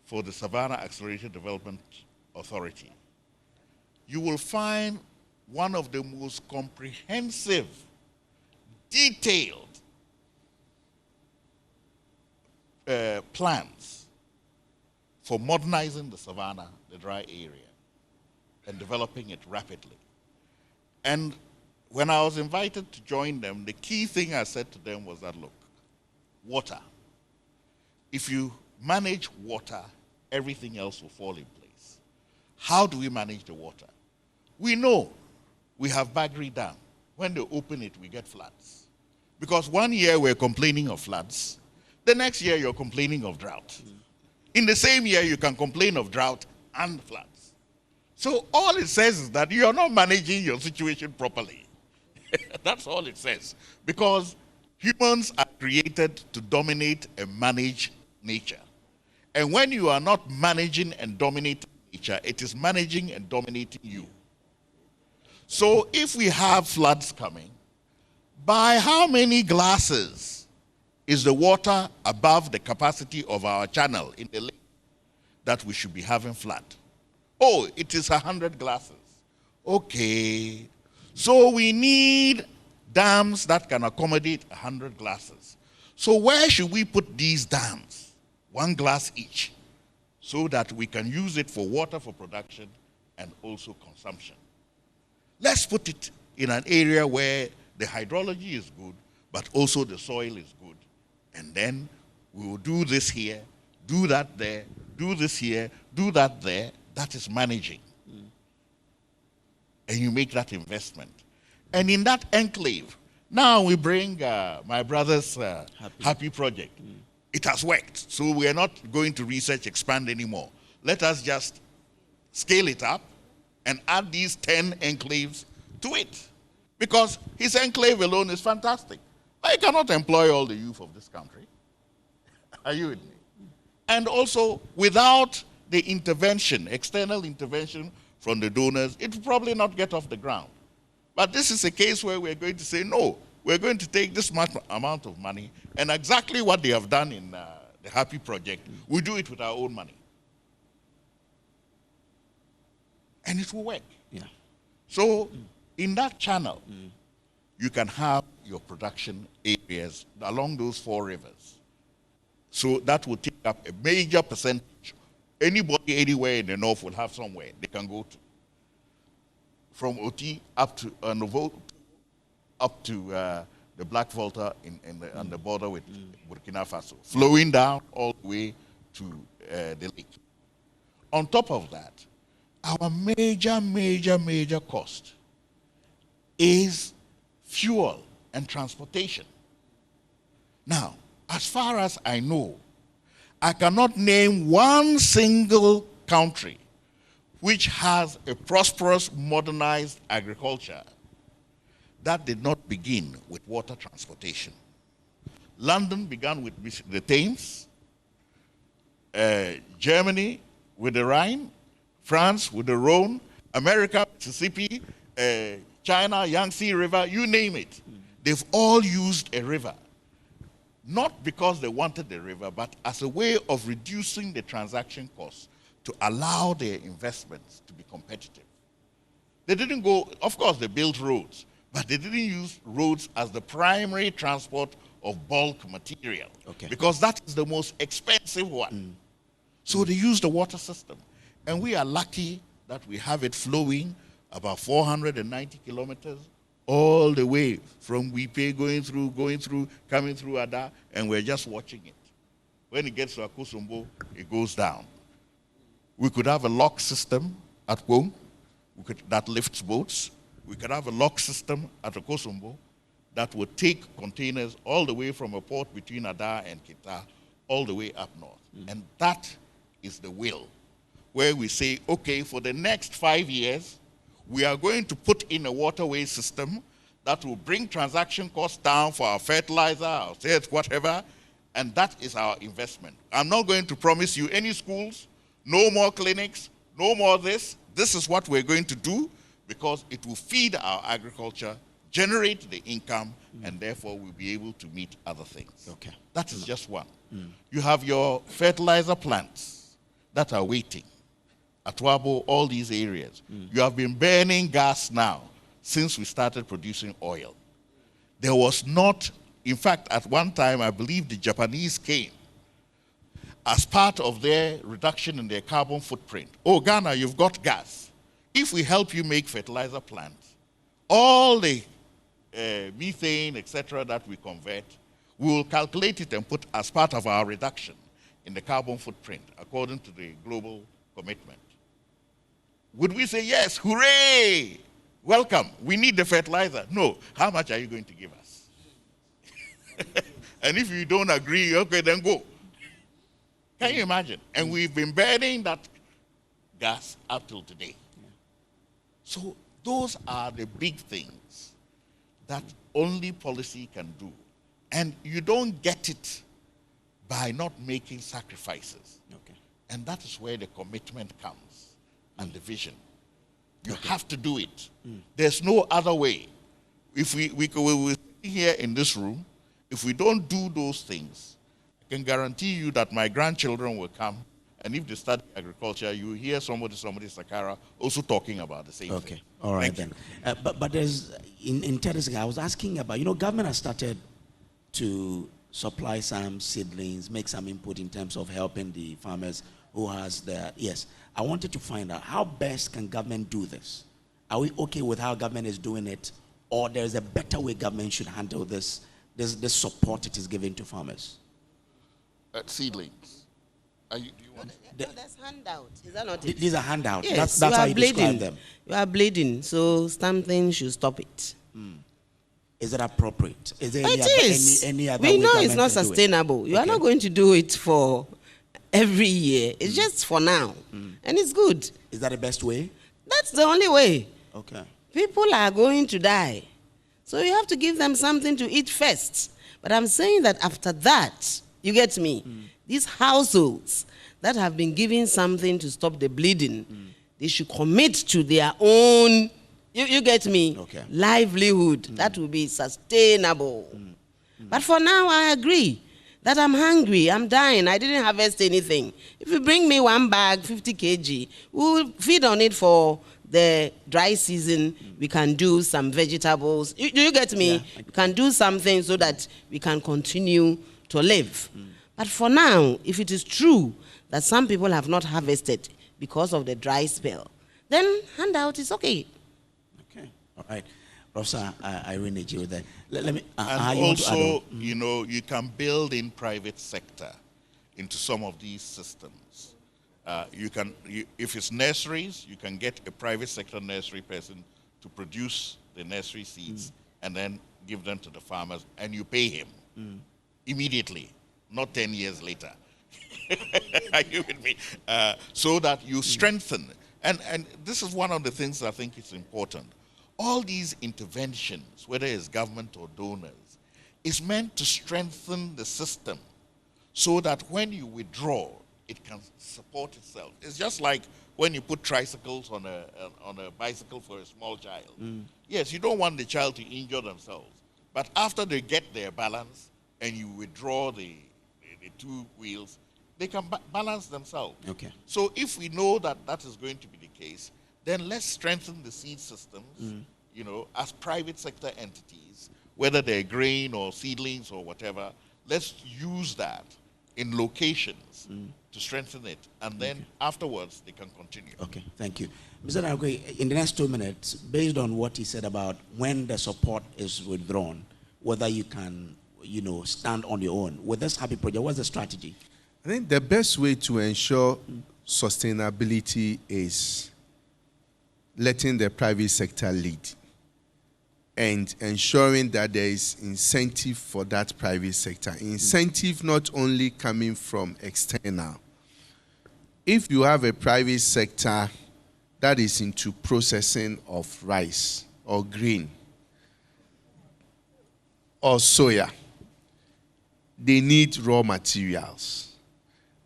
for the Savannah Accelerated Development Authority, you will find one of the most comprehensive, detailed plans for modernizing the Savannah, the dry area, and developing it rapidly. And when I was invited to join them, the key thing I said to them was that, look, water. If you manage water, everything else will fall in place. How do we manage the water? We know we have Bagri Dam. When they open it, we get floods. Because one year we're complaining of floods, the next year you're complaining of drought. In the same year, you can complain of drought and floods. So all it says is that you're not managing your situation properly. That's all it says. Because humans are created to dominate and manage nature. And when you are not managing and dominating nature, it is managing and dominating you. So if we have floods coming, by how many glasses is the water above the capacity of our channel in the lake that we should be having flood? Oh, it is 100 glasses. Okay. So we need dams that can accommodate 100 glasses. So where should we put these dams? 1 glass each, so that we can use it for water for production and also consumption. Let's put it in an area where the hydrology is good, but also the soil is good. And then we will do this here, do that there, do this here, do that there. That is managing. And you make that investment. And in that enclave, now we bring my brother's Happy Project. It has worked. So we are not going to research expand anymore. Let us just scale it up and add these 10 enclaves to it. Because his enclave alone is fantastic. But he cannot employ all the youth of this country. Are you with me? And also, without the intervention, external intervention from the donors, it will probably not get off the ground. But this is a case where we're going to say, no, we're going to take this much amount of money, and exactly what they have done in the Happy Project, we do it with our own money. And it will work. Yeah. So in that channel, you can have your production areas along those 4 rivers. So that will take up a major percentage. Anybody anywhere in the north will have somewhere they can go to. From Oti up to Novo, up to the Black Volta on the border with Burkina Faso, flowing down all the way to the lake. On top of that, our major cost is fuel and transportation. Now, as far as I know, I cannot name one single country which has a prosperous, modernized agriculture that did not begin with water transportation. London began with the Thames, Germany with the Rhine, France with the Rhone, America, Mississippi, China, Yangtze River, you name it. They've all used a river. Not because they wanted the river, but as a way of reducing the transaction costs to allow their investments to be competitive. They didn't go, of course they built roads, but they didn't use roads as the primary transport of bulk material. Okay. Because that is the most expensive one. So they used the water system. And we are lucky that we have it flowing about 490 kilometers all the way from Wipe going through, coming through Ada, and we're just watching it. When it gets to Akosombo, it goes down. We could have a lock system at home that lifts boats. We could have a lock system at Akosombo that would take containers all the way from a port between Ada and Kita, all the way up north. And that is the will, where we say, okay, for the next 5 years, we are going to put in a waterway system that will bring transaction costs down for our fertilizer, our sales, whatever, and that is our investment. I'm not going to promise you any schools, no more clinics, no more this. This is what we're going to do because it will feed our agriculture, generate the income, and therefore we'll be able to meet other things. Okay. That is just one. You have your fertilizer plants that are waiting. Atwabo, all these areas. You have been burning gas now since we started producing oil. There was not, in fact, at one time, I believe the Japanese came as part of their reduction in their carbon footprint. Oh, Ghana, you've got gas. If we help you make fertilizer plants, all the methane, etc., that we convert, we will calculate it and put as part of our reduction in the carbon footprint, according to the global commitment. Would we say, yes, hooray, welcome, we need the fertilizer? No. How much are you going to give us? And if you don't agree, okay, then go. Can you imagine? And we've been burning that gas up till today. So those are the big things that only policy can do. And you don't get it by not making sacrifices. Okay. And that is where the commitment comes and the vision. You have to do it. There's no other way. If we will sit here in this room, if we don't do those things, I can guarantee you that my grandchildren will come, and if they study agriculture, you will hear somebody, Sakara, also talking about the same thing. Okay, all right then. But there's, in 30 seconds, I was asking about, government has started to supply some seedlings, make some input in terms of helping the farmers who has their, yes. I wanted to find out how best can government do this? Are we okay with how government is doing it, or there's a better way government should handle this support it is giving to farmers? Seedlings. Do you want? There's handouts. Is that not it? These are handouts. Yes, that's how you describe them. You are bleeding, so something should stop it. Is it appropriate? Is there any other we way know government it's not can do it? sustainable. You are not going to do it for every year. It's just for now. And it's good. Is that the best way? That's the only way. Okay. People are going to die. So you have to give them something to eat first. But I'm saying that after that, you get me? These households that have been given something to stop the bleeding, they should commit to their own, you get me? Okay. Livelihood. That will be sustainable. But for now, I agree that I'm hungry, I'm dying, I didn't harvest anything. If you bring me one bag, 50 kg, we'll feed on it for the dry season. We can do some vegetables. Do you get me? Yeah. We can do something so that we can continue to live. But for now, if it is true that some people have not harvested because of the dry spell, then handout is okay. Okay. All right. Professor, I really need you with that. Let me. And also, you know, you can build in private sector into some of these systems. If it's nurseries, you can get a private sector nursery person to produce the nursery seeds and then give them to the farmers, and you pay him immediately, not 10 years later. Are you with me? So that you strengthen. And this is one of the things I think is important. All these interventions, whether it's government or donors, is meant to strengthen the system so that when you withdraw, it can support itself. It's just like when you put tricycles on a bicycle for a small child. Yes, you don't want the child to injure themselves. But after they get their balance and you withdraw the two wheels, they can balance themselves. Okay. So if we know that that is going to be the case, then let's strengthen the seed systems, you know, as private sector entities, whether they're grain or seedlings or whatever. Let's use that in locations to strengthen it, and then afterwards they can continue. Okay, thank you. Mr. Naragwe, in the next 2 minutes, based on what he said about when the support is withdrawn, whether you can, you know, stand on your own, with this happy project, what's the strategy? I think the best way to ensure sustainability is letting the private sector lead and ensuring that there is incentive for that private sector. Incentive not only coming from external. If you have a private sector that is into processing of rice or grain or soya, they need raw materials.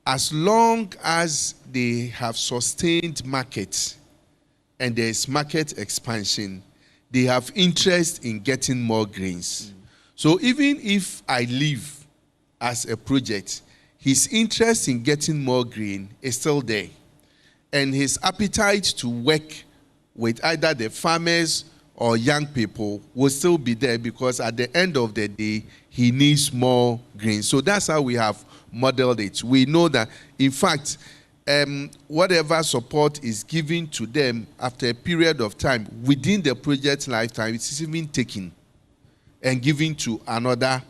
As long as they have sustained market and there is market expansion, they have interest in getting more grains. So even if I leave as a project, his interest in getting more grain is still there. And his appetite to work with either the farmers or young people will still be there, because at the end of the day, he needs more grain. So that's how we have modeled it. We know that, in fact, whatever support is given to them after a period of time within the project lifetime, it is even taken and given to another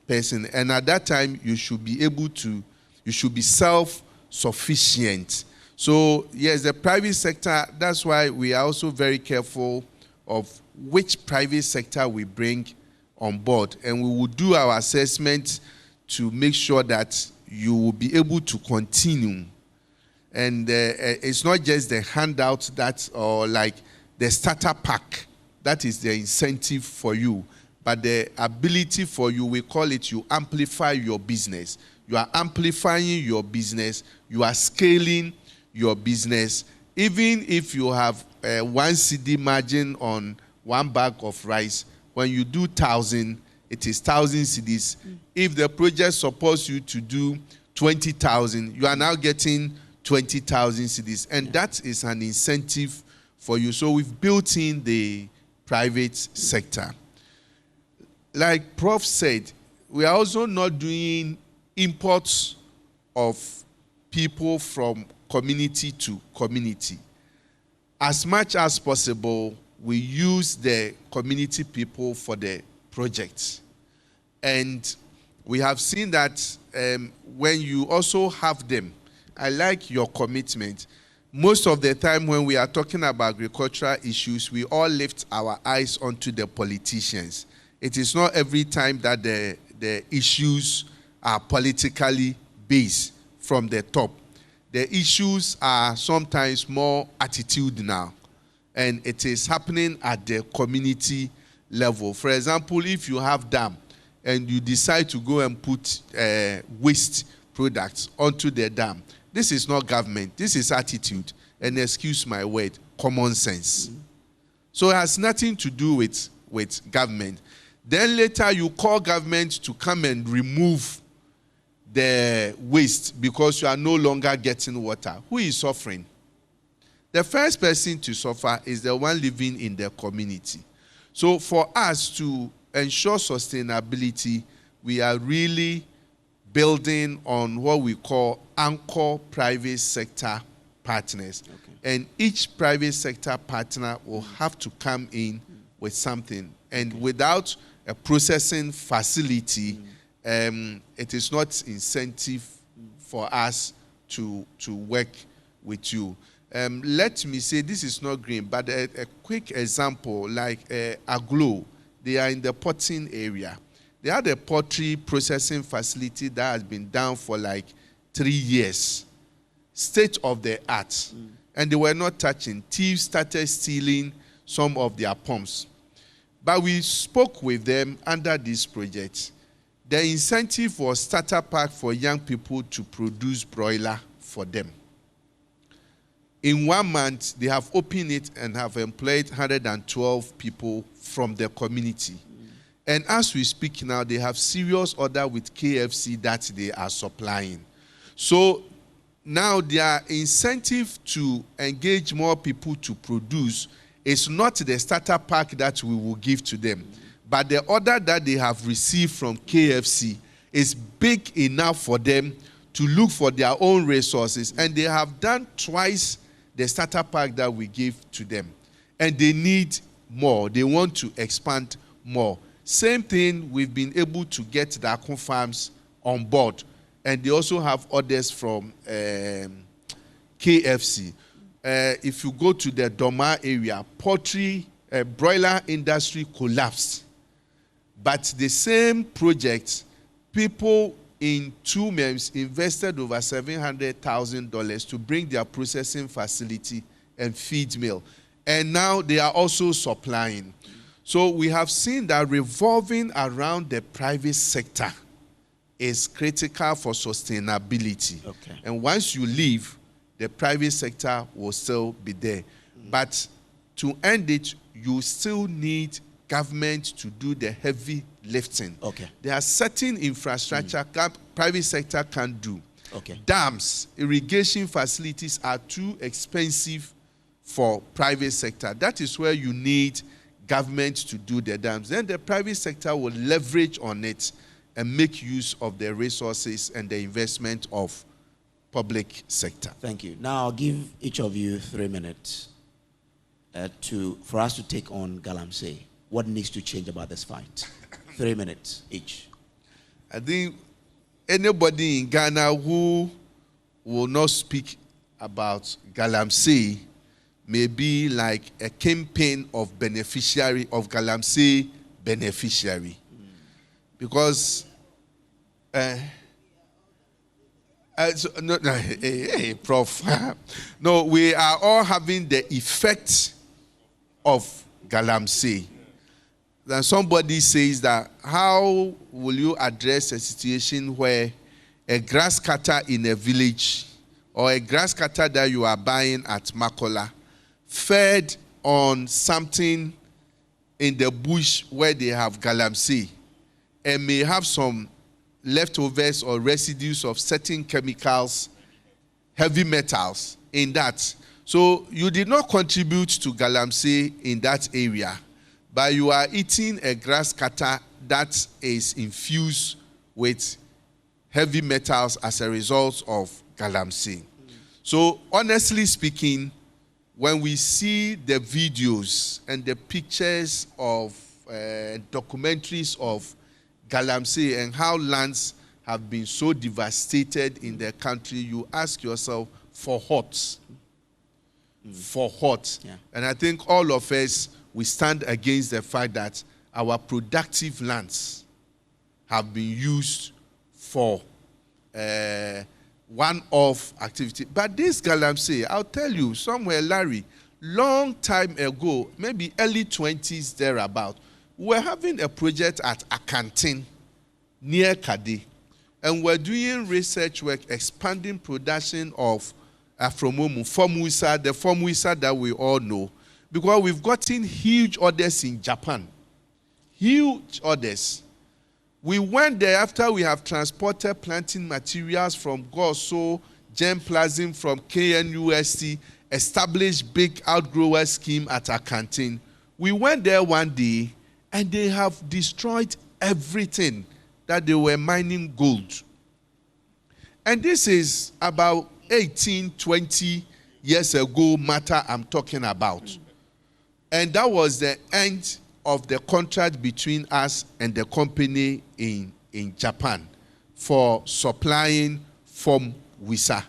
person. And at that time, you should be able to, you should be self-sufficient. So yes, the private sector, that's why we are also very careful of which private sector we bring on board. And we will do our assessment to make sure that you will be able to continue. And it's not just the handout that, or like the starter pack, that is the incentive for you, but the ability for you, we call it, you amplify your business. You are amplifying your business, you are scaling your business. Even if you have 1 CD margin on 1 bag of rice, when you do 1,000, it is 1,000 CDs. If the project supports you to do 20,000, you are now getting 20,000 CDs, and that is an incentive for you. So we've built in the private sector. Like Prof said, we are also not doing imports of people from community to community. As much as possible, we use the community people for the project. And we have seen that when you also have them, I like your commitment. Most of the time when we are talking about agricultural issues, we all lift our eyes onto the politicians. It is not every time that the issues are politically based from the top. The issues are sometimes more attitudinal, and it is happening at the community level. For example, if you have dam and you decide to go and put waste products onto the dam, this is not government, this is attitude. and excuse my word, common sense. So it has nothing to do with government. Then later you call government to come and remove the waste because you are no longer getting water. Who is suffering? The first person to suffer is the one living in the community. So for us to ensure sustainability, we are really building on what we call anchor private sector partners. Okay. And each private sector partner will have to come in with something. And without a processing facility, it is not incentive for us to work with you. Let me say, this is not green, but a quick example, like Aglo, they are in the potting area. They had a pottery processing facility that has been down for like 3 years. State of the art. And they were not touching. Thieves started stealing some of their pumps. But we spoke with them under this project. The incentive was starter pack for young people to produce broiler for them. In 1 month, they have opened it and have employed 112 people from the community. And as we speak now, they have serious order with KFC that they are supplying. So now their incentive to engage more people to produce is not the starter pack that we will give to them, but the order that they have received from KFC is big enough for them to look for their own resources. And they have done twice the starter pack that we give to them. And they need more. They want to expand more. Same thing, we've been able to get the Akon Farms on board. And they also have orders from KFC. If you go to the Doma area, poultry, broiler industry collapsed. But the same project, people in 2 months invested over $700,000 to bring their processing facility and feed mill. And now they are also supplying. So we have seen that revolving around the private sector is critical for sustainability. Okay. And once you leave, the private sector will still be there. But to end it, you still need government to do the heavy lifting. Okay. There are certain infrastructure private sector can do. Okay. Dams, irrigation facilities are too expensive for private sector. That is where you need government to do the dams. Then the private sector will leverage on it and make use of the resources and the investment of public sector. Thank you. Now I'll give each of you 3 minutes for us to take on Galamsey. What needs to change about this fight? 3 minutes each. I think anybody in Ghana who will not speak about Galamsey may be like a campaign of beneficiary of Galamsey beneficiary. Because Prof. No, we are all having the effect of Galamsey. Then somebody says that, how will you address a situation where a grass cutter in a village or a grass cutter that you are buying at Makola fed on something in the bush where they have Galamsey and may have some leftovers or residues of certain chemicals, heavy metals in that. So you did not contribute to Galamsey in that area, but you are eating a grass cutter that is infused with heavy metals as a result of Galamsey. So honestly speaking, when we see the videos and the pictures of documentaries of Galamsey and how lands have been so devastated in the country, you ask yourself, for what? For what? Yeah. And I think all of us, we stand against the fact that our productive lands have been used for one-off activity. But this Galamsey, I'll tell you, somewhere, Larry, long time ago, maybe early 20s thereabout, we were having a project at Akantin, near Kadi, and we're doing research work, expanding production of Afromomu, Formusa, the Formusa that we all know, because we've gotten huge orders in Japan. Huge orders. We went there after we have transported planting materials from Goso, Germplasm from KNUST, established big outgrower scheme at our canteen. We went there one day and they have destroyed everything that they were mining gold. And this is about 18, 20 years ago matter I'm talking about. And that was the end of the contract between us and the company in Japan for supplying from Wisa,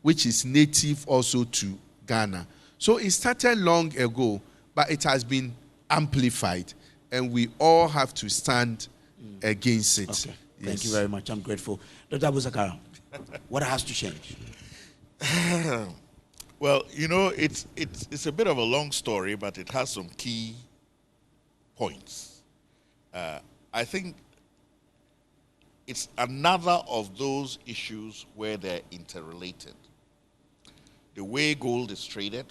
which is native also to Ghana. So it started long ago, but it has been amplified, and we all have to stand against it. Okay. Yes. Thank you very much. I'm grateful. Dr. Abusakara, what has to change? Well, you know, it's a bit of a long story, but it has some key points. I think it's another of those issues where they're interrelated. The way gold is traded,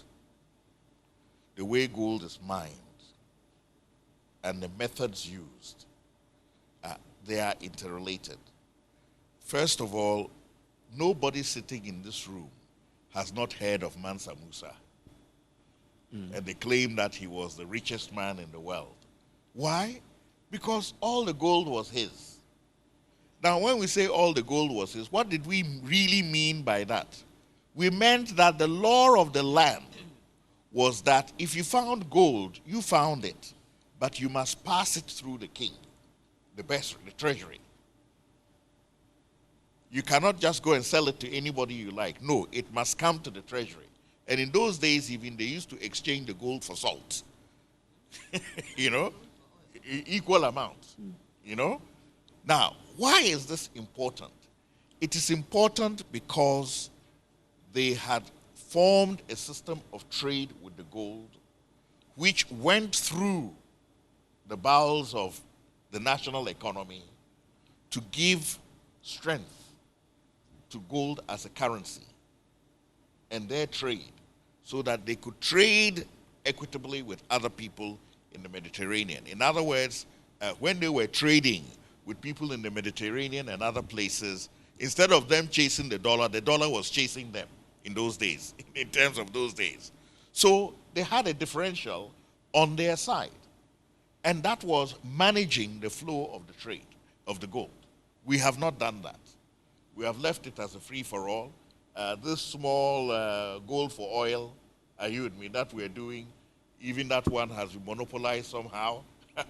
the way gold is mined, and the methods used, they are interrelated. First of all, nobody sitting in this room has not heard of Mansa Musa. And they claim that he was the richest man in the world. Why? Because all the gold was his. Now, when we say all the gold was his, what did we really mean by that? We meant that the law of the land was that if you found gold, you found it, but you must pass it through the king, the treasury. You cannot just go and sell it to anybody you like. No, it must come to the treasury. And in those days, even they used to exchange the gold for salt. You know, equal amounts, you know. Now, why is this important? It is important because they had formed a system of trade with the gold which went through the bowels of the national economy to give strength to gold as a currency and their trade so that they could trade equitably with other people in the Mediterranean. In other words, when they were trading with people in the Mediterranean and other places, instead of them chasing the dollar was chasing them in those days, in terms of those days. So they had a differential on their side. And that was managing the flow of the trade, of the gold. We have not done that. We have left it as a free-for-all. This small gold for oil, are you with me, that we're doing, even that one has been monopolized somehow.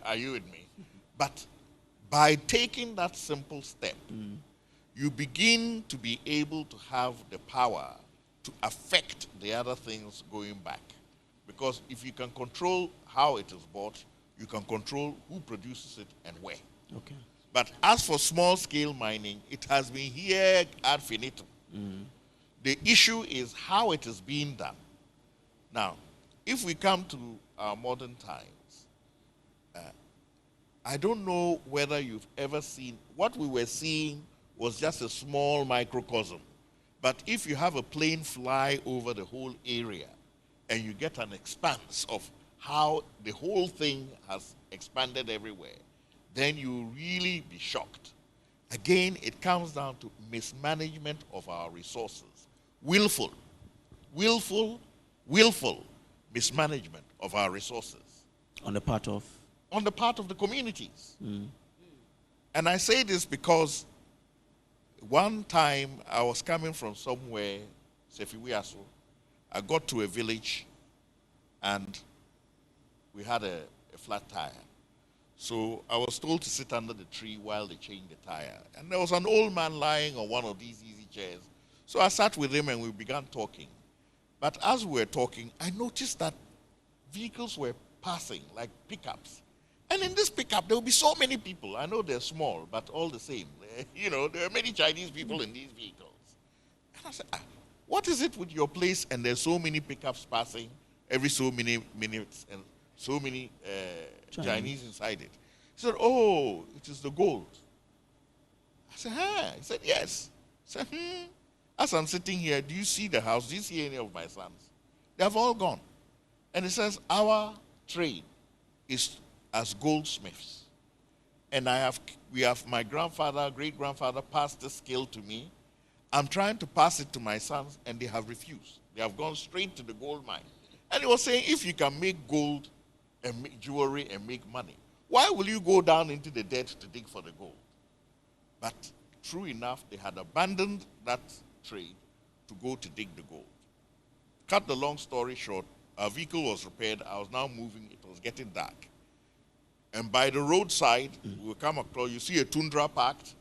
Are you with me? But by taking that simple step, you begin to be able to have the power to affect the other things going back. Because if you can control how it is bought, you can control who produces it and where. Okay. But as for small-scale mining, it has been here ad infinitum. The issue is how it is being done. Now, if we come to our modern times, I don't know whether you've ever seen, what we were seeing was just a small microcosm. But if you have a plane fly over the whole area and you get an expanse of how the whole thing has expanded everywhere, then you'll really be shocked. Again, it comes down to mismanagement of our resources. Willful mismanagement of our resources. On the part of? On the part of the communities. And I say this because one time I was coming from somewhere, Sefiwiaso. I got to a village and we had a flat tire. So I was told to sit under the tree while they changed the tire. And there was an old man lying on one of these easy chairs. So I sat with him and we began talking. But as we were talking, I noticed that vehicles were passing, like pickups. And in this pickup, there will be so many people. I know they're small, but all the same. You know, there are many Chinese people in these vehicles. And I said, what is it with your place and there's so many pickups passing every so many minutes and so many Chinese inside it? He said, oh, it is the gold. I said, huh? He said, yes. I said, As I'm sitting here, do you see the house? Do you see any of my sons? They have all gone. And it says, our trade is as goldsmiths. And we have my grandfather, great-grandfather passed the skill to me. I'm trying to pass it to my sons, and they have refused. They have gone straight to the gold mine. And he was saying, if you can make gold and make jewelry and make money, why will you go down into the dirt to dig for the gold? But true enough, they had abandoned that trade to go to dig the gold. Cut the long story short, our vehicle was repaired. I was now moving. It was getting dark. And by the roadside, we will come across, you see a Tundra parked,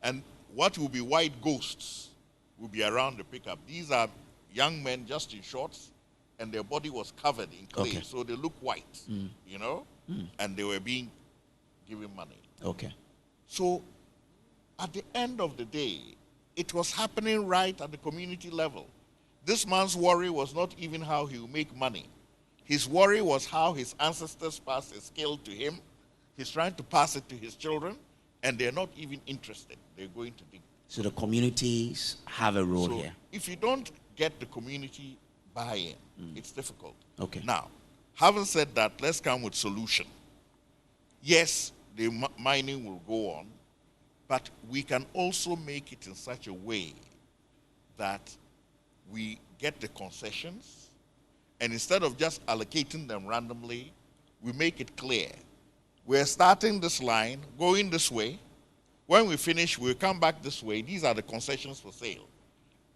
and what will be white ghosts will be around the pickup. These are young men just in shorts, and their body was covered in clay, Okay. so they look white, you know, and they were being given money. Okay. So at the end of the day, it was happening right at the community level. This man's worry was not even how he will make money. His worry was how his ancestors passed a skill to him. He's trying to pass it to his children, and they're not even interested. They're going to dig. So the communities have a role So here. if you don't get the community buy-in, it's difficult. Okay. Now, having said that, let's come with solution. Yes, the mining will go on, but we can also make it in such a way that we get the concessions, and instead of just allocating them randomly, we make it clear. We're starting this line, going this way. When we finish, we'll come back this way. These are the concessions for sale,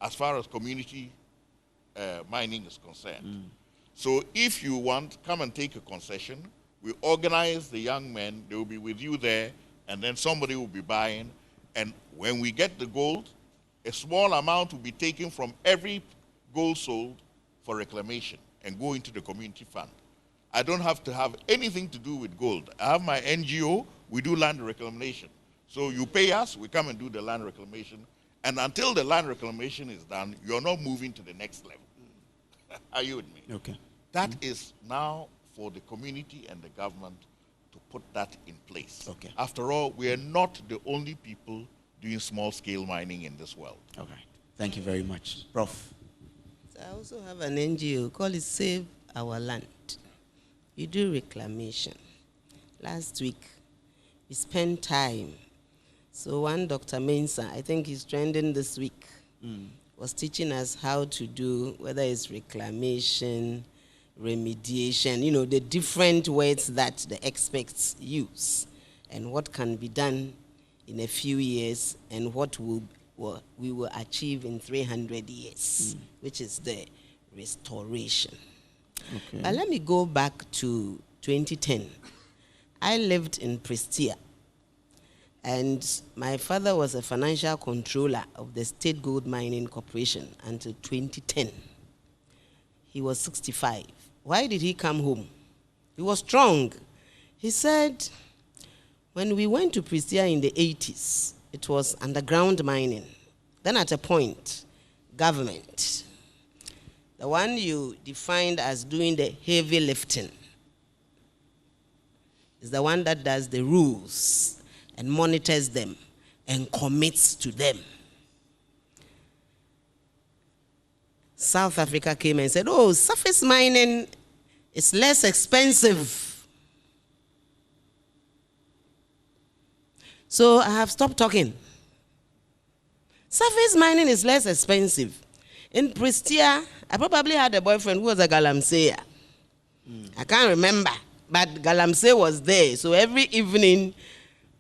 as far as community mining is concerned. So if you want, come and take a concession. We organize the young men. They will be with you there, and then somebody will be buying. And when we get the gold, a small amount will be taken from every gold sold for reclamation and go into the community fund. I don't have to have anything to do with gold. I have my NGO, we do land reclamation. So you pay us, we come and do the land reclamation. And until the land reclamation is done, you're not moving to the next level. Are you with me? Okay. That is now for the community and the government to put that in place. Okay. After all, we are not the only people doing small-scale mining in this world. All right. Thank you very much. Prof. I also have an NGO called it Save Our Land. We do reclamation. Last week, we spent time. So one Dr. Mensah, I think he's trending this week, was teaching us how to do, whether it's reclamation, remediation, you know, the different words that the experts use, and what can be done in a few years, and what we will achieve in 300 years, which is the restoration. Okay. But let me go back to 2010. I lived in Prestia, and my father was a financial controller of the State Gold Mining Corporation until 2010. He was 65. Why did he come home? He was strong. He said, when we went to Prestia in the 80s, it was underground mining. Then at a point, government, the one you defined as doing the heavy lifting, is the one that does the rules and monitors them and commits to them. South Africa came and said, oh, surface mining is less expensive. So I have stopped talking. Surface mining is less expensive. In Prestia, I probably had a boyfriend who was a Galamsey. I can't remember, but Galamsey was there. So every evening,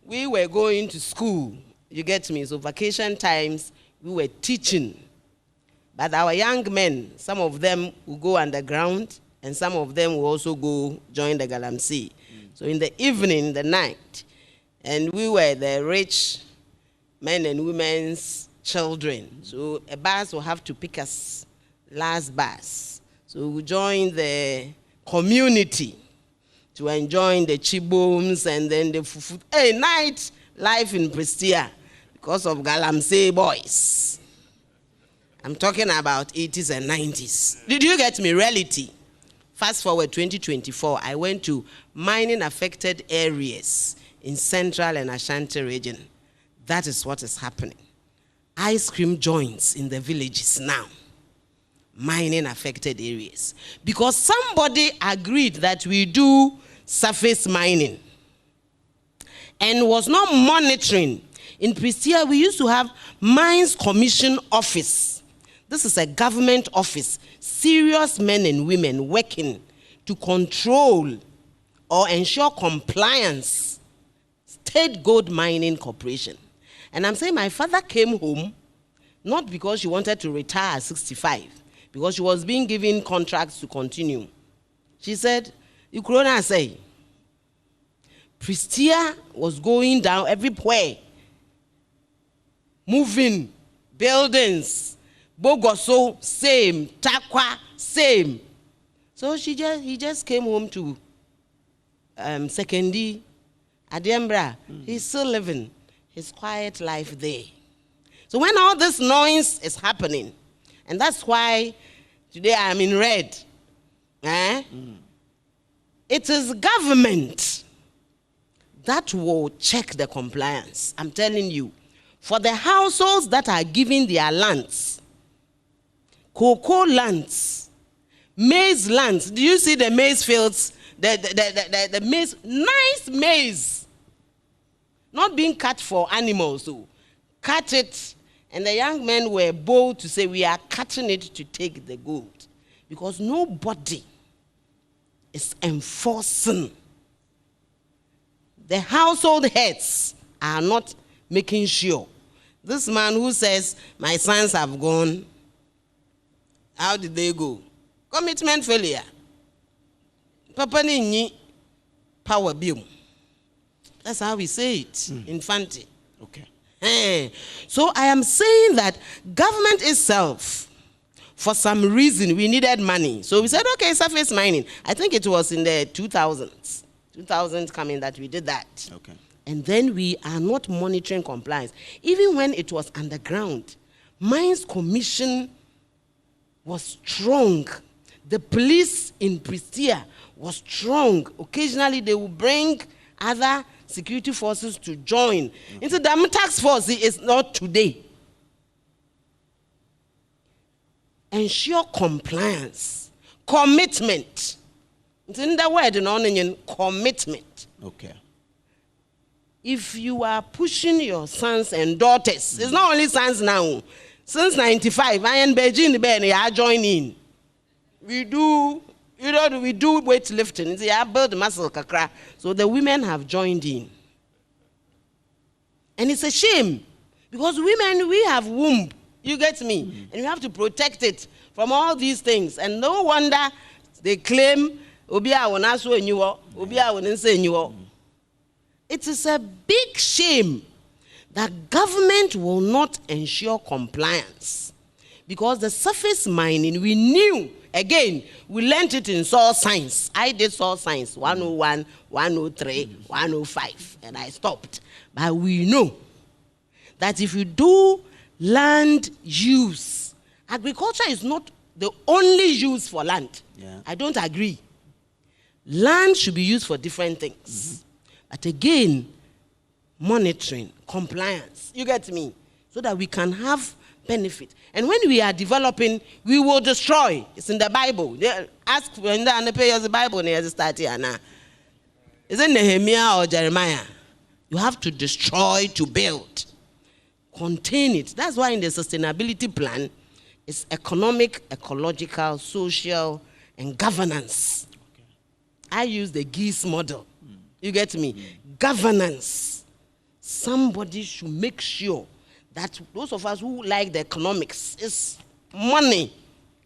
we were going to school. You get me? So vacation times, we were teaching. But our young men, some of them will go underground, and some of them will also go join the Galamsey. So in the evening, the night, and we were the rich men and women's children. So a bus will have to pick us, last bus. So we join the community to enjoy the chiboms and then the fufu. Hey, night life in Prestia because of Galamsey boys. I'm talking about 80s and 90s. Did you get me? Reality. Fast forward 2024, I went to mining affected areas in Central and Ashanti region. That is what is happening. ice cream joints in the villages now, mining affected areas, because somebody agreed that we do surface mining and was not monitoring. In Prestia, we used to have Mines Commission Office. This is a government office, serious men and women working to control or ensure compliance. State Gold Mining Corporation. And I'm saying my father came home not because she wanted to retire at 65, because she was being given contracts to continue. She said, "You corona say, Prestia was going down everywhere, moving, buildings, Bogoso, same, Takwa, same." So he just came home to Sekendi, Adembra. He's still living his quiet life there. So when all this noise is happening, and that's why today I'm in red, it is government that will check the compliance. I'm telling you, for the households that are giving their lands, cocoa lands, maize lands. Do you see the maize fields? The maize, nice maize, not being cut for animals. So cut it, and the young men were bold to say, "We are cutting it to take the gold," because nobody is enforcing. The household heads are not making sure. This man who says, "My sons have gone," how did they go? Commitment failure. Papa ni power bill. That's how we say it, Infante. Okay. So I am saying that government itself, for some reason, we needed money. So we said, okay, surface mining. I think it was in the 2000s coming that we did that. Okay. And then we are not monitoring compliance. Even when it was underground, Mines Commission was strong. The police in Prestia was strong. Occasionally they will bring other security forces to join. Into the task force is not today. Ensure compliance, commitment. It's in the word in Onion, commitment. Okay. If you are pushing your sons and daughters, it's not only sons now. Since 95, I and Beijing Ben are joining. We do weightlifting. They are build muscle kakra. So the women have joined in. And it's a shame. Because women, we have womb. You get me? And we have to protect it from all these things. And no wonder they claim, it is a big shame that government will not ensure compliance. Because the surface mining, we knew, again, we learned it in soil science. I did soil science, 101, 103, 105, and I stopped. But we know that if you do land use, agriculture is not the only use for land. Yeah. I don't agree. Land should be used for different things. But again, monitoring, compliance, you get me? So that we can have benefit. And when we are developing, we will destroy. It's in the Bible. They ask when they pay us the Bible, they start here now. Is it Nehemiah or Jeremiah? You have to destroy to build. Contain it. That's why in the sustainability plan, it's economic, ecological, social, and governance. Okay. I use the GEES model. You get me? Governance. Somebody should make sure that those of us who like the economics, is money,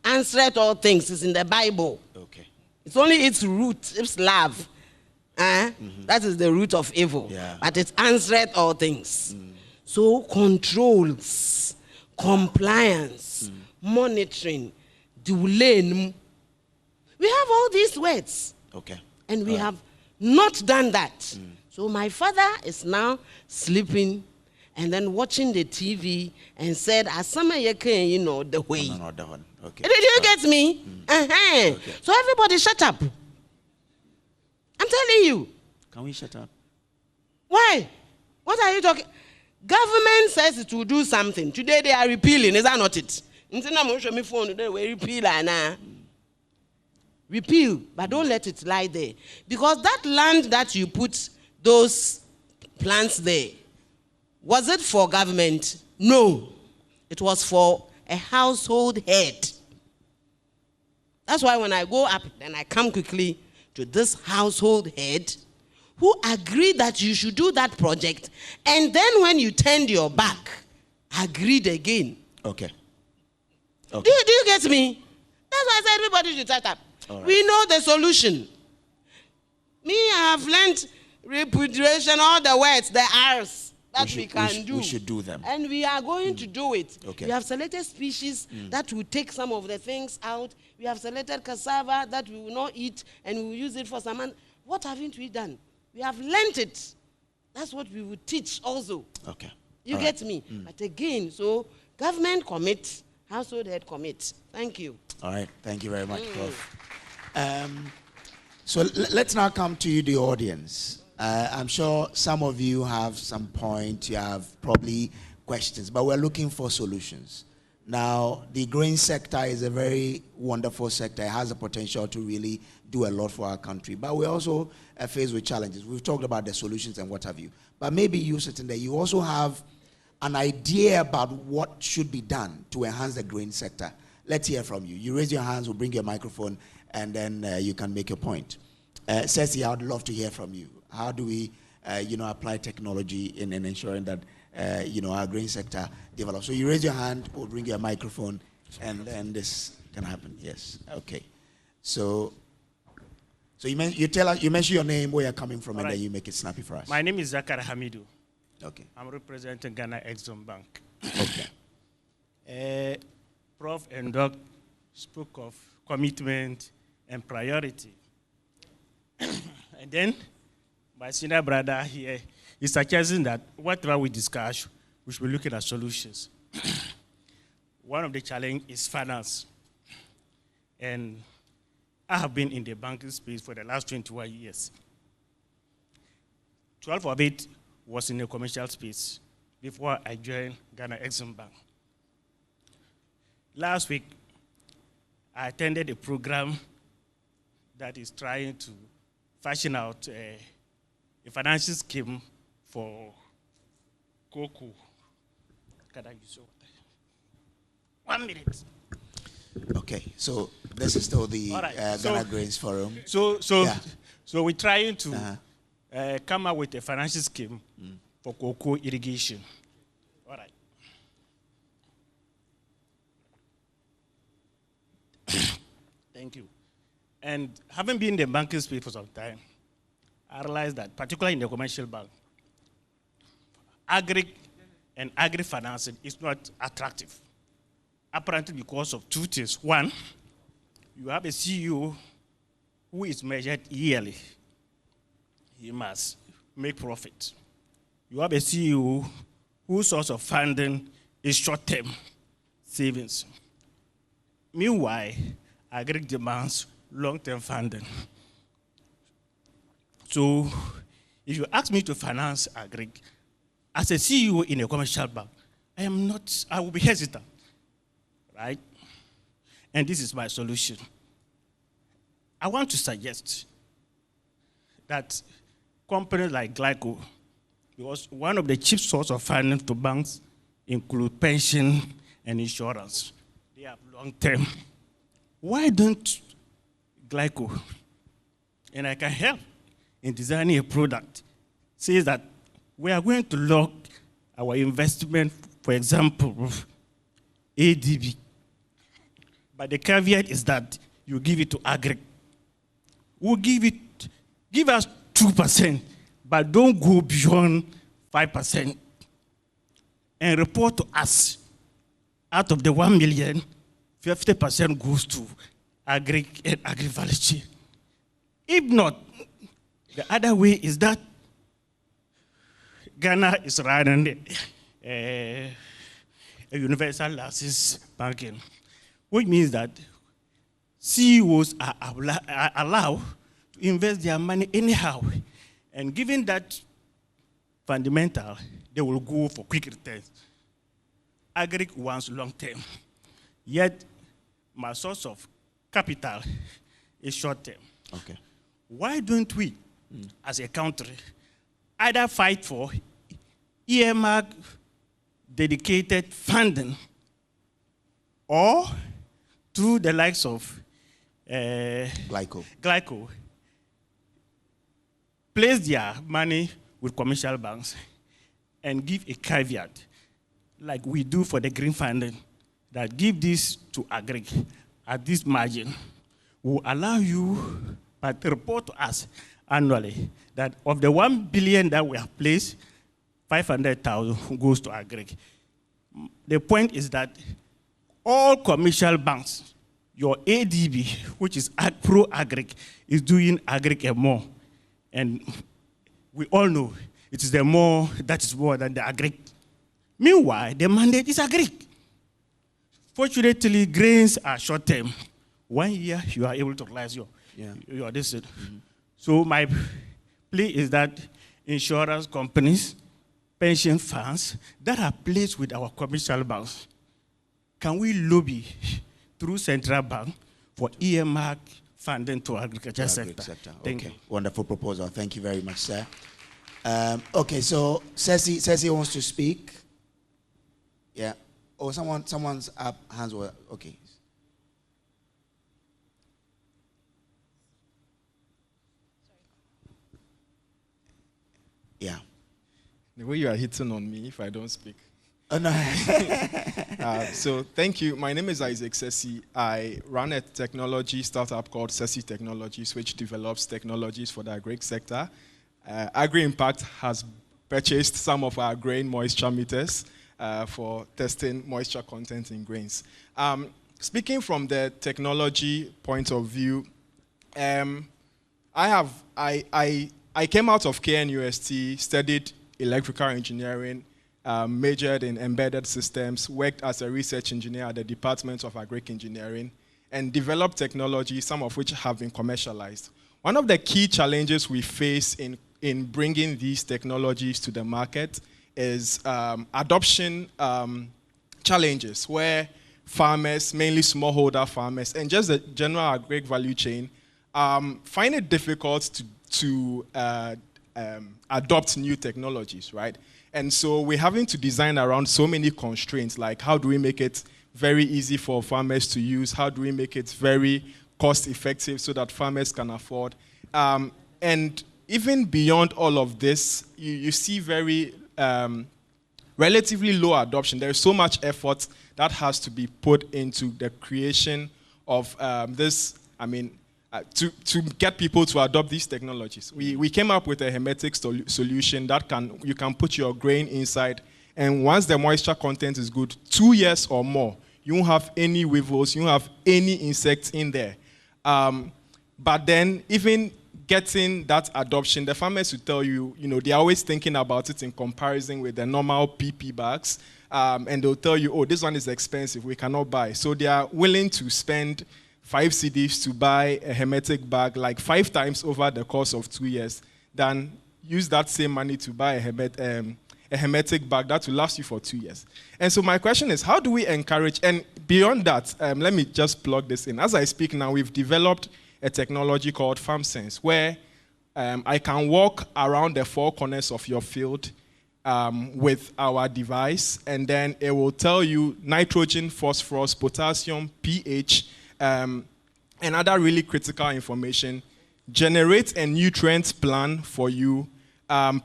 answered all things, is in the Bible. Okay. It's only its root, its love. That is the root of evil. Yeah. But it answered all things. So controls, compliance, monitoring, delaying. We have all these words. Okay. And we have not done that. So my father is now sleeping and then watching the TV and said, "Asama yeke, you know, the way." No, that one. Okay. Did you get me? Okay. So everybody shut up. I'm telling you. Can we shut up? Why? What are you talking? Government says it will do something. Today they are repealing. Is that not it? Repeal, but don't let it lie there. Because that land that you put those plants there, was it for government? No. It was for a household head. That's why when I go up, then I come quickly to this household head who agreed that you should do that project, and then when you turned your back, agreed again. Okay. Do you get me? That's why I said everybody should start up. Right. We know the solution. Me, I have learned repudiation, all the words, the R's that we can do. We should do them. And we are going to do it. Okay. We have selected species that will take some of the things out. We have selected cassava that we will not eat, and we will use it for some. What haven't we done? We have learned it. That's what we will teach also. Okay. You get me? But again, so government commit, household head commit. Thank you. All right. Thank you very much, Prof. So let's now come to you, the audience. I'm sure some of you have some point, you have probably questions, but we're looking for solutions. Now, the grain sector is a very wonderful sector. It has the potential to really do a lot for our country. But we're also faced with challenges. We've talked about the solutions and what have you. But maybe you sitting there, you also have an idea about what should be done to enhance the grain sector. Let's hear from you. You raise your hands, we'll bring your microphone, and then you can make your point. Ceci, I would love to hear from you. How do we, apply technology in ensuring that, our grain sector develops? So you raise your hand, we'll bring your microphone, and then this can happen. Yes. Okay. So you mention your name, where you're coming from, and then you make it snappy for us. My name is Zakar Hamidou. Okay. I'm representing Ghana Exxon Bank. Okay. Prof and Doc spoke of commitment and priority. And then my senior brother here is suggesting that whatever we discuss, we should be looking at solutions. One of the challenges is finance. And I have been in the banking space for the last 21 years. 12 of it was in the commercial space before I joined Ghana Exxon Bank. Last week, I attended a program that is trying to fashion out a financial scheme for cocoa. Can I use 1 minute? Okay, so this is still the Ghana Grains Forum. So we're trying to come up with a financial scheme for cocoa irrigation. All right. Thank you. And having been in the banking space for some time, I realized that, particularly in the commercial bank, agri financing is not attractive. Apparently because of two things. One, you have a CEO who is measured yearly. He must make profit. You have a CEO whose source of funding is short-term savings. Meanwhile, agri demands long-term funding. So, if you ask me to finance agri, as a CEO in a commercial bank, I will be hesitant, right? And this is my solution. I want to suggest that companies like Glyco, because one of the chief sources of funding to banks include pension and insurance. They have long-term. Why don't Glyco, and I can help in designing a product, says that we are going to lock our investment, for example, ADB. But the caveat is that you give it to agri. We'll give us 2%, but don't go beyond 5%. And report to us, out of the 1 million, 50% goes to agri and agri-value chain. If not, the other way is that Ghana is running a universal license banking, which means that CEOs are allowed to invest their money anyhow. And given that fundamental, they will go for quick returns. Agric wants long term. Yet, my source of capital is short term. Okay. Why don't we, as a country, either fight for earmark dedicated funding or through the likes of Glyco, place their money with commercial banks and give a caveat, like we do for the green funding, that give this to Agric at this margin, will allow you to report to us annually that of the 1 billion that we have placed, 500,000 goes to Agric. The point is that all commercial banks, your ADB, which is pro-Agric, is doing Agric and more. And we all know it is the more that is more than the Agric. Meanwhile, the mandate is Agric. Fortunately, grains are short term. 1 year, you are able to realize your decision. So my plea is that insurance companies, pension funds that are placed with our commercial banks, can we lobby through central bank for earmark funding to agriculture sector? Thank you. Wonderful proposal. Thank you very much, sir. Okay, so Ceci wants to speak. Yeah. Oh, someone's up, hands were okay. Yeah. The way you are hitting on me if I don't speak. Oh, no. So thank you. My name is Isaac Sesi. I run a technology startup called Sesi Technologies, which develops technologies for the agri sector. Agri Impact has purchased some of our grain moisture meters for testing moisture content in grains. Speaking from the technology point of view, I came out of KNUST, studied electrical engineering, majored in embedded systems, worked as a research engineer at the Department of Agric Engineering, and developed technology, some of which have been commercialized. One of the key challenges we face in bringing these technologies to the market is adoption challenges, where farmers, mainly smallholder farmers, and just the general agri value chain, find it difficult to adopt new technologies, right? And so we're having to design around so many constraints, like how do we make it very easy for farmers to use? How do we make it very cost effective so that farmers can afford? And even beyond all of this, you see very relatively low adoption. There is so much effort that has to be put into the creation of this, to get people to adopt these technologies. We came up with a hermetic solution that you can put your grain inside, and once the moisture content is good, 2 years or more, you won't have any weevils, you won't have any insects in there. But then, even getting that adoption, the farmers will tell you, they're always thinking about it in comparison with the normal PP bags, and they'll tell you, oh, this one is expensive, we cannot buy. So they are willing to spend 5 cedis to buy a hermetic bag like 5 times over the course of 2 years, than use that same money to buy a hermetic bag that will last you for 2 years. And so my question is, how do we encourage, and beyond that, let me just plug this in. As I speak now, we've developed a technology called FarmSense, where I can walk around the 4 corners of your field with our device, and then it will tell you nitrogen, phosphorus, potassium, pH, and other really critical information, generate a nutrient plan for you,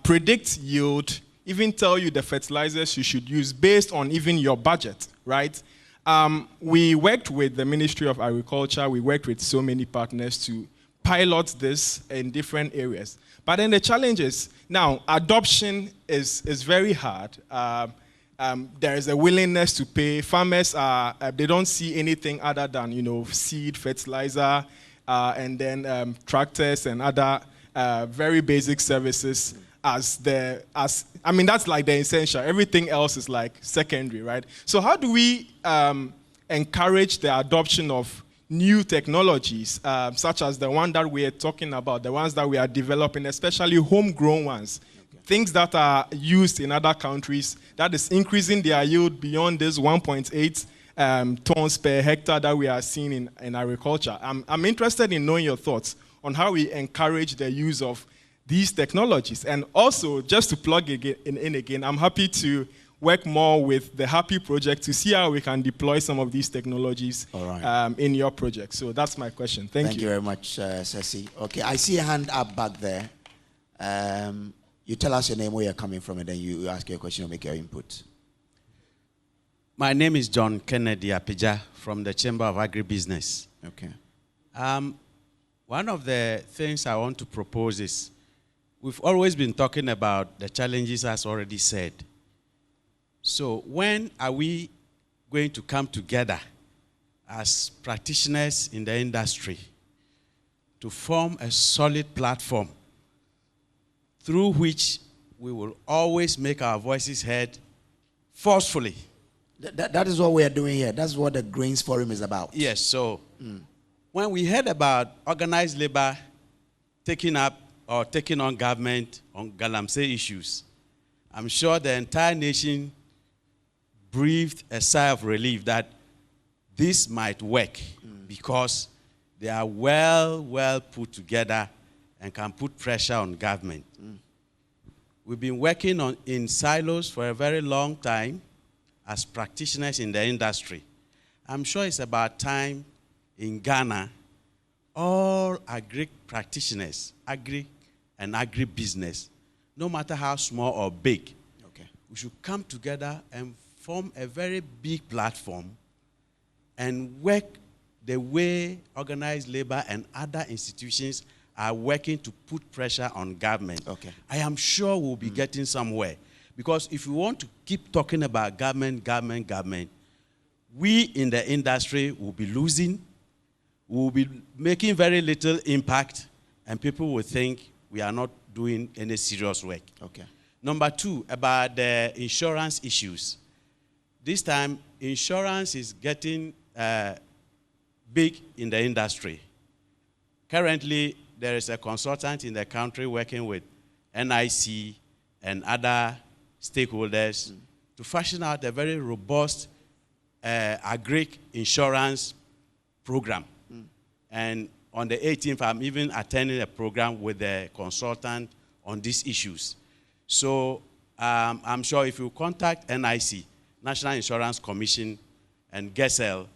predict yield, even tell you the fertilizers you should use based on even your budget, right? We worked with the Ministry of Agriculture, we worked with so many partners to pilot this in different areas. But then the challenge is, now, adoption is very hard. There is a willingness to pay. Farmers they don't see anything other than seed, fertilizer, and then tractors and other very basic services that's like the essential. Everything else is like secondary, right? So how do we encourage the adoption of new technologies, such as the one that we are talking about, the ones that we are developing, especially homegrown ones? things that are used in other countries that is increasing their yield beyond this 1.8 tons per hectare that we are seeing in agriculture. I'm interested in knowing your thoughts on how we encourage the use of these technologies. And also, just to plug in again, I'm happy to work more with the Happy Project to see how we can deploy some of these technologies in your project. So that's my question. Thank you. Thank you very much, Ceci. Okay, I see a hand up back there. You tell us your name, where you're coming from, and then you ask your question or make your input. My name is John Kennedy Apija from the Chamber of Agribusiness. Okay. One of the things I want to propose is, we've always been talking about the challenges as already said. So when are we going to come together as practitioners in the industry to form a solid platform through which we will always make our voices heard forcefully? That is what we are doing here. That's what the Grains Forum is about. Yes, so when we heard about organized labor taking up or taking on government on Galamsey issues, I'm sure the entire nation breathed a sigh of relief that this might work because they are well put together and can put pressure on government. We've been working in silos for a very long time as practitioners in the industry. I'm sure it's about time in Ghana, all agri practitioners, agri and agribusiness, no matter how small or big, we should come together and form a very big platform and work the way organized labor and other institutions are working to put pressure on government. I am sure we'll be getting somewhere. Because if we want to keep talking about government, we in the industry will be losing, we'll be making very little impact, and people will think we are not doing any serious work. Number two, about the insurance issues. This time, insurance is getting big in the industry. Currently, there is a consultant in the country working with NIC and other stakeholders to fashion out a very robust agri insurance program. And on the 18th, I'm even attending a program with the consultant on these issues. So I'm sure if you contact NIC, National Insurance Commission, and GESEL,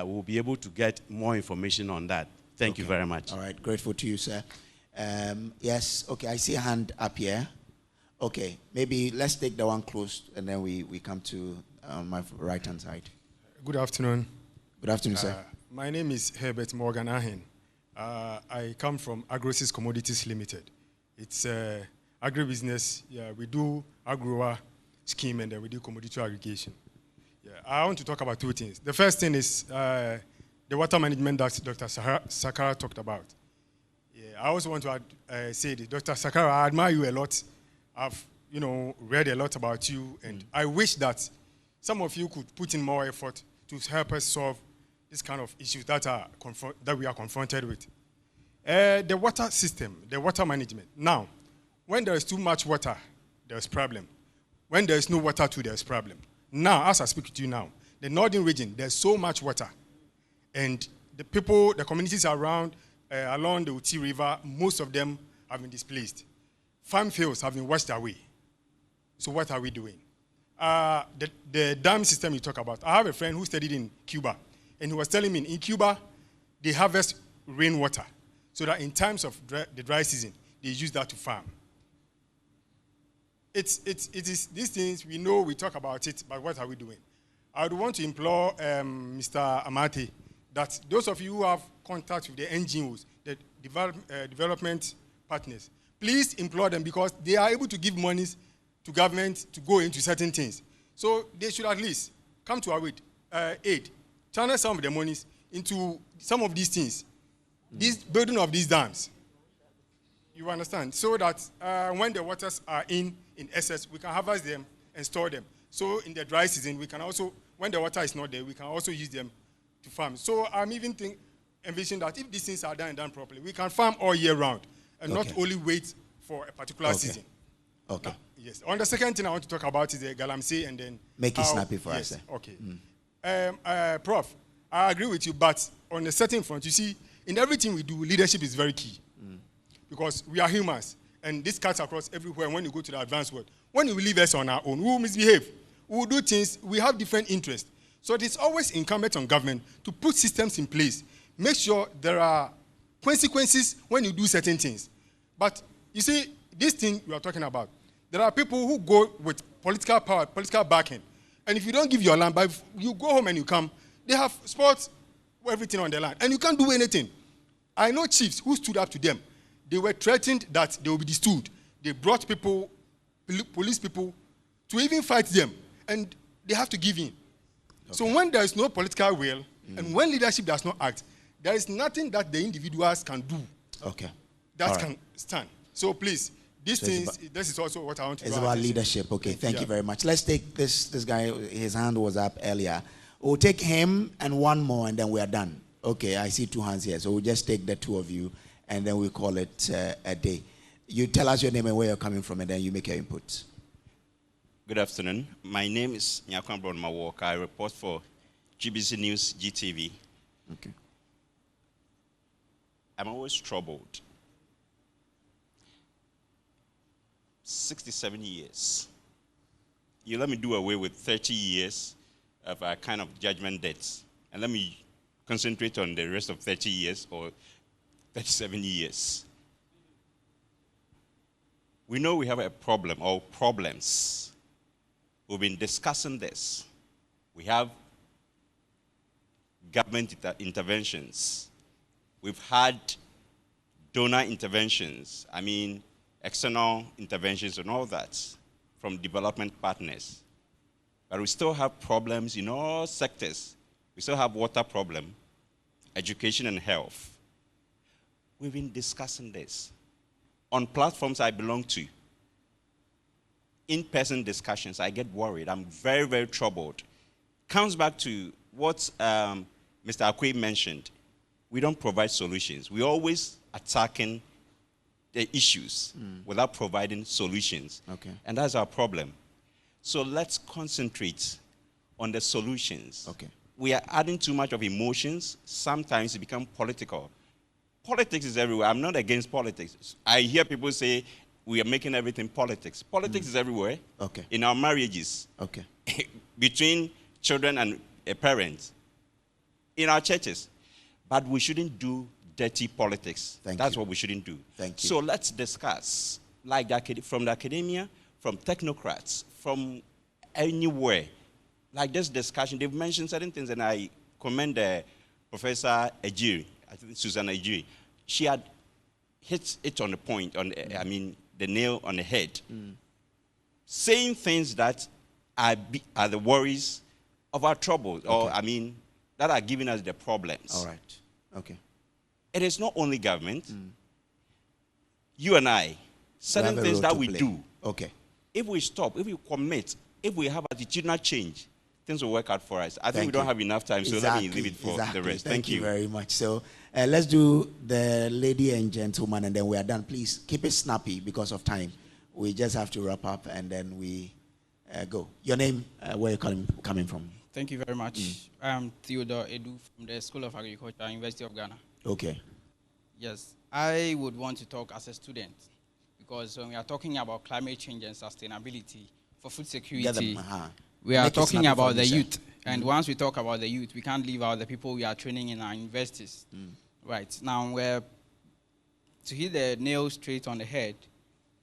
we'll be able to get more information on that. Thank you very much. All right, grateful to you, sir. Yes, okay, I see a hand up here. Okay, maybe let's take the one close, and then we come to my right-hand side. Good afternoon. Good afternoon, sir. My name is Herbert Morgan Ahen. I come from Agrosys Commodities Limited. It's agribusiness. Yeah, we do agro scheme, and then we do commodity aggregation. Yeah, I want to talk about two things. The first thing is the water management that Dr. Sakara talked about. Yeah, I also want to say that Dr. Sakara, I admire you a lot. I've read a lot about you, and I wish that some of you could put in more effort to help us solve this kind of issues that we are confronted with. The water system, the water management. Now, when there is too much water, there's problem. When there is no water too, there's problem. Now, as I speak to you now, the northern region, there's so much water. And the people, the communities around, along the Uti River, most of them have been displaced. Farm fields have been washed away. So what are we doing? The dam system you talk about. I have a friend who studied in Cuba, and he was telling me in Cuba, they harvest rainwater, so that in times of the dry season, they use that to farm. It is these things we know, we talk about it, but what are we doing? I would want to implore Mr. Amate that those of you who have contact with the NGOs, the development partners, please implore them, because they are able to give monies to government to go into certain things. So they should at least come to our aid, channel some of the monies into some of these things, this building of these dams. You understand? So that when the waters are in excess, we can harvest them and store them. So in the dry season, we can also, when the water is not there, we can also use them to farm. So I'm even envisioning that if these things are done properly, we can farm all year round and not only wait for a particular season. Okay. Yes. On the second thing I want to talk about is the Galamsey and then... Make it snappy for us. Okay. Prof, I agree with you, but on a certain front, you see, in everything we do, leadership is very key. Because we are humans, and this cuts across everywhere when you go to the advanced world. When you leave us on our own, we will misbehave. We will do things, we have different interests. So it is always incumbent on government to put systems in place. Make sure there are consequences when you do certain things. But you see, this thing we are talking about, there are people who go with political power, political backing. And if you don't give your land, but if you go home and you come, they have spoiled everything on their land. And you can't do anything. I know chiefs who stood up to them. They were threatened that they will be destood. They brought people, police people, to even fight them. And they have to give in. Okay. So when there is no political will, and when leadership does not act, there is nothing that the individuals can do that can stand. So please, this is also what I want to do. It's about leadership. Okay, thank you very much. Let's take this guy, his hand was up earlier. We'll take him and one more, and then we are done. Okay, I see two hands here. So we'll just take the two of you, and then we'll call it a day. You tell us your name and where you're coming from, and then you make your input. Good afternoon. My name is Nyakwan Brown Mawalk. I report for GBC News GTV. Okay. I'm always troubled. 67 years. You let me do away with 30 years of a kind of judgment debts, and let me concentrate on the rest of 30 years or 37 years. We know we have a problem or problems. We've been discussing this. We have government interventions. We've had donor interventions. I mean, external interventions and all that from development partners. But we still have problems in all sectors. We still have water problem, education and health. We've been discussing this. On platforms I belong to, in-person discussions, I get worried. I'm very, very troubled. Comes back to what Mr. Akwe mentioned. We don't provide solutions. We're always attacking the issues without providing solutions. Okay. And that's our problem. So let's concentrate on the solutions. Okay. We are adding too much of emotions. Sometimes it becomes political. Politics is everywhere. I'm not against politics. I hear people say we are making everything politics. Politics is everywhere. Okay. In our marriages. Okay. Between children and parents. In our churches. But we shouldn't do dirty politics. That's what we shouldn't do. Thank you. So let's discuss, like from the academia, from technocrats, from anywhere. Like this discussion, they've mentioned certain things, and I commend Professor Ejiri, I think Susan Ejiri. She had hit it on the point, I mean, the nail on the head. Saying things that are the worries of our troubles, or, I mean, that are giving us the problems. All right. Okay. It is not only government. You and I, certain things that we do. Okay. If we stop, if we commit, if we have attitudinal change, things will work out for us. I think we don't have enough time, so let me leave it for the rest. Thank you very much. So let's do the lady and gentleman, and then we are done. Please keep it snappy because of time. We just have to wrap up, and then we go. Your name, where you're coming from? Thank you very much. I'm Theodore Edu from the School of Agriculture, University of Ghana. Okay. Yes, I would want to talk as a student because when we are talking about climate change and sustainability for food security, we are talking about the youth. And once we talk about the youth, we can't leave out the people we are training in our universities. Right. Now, to hit the nail straight on the head,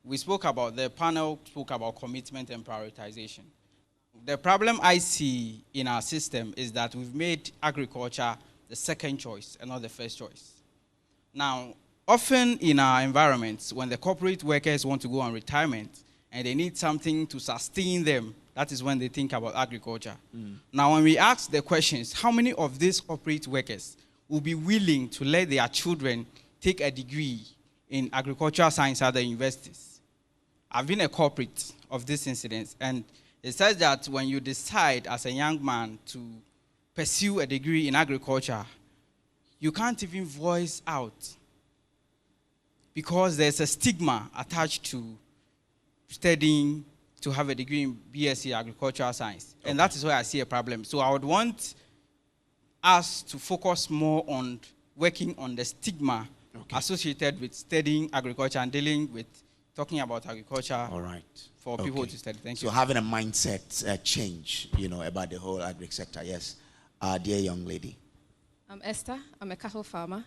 the panel spoke about commitment and prioritization. The problem I see in our system is that we've made agriculture the second choice and not the first choice. Now, often in our environments, when the corporate workers want to go on retirement and they need something to sustain them, that is when they think about agriculture. Now, when we ask the questions, how many of these corporate workers will be willing to let their children take a degree in agricultural science at the universities? I've been a corporate of this incident, and it says that when you decide as a young man to pursue a degree in agriculture, you can't even voice out because there's a stigma attached to studying to have a degree in BSc Agricultural Science. And that is where I see a problem. So I would want us to focus more on working on the stigma associated with studying agriculture and dealing with talking about agriculture for people to study. Thank you. So having a mindset change, about the whole agri sector. Yes. Dear young lady. I'm Esther. I'm a cattle farmer.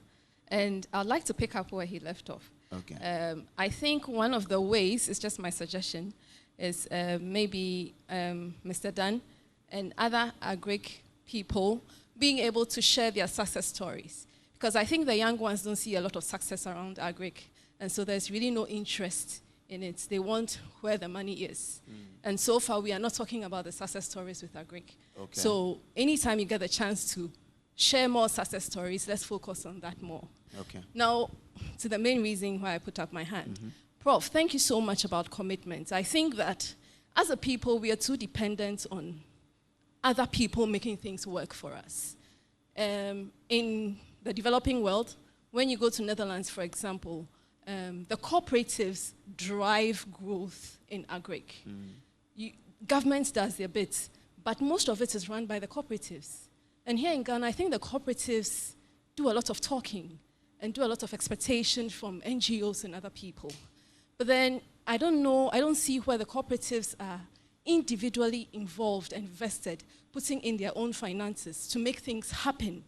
And I'd like to pick up where he left off. Okay. I think one of the ways, it's just my suggestion, is maybe Mr. Dunn and other agric people being able to share their success stories. Because I think the young ones don't see a lot of success around agric. And so there's really no interest in it. They want where the money is. And so far, we are not talking about the success stories with agric. Okay. So anytime you get a chance to share more success stories, let's focus on that more. Okay. Now, to the main reason why I put up my hand. Prof, thank you so much about commitment. I think that as a people, we are too dependent on other people making things work for us. In the developing world, when you go to Netherlands, for example, the cooperatives drive growth in agric. Government does their bit, but most of it is run by the cooperatives. And here in Ghana, I think the cooperatives do a lot of talking and do a lot of expectation from NGOs and other people. But then I don't see where the cooperatives are individually involved and invested, putting in their own finances to make things happen.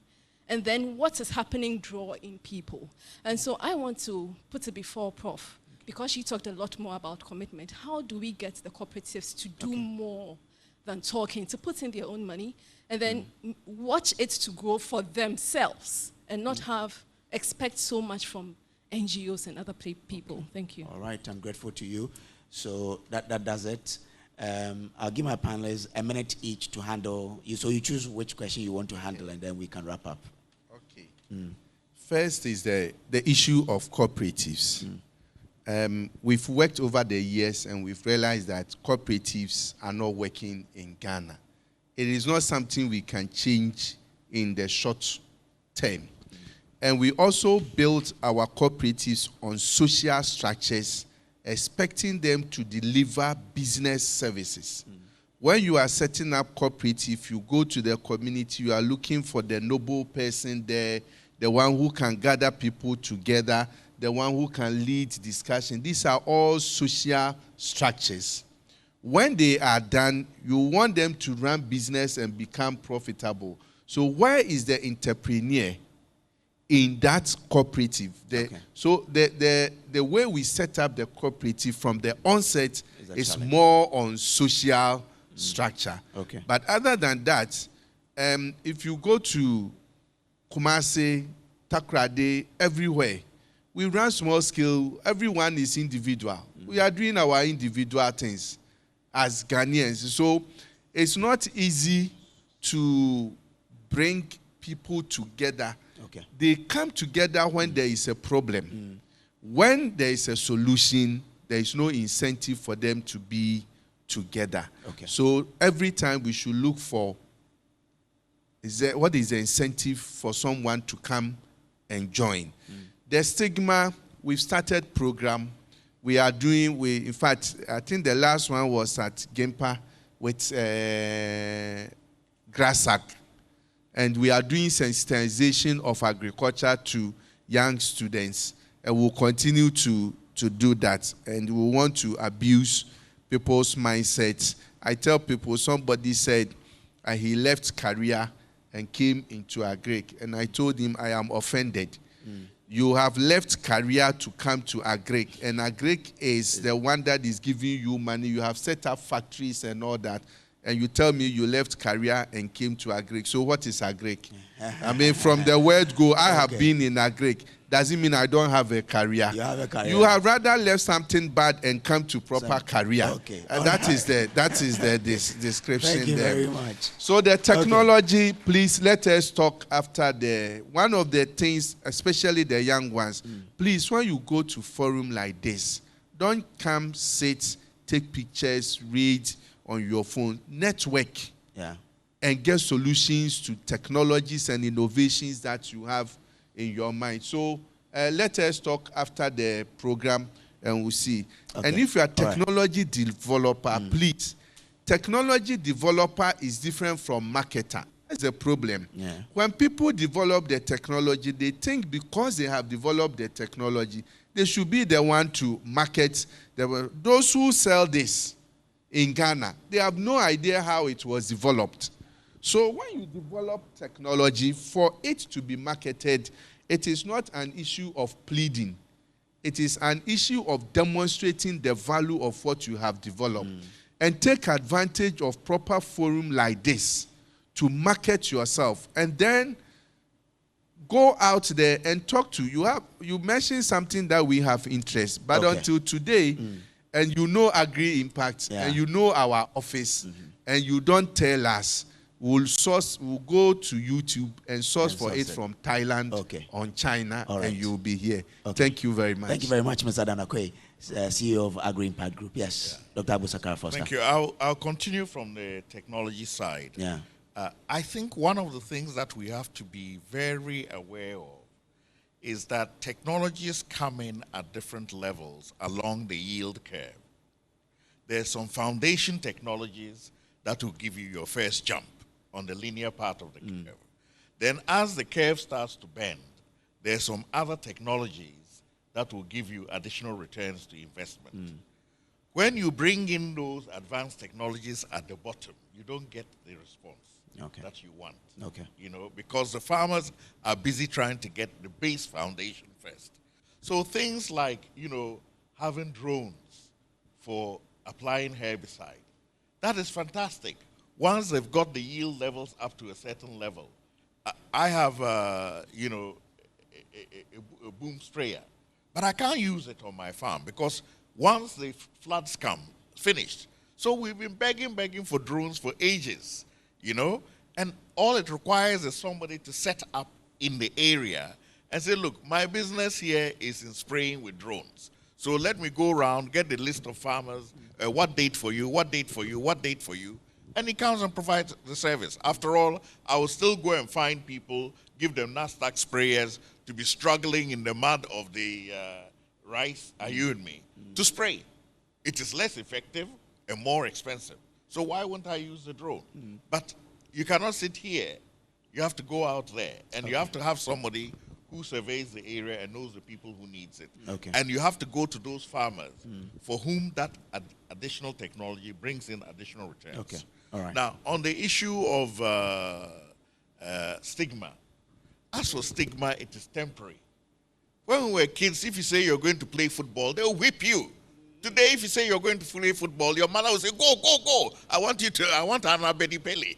And then what is happening draw in people. And so I want to put it before Prof, because she talked a lot more about commitment. How do we get the cooperatives to do more than talking, to put in their own money, and then watch it to grow for themselves and not expect so much from NGOs and other people. Thank you. All right, I'm grateful to you. So that does it. I'll give my panelists a minute each to handle. So you choose which question you want to handle, and then we can wrap up. Okay. First is the issue of cooperatives. We've worked over the years, and we've realized that cooperatives are not working in Ghana. It is not something we can change in the short term. And we also built our cooperatives on social structures, expecting them to deliver business services. When you are setting up cooperative, you go to the community, you are looking for the noble person there, the one who can gather people together, the one who can lead discussion. These are all social structures. When they are done, you want them to run business and become profitable. So where is the entrepreneur in that cooperative? So the way we set up the cooperative from the onset is more on social structure. Okay. But other than that, if you go to Kumasi, Takoradi, everywhere, we run small scale. Everyone is individual. We are doing our individual things as Ghanaians. So it's not easy to bring people together. Okay. They come together when there is a problem. When there is a solution, there is no incentive for them to be together. Okay. So every time we should look for what is the incentive for someone to come and join. The stigma, we've started program. We are doing, in fact, I think the last one was at Gempa with Grassack. And we are doing sensitization of agriculture to young students. And we'll continue to do that. And we want to abuse people's mindsets. I tell people, somebody said he left career and came into agric. And I told him, I am offended. You have left career to come to agric. And agric is the one that is giving you money. You have set up factories and all that. And you tell me you left career and came to agric. So what is agric? I mean, from the word go, I have been in agric. Doesn't mean I don't have a career. You have a career. You have rather left something bad and come to proper career. Okay. And that is the description. Thank you there. very much. So the technology, please let us talk after one of the things, especially the young ones, please, when you go to forum like this, don't come, sit, take pictures, read on your phone. Network. Yeah. And get solutions to technologies and innovations that you have in your mind. So let us talk after the program. and we'll see. Okay. And if you are a All right. technology developer, please, technology developer is different from marketer. That's the problem. Yeah. When people develop the technology, they think because they have developed the technology, they should be the one to market. Those who sell this in Ghana, they have no idea how it was developed. So when you develop technology, for it to be marketed, it is not an issue of pleading. It is an issue of demonstrating the value of what you have developed. And take advantage of proper forum like this to market yourself. And then go out there and talk to. You mentioned something that we have interest. But until today, and you know Agri Impact, and you know our office, and you don't tell us, we'll go to YouTube and source for it from Thailand on China, and you'll be here. Thank you very much. Thank you very much, Mr. Danakwe, CEO of Agri Impact Group. Yes, Dr. Abu Sakara Foster. Thank you. I'll continue from the technology side. Yeah. I think one of the things that we have to be very aware of is that technologies come in at different levels along the yield curve. There's some foundation technologies that will give you your first jump on the linear part of the curve. Then as the curve starts to bend, there's some other technologies that will give you additional returns to investment. When you bring in those advanced technologies at the bottom, you don't get the response that you want. You know, because the farmers are busy trying to get the base foundation first. So things like, you know, having drones for applying herbicide, that is fantastic. Once they've got the yield levels up to a certain level, I have, you know, a boom sprayer, but I can't use it on my farm because once the floods come, finished. So we've been begging for drones for ages, you know, and all it requires is somebody to set up in the area and say, look, my business here is in spraying with drones. So let me go around, get the list of farmers, what date for you, what date for you, what date for you, and he comes and provides the service. After all, I will still go and find people, give them Nasdaq sprayers to be struggling in the mud of the rice, are you and me, to spray. It is less effective and more expensive. So why wouldn't I use the drone? But you cannot sit here. You have to go out there, and you have to have somebody who surveys the area and knows the people who needs it. And you have to go to those farmers for whom that additional technology brings in additional returns. All right. Now, on the issue of stigma, as for stigma, it is temporary. When we were kids, if you say you're going to play football, they'll whip you. Today, if you say you're going to play football, your mother will say, go, go, go. I want Anna Betty Pele.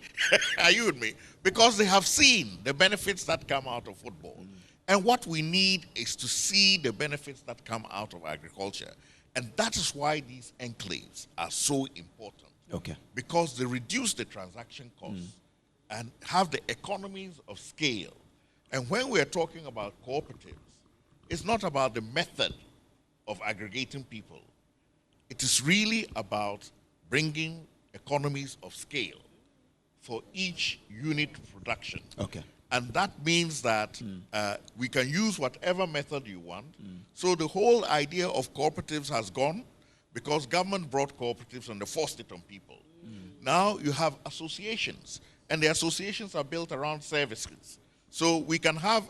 Are you with me? Because they have seen the benefits that come out of football. And what we need is to see the benefits that come out of agriculture. And that is why these enclaves are so important. Because they reduce the transaction costs and have the economies of scale. And when we're talking about cooperatives, it's not about the method of aggregating people. It is really about bringing economies of scale for each unit of production. And that means that we can use whatever method you want. So the whole idea of cooperatives has gone because government brought cooperatives and they forced it on people. Now you have associations, and the associations are built around services. So we can have,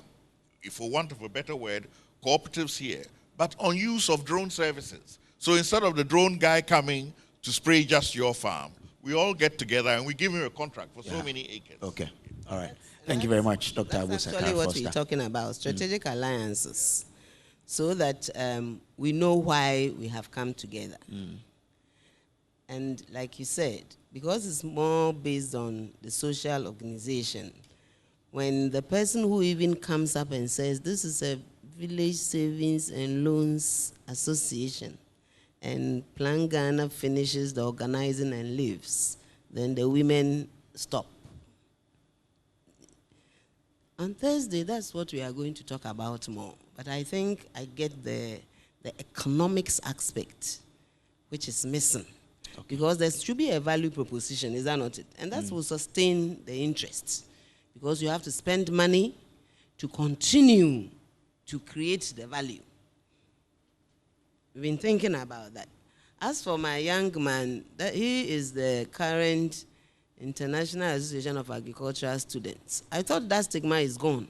if for want of a better word, cooperatives here, but on use of drone services. So instead of the drone guy coming to spray just your farm, we all get together and we give him a contract for so many acres. All right. Thank you very much, Dr. Abu Sakara Foster. That's actually what we're talking about, strategic alliances, so that we know why we have come together. And like you said, because it's more based on the social organization, when the person who even comes up and says, this is a Village Savings and Loans Association, and Plan Ghana finishes the organizing and leaves, then the women stop. On Thursday, that's what we are going to talk about more. But I think I get the economics aspect, which is missing. Because there should be a value proposition, is that not it? And that will sustain the interest. Because you have to spend money to continue to create the value. We've been thinking about that. As for my young man, that he is the current International Association of Agricultural Students. I thought that stigma is gone.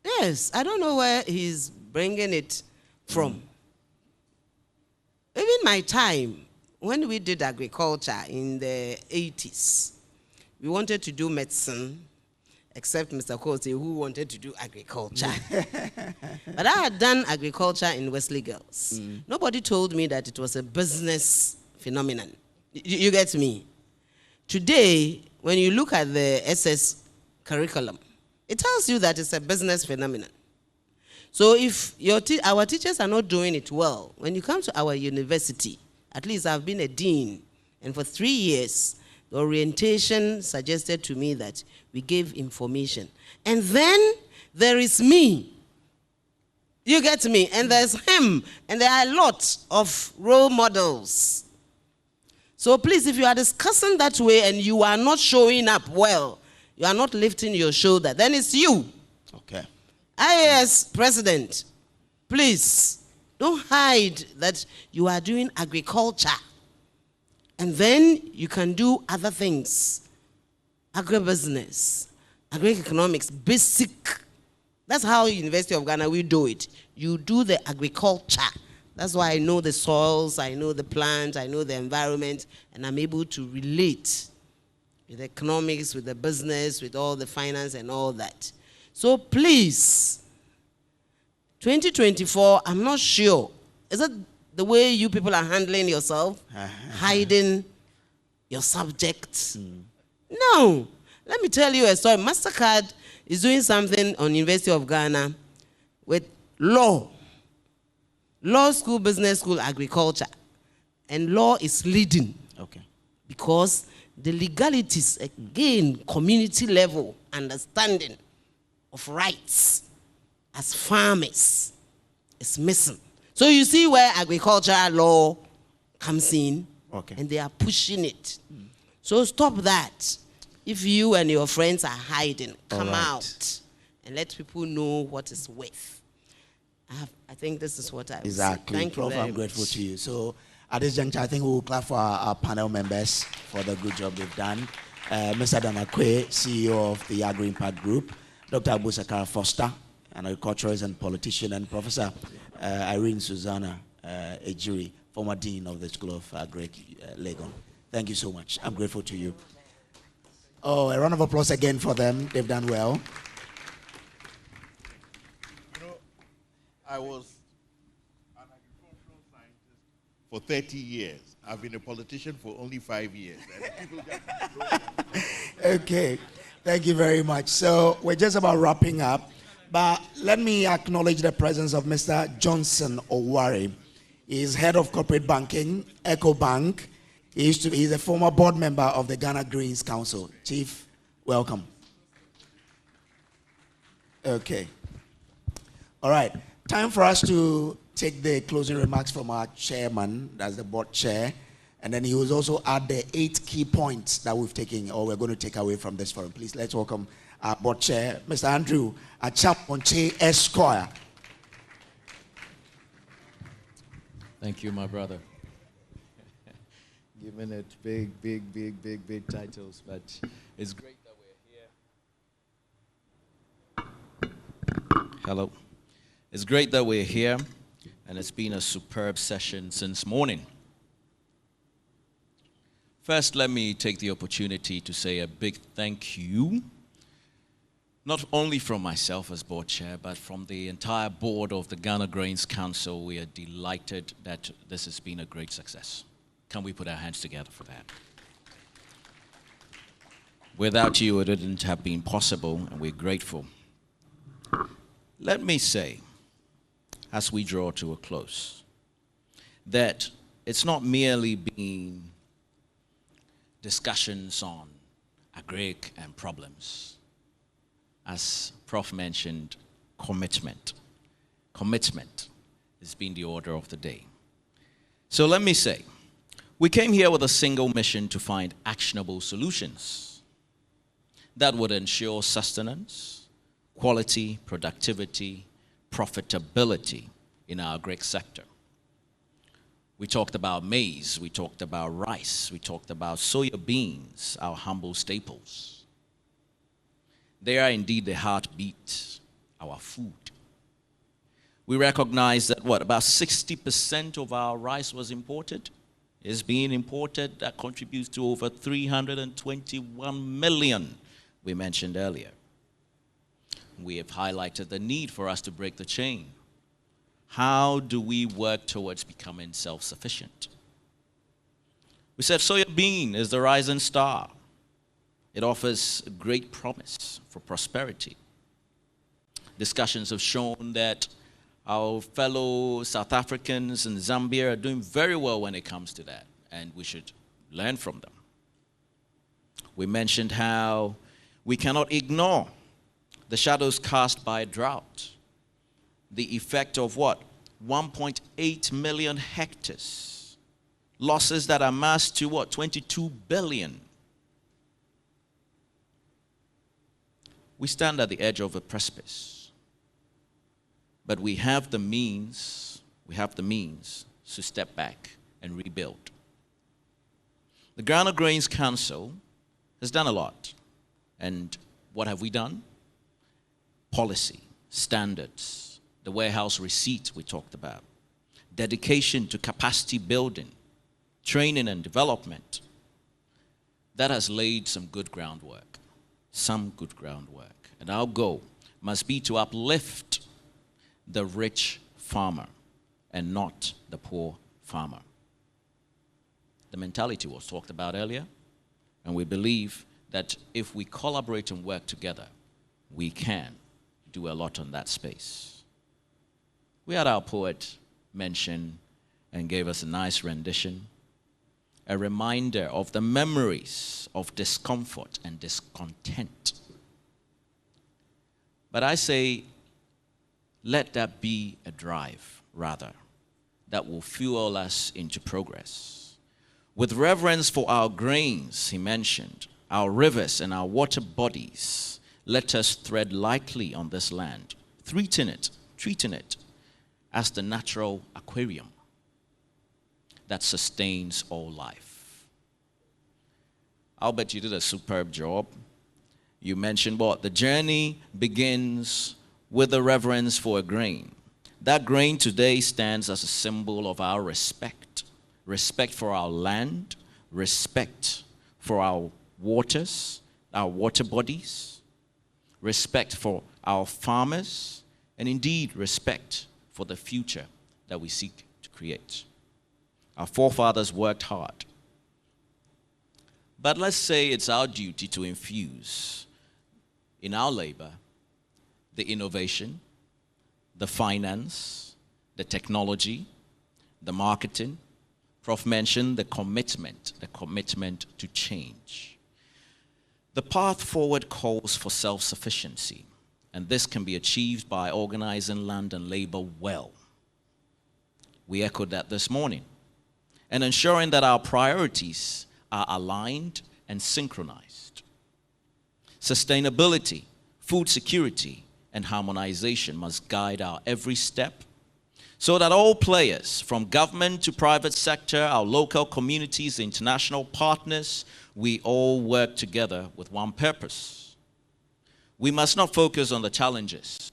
Yes, I don't know where he's bringing it from. Even my time, when we did agriculture in the 80s, we wanted to do medicine, except Mr. Kosi, who wanted to do agriculture. But I had done agriculture in Wesley Girls. Nobody told me that it was a business phenomenon. You get me? Today, when you look at the SS curriculum, it tells you that it's a business phenomenon. So if our teachers are not doing it well, when you come to our university, at least I've been a dean, and for 3 years, the orientation suggested to me that we gave information. And then there is me. You get me? And there's him. And there are a lot of role models. So please, if you are discussing that way and you are not showing up well, you are not lifting your shoulder, then it's you. Okay. IAS president, please don't hide that you are doing agriculture. And then you can do other things. Agribusiness, agri-economics, basic. That's how University of Ghana we do it. You do the agriculture. That's why I know the soils, I know the plants, I know the environment, and I'm able to relate with the economics, with the business, with all the finance and all that. So please, 2024, I'm not sure. Is it the way you people are handling yourself? Hiding your subjects? No. Let me tell you a story. MasterCard is doing something on University of Ghana with law. Law school, business school, agriculture. And law is leading. Okay. Because the legalities, again, community level understanding of rights as farmers is missing. So you see where agricultural law comes in, okay, and they are pushing it. So stop that. If you and your friends are hiding, come out and let people know what it's worth. I think this is what I would exactly. say. Thank you Prof, very I'm grateful much. to you. So at this juncture, I think we'll clap for our panel members for the good job they've done. Mr. Danakwe, CEO of the Agri Impact Group, Dr. Abu Sakara Foster, an agriculturalist and politician, and Professor Irene Susanna Ejiri, former Dean of the School of Agri, Legon. Thank you so much. I'm grateful to you. Oh, a round of applause again for them. They've done well. You know, I was an agricultural scientist for 30 years. I've been a politician for only 5 years. And people Okay, thank you very much. So we're just about wrapping up, but let me acknowledge the presence of Mr. Johnson Owari. He's head of corporate banking, EcoBank. He's a former board member of the Ghana Greens Council. Chief, welcome. Okay. All right. Time for us to take the closing remarks from our chairman, that's the board chair, and then he will also add the 8 key points that we've taken or we're going to take away from this forum. Please, let's welcome our board chair, Mr. Andrew Achampong-Che Esquire. Thank you, my brother. Giving it big titles, but it's great that we're here. Hello. It's great that we're here, and it's been a superb session since morning. First, let me take the opportunity to say a big thank you, not only from myself as board chair, but from the entire board of the Ghana Greens Council. We are delighted that this has been a great success. Can we put our hands together for that? Without you, it wouldn't have been possible, and we're grateful. Let me say, as we draw to a close, that it's not merely been discussions on agric and problems. As Prof mentioned, commitment. Commitment has been the order of the day. So let me say, we came here with a single mission to find actionable solutions that would ensure sustenance, quality, productivity, profitability in our agri sector. We talked about maize, we talked about rice, we talked about soya beans, our humble staples. They are indeed the heartbeat, our food. We recognize that about 60% of our rice was imported, is being imported. That contributes to over 321 million we mentioned earlier. We have highlighted the need for us to break the chain. How do we work towards becoming self-sufficient? We said soya bean is the rising star. It offers great promise for prosperity. Discussions have shown that our fellow South Africans in Zambia are doing very well when it comes to that, and we should learn from them. We mentioned how we cannot ignore the shadows cast by drought, the effect of 1.8 million hectares, losses that amass to 22 billion. We stand at the edge of a precipice, but we have the means to step back and rebuild. The Ghana Grains Council has done a lot, and what have we done? Policy, standards, the warehouse receipts we talked about, dedication to capacity building, training and development. That has laid some good groundwork. And our goal must be to uplift the rich farmer and not the poor farmer. The mentality was talked about earlier, and we believe that if we collaborate and work together, we can do a lot on that space. We had our poet mention and gave us a nice rendition, a reminder of the memories of discomfort and discontent. But I say, let that be a drive, rather, that will fuel us into progress. With reverence for our grains, he mentioned, our rivers and our water bodies, let us tread lightly on this land, treating it as the natural aquarium that sustains all life. Albert, you did a superb job. You mentioned the journey begins with a reverence for a grain. That grain today stands as a symbol of our respect. Respect for our land, respect for our waters, our water bodies, respect for our farmers, and indeed respect for the future that we seek to create. Our forefathers worked hard. But let's say it's our duty to infuse in our labor the innovation, the finance, the technology, the marketing. Prof mentioned the commitment to change. The path forward calls for self-sufficiency, and this can be achieved by organizing land and labor well. We echoed that this morning, and ensuring that our priorities are aligned and synchronized. Sustainability, food security, and harmonization must guide our every step, so that all players, from government to private sector, our local communities, international partners, we all work together with one purpose. We must not focus on the challenges,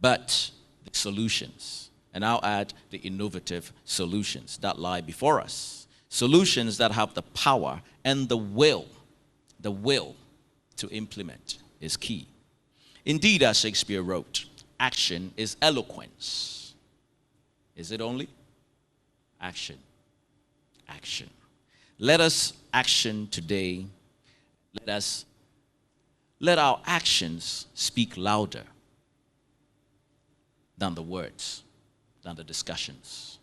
but the solutions. And I'll add the innovative solutions that lie before us. Solutions that have the power and the will to implement is key. Indeed, as Shakespeare wrote, action is eloquence. Is it only? Action. Let us action today. Let our actions speak louder than the words, than the discussions.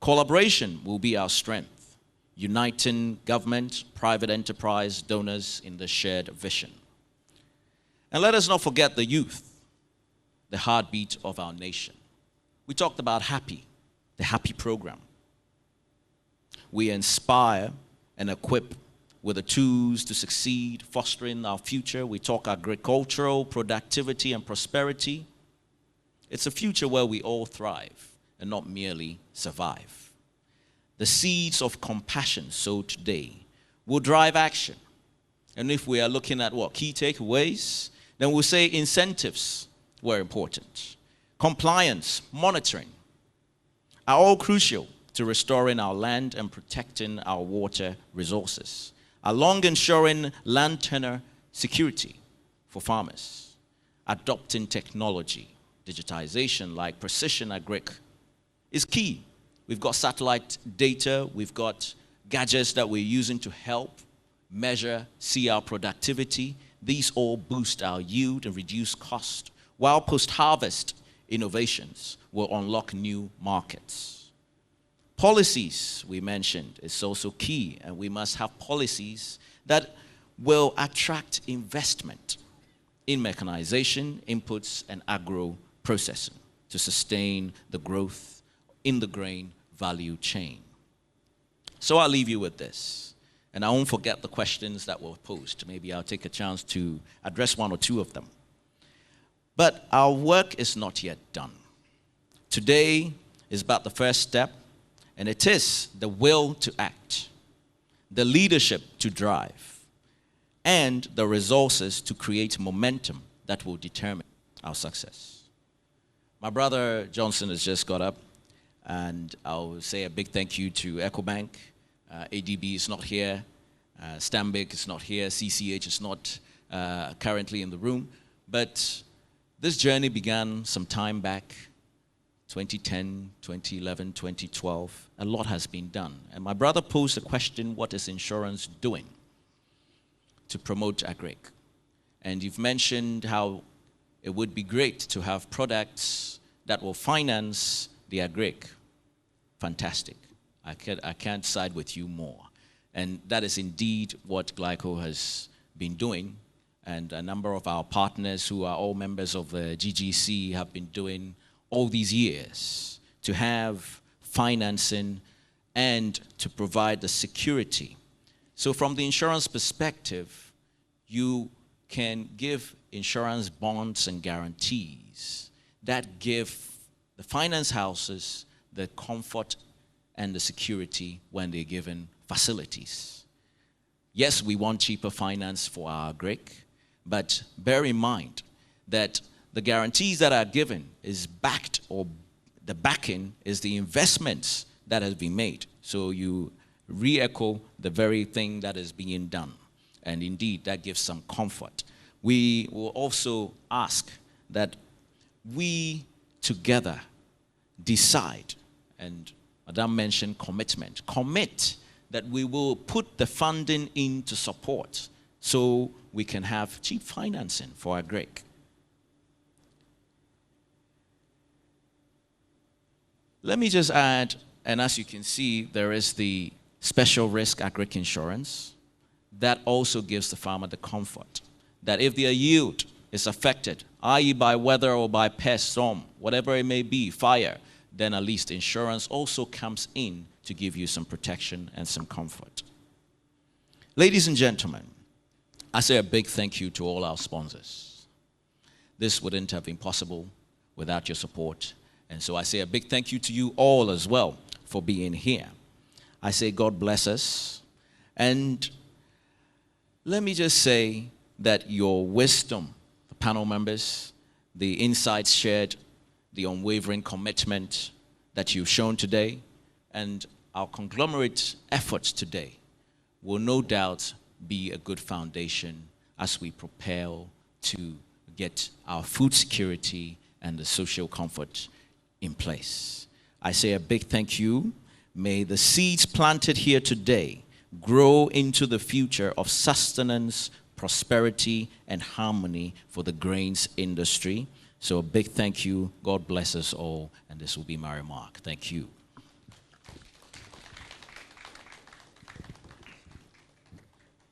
Collaboration will be our strength, uniting government, private enterprise, donors in the shared vision. And let us not forget the youth, the heartbeat of our nation. We talked about Happy, the Happy program. We inspire and equip with the tools to succeed, fostering our future. We talk agricultural productivity and prosperity. It's a future where we all thrive and not merely survive. The seeds of compassion sowed today will drive action. And if we are looking at what key takeaways, then we'll say incentives were important. Compliance, monitoring are all crucial to restoring our land and protecting our water resources, along ensuring land tenure security for farmers. Adopting technology, digitization like precision agric is key. We've got satellite data, we've got gadgets that we're using to help measure, see our productivity. These all boost our yield and reduce cost, while post-harvest innovations will unlock new markets. Policies, we mentioned, is also key, and we must have policies that will attract investment in mechanization, inputs, and agro-processing to sustain the growth in the grain value chain. So I'll leave you with this, and I won't forget the questions that were posed. Maybe I'll take a chance to address one or two of them. But our work is not yet done. Today is about the first step, and it is the will to act, the leadership to drive, and the resources to create momentum that will determine our success. My brother Johnson has just got up, and I'll say a big thank you to EcoBank. ADB is not here, Stanbic is not here, CCH is not currently in the room, but this journey began some time back, 2010, 2011, 2012. A lot has been done. And my brother posed the question, what is insurance doing to promote agric? And you've mentioned how it would be great to have products that will finance the agric. Fantastic. I can't side with you more. And that is indeed what Glyco has been doing. And a number of our partners who are all members of the GGC have been doing all these years to have financing and to provide the security. So from the insurance perspective, you can give insurance bonds and guarantees that give the finance houses the comfort and the security when they're given facilities. Yes, we want cheaper finance for our agric, but bear in mind that the guarantees that are given is backed, or the backing is the investments that has been made. So you re-echo the very thing that is being done. And indeed, that gives some comfort. We will also ask that we together decide, and Madam mentioned commitment. Commit that we will put the funding into support so we can have cheap financing for agric. Let me just add, and as you can see, there is the special risk agric insurance that also gives the farmer the comfort that if their yield is affected, i.e. by weather or by pest, storm, whatever it may be, fire, then at least insurance also comes in to give you some protection and some comfort. Ladies and gentlemen, I say a big thank you to all our sponsors. This wouldn't have been possible without your support. And so I say a big thank you to you all as well for being here. I say God bless us. And let me just say that your wisdom, the panel members, the insights shared, the unwavering commitment that you've shown today, and our conglomerate efforts today will no doubt be a good foundation as we propel to get our food security and the social comfort in place. I say a big thank you. May the seeds planted here today grow into the future of sustenance, prosperity, and harmony for the grains industry. So a big thank you. God bless us all. And this will be my remark. Thank you.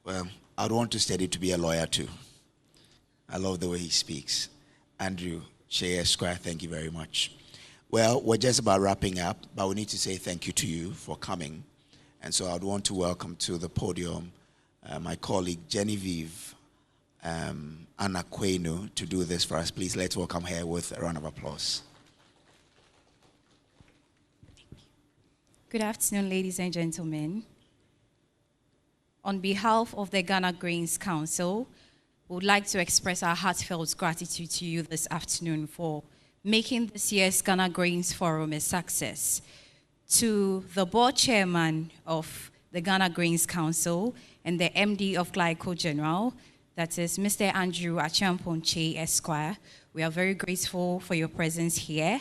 Well, I'd want to study to be a lawyer too. I love the way he speaks. Andrew Shea Esquire, thank you very much. Well, we're just about wrapping up, but we need to say thank you to you for coming. And so I'd want to welcome to the podium my colleague Genevieve Anakwenu to do this for us. Please let's welcome her with a round of applause. Good afternoon, ladies and gentlemen. On behalf of the Ghana Grains Council, we would like to express our heartfelt gratitude to you this afternoon for making this year's Ghana Grains Forum a success. To the board chairman of the Ghana Grains Council and the MD of Glyco General, that is Mr. Andrew Achiampong-Che Esquire, we are very grateful for your presence here.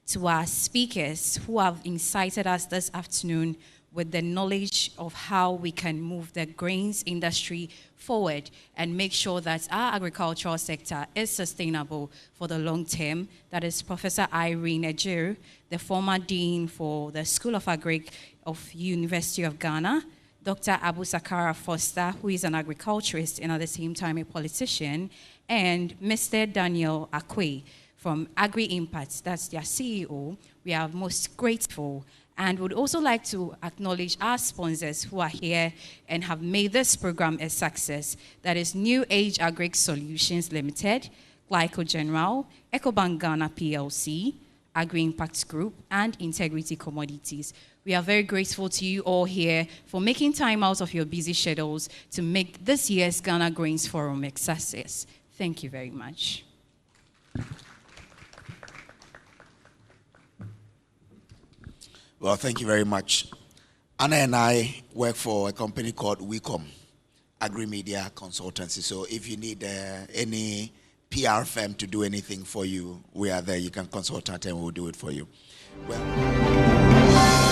To our speakers who have incited us this afternoon with the knowledge of how we can move the grains industry forward and make sure that our agricultural sector is sustainable for the long term. That is Professor Irene Ejir, the former Dean for the School of Agric of University of Ghana, Dr. Abu Sakara Foster, who is an agriculturist and at the same time a politician, and Mr. Daniel Akwe from Agri Impact, that's their CEO. We are most grateful and would also like to acknowledge our sponsors who are here and have made this program a success. That is New Age Agric Solutions Limited, Glyco General, Ecobank Ghana PLC, Agri Impact Group, and Integrity Commodities. We are very grateful to you all here for making time out of your busy schedules to make this year's Ghana Grains Forum a success. Thank you very much. Well, thank you very much. Anna and I work for a company called WeCom, Agri-Media Consultancy. So if you need any PR firm to do anything for you, we are there. You can consult us and we'll do it for you. Well.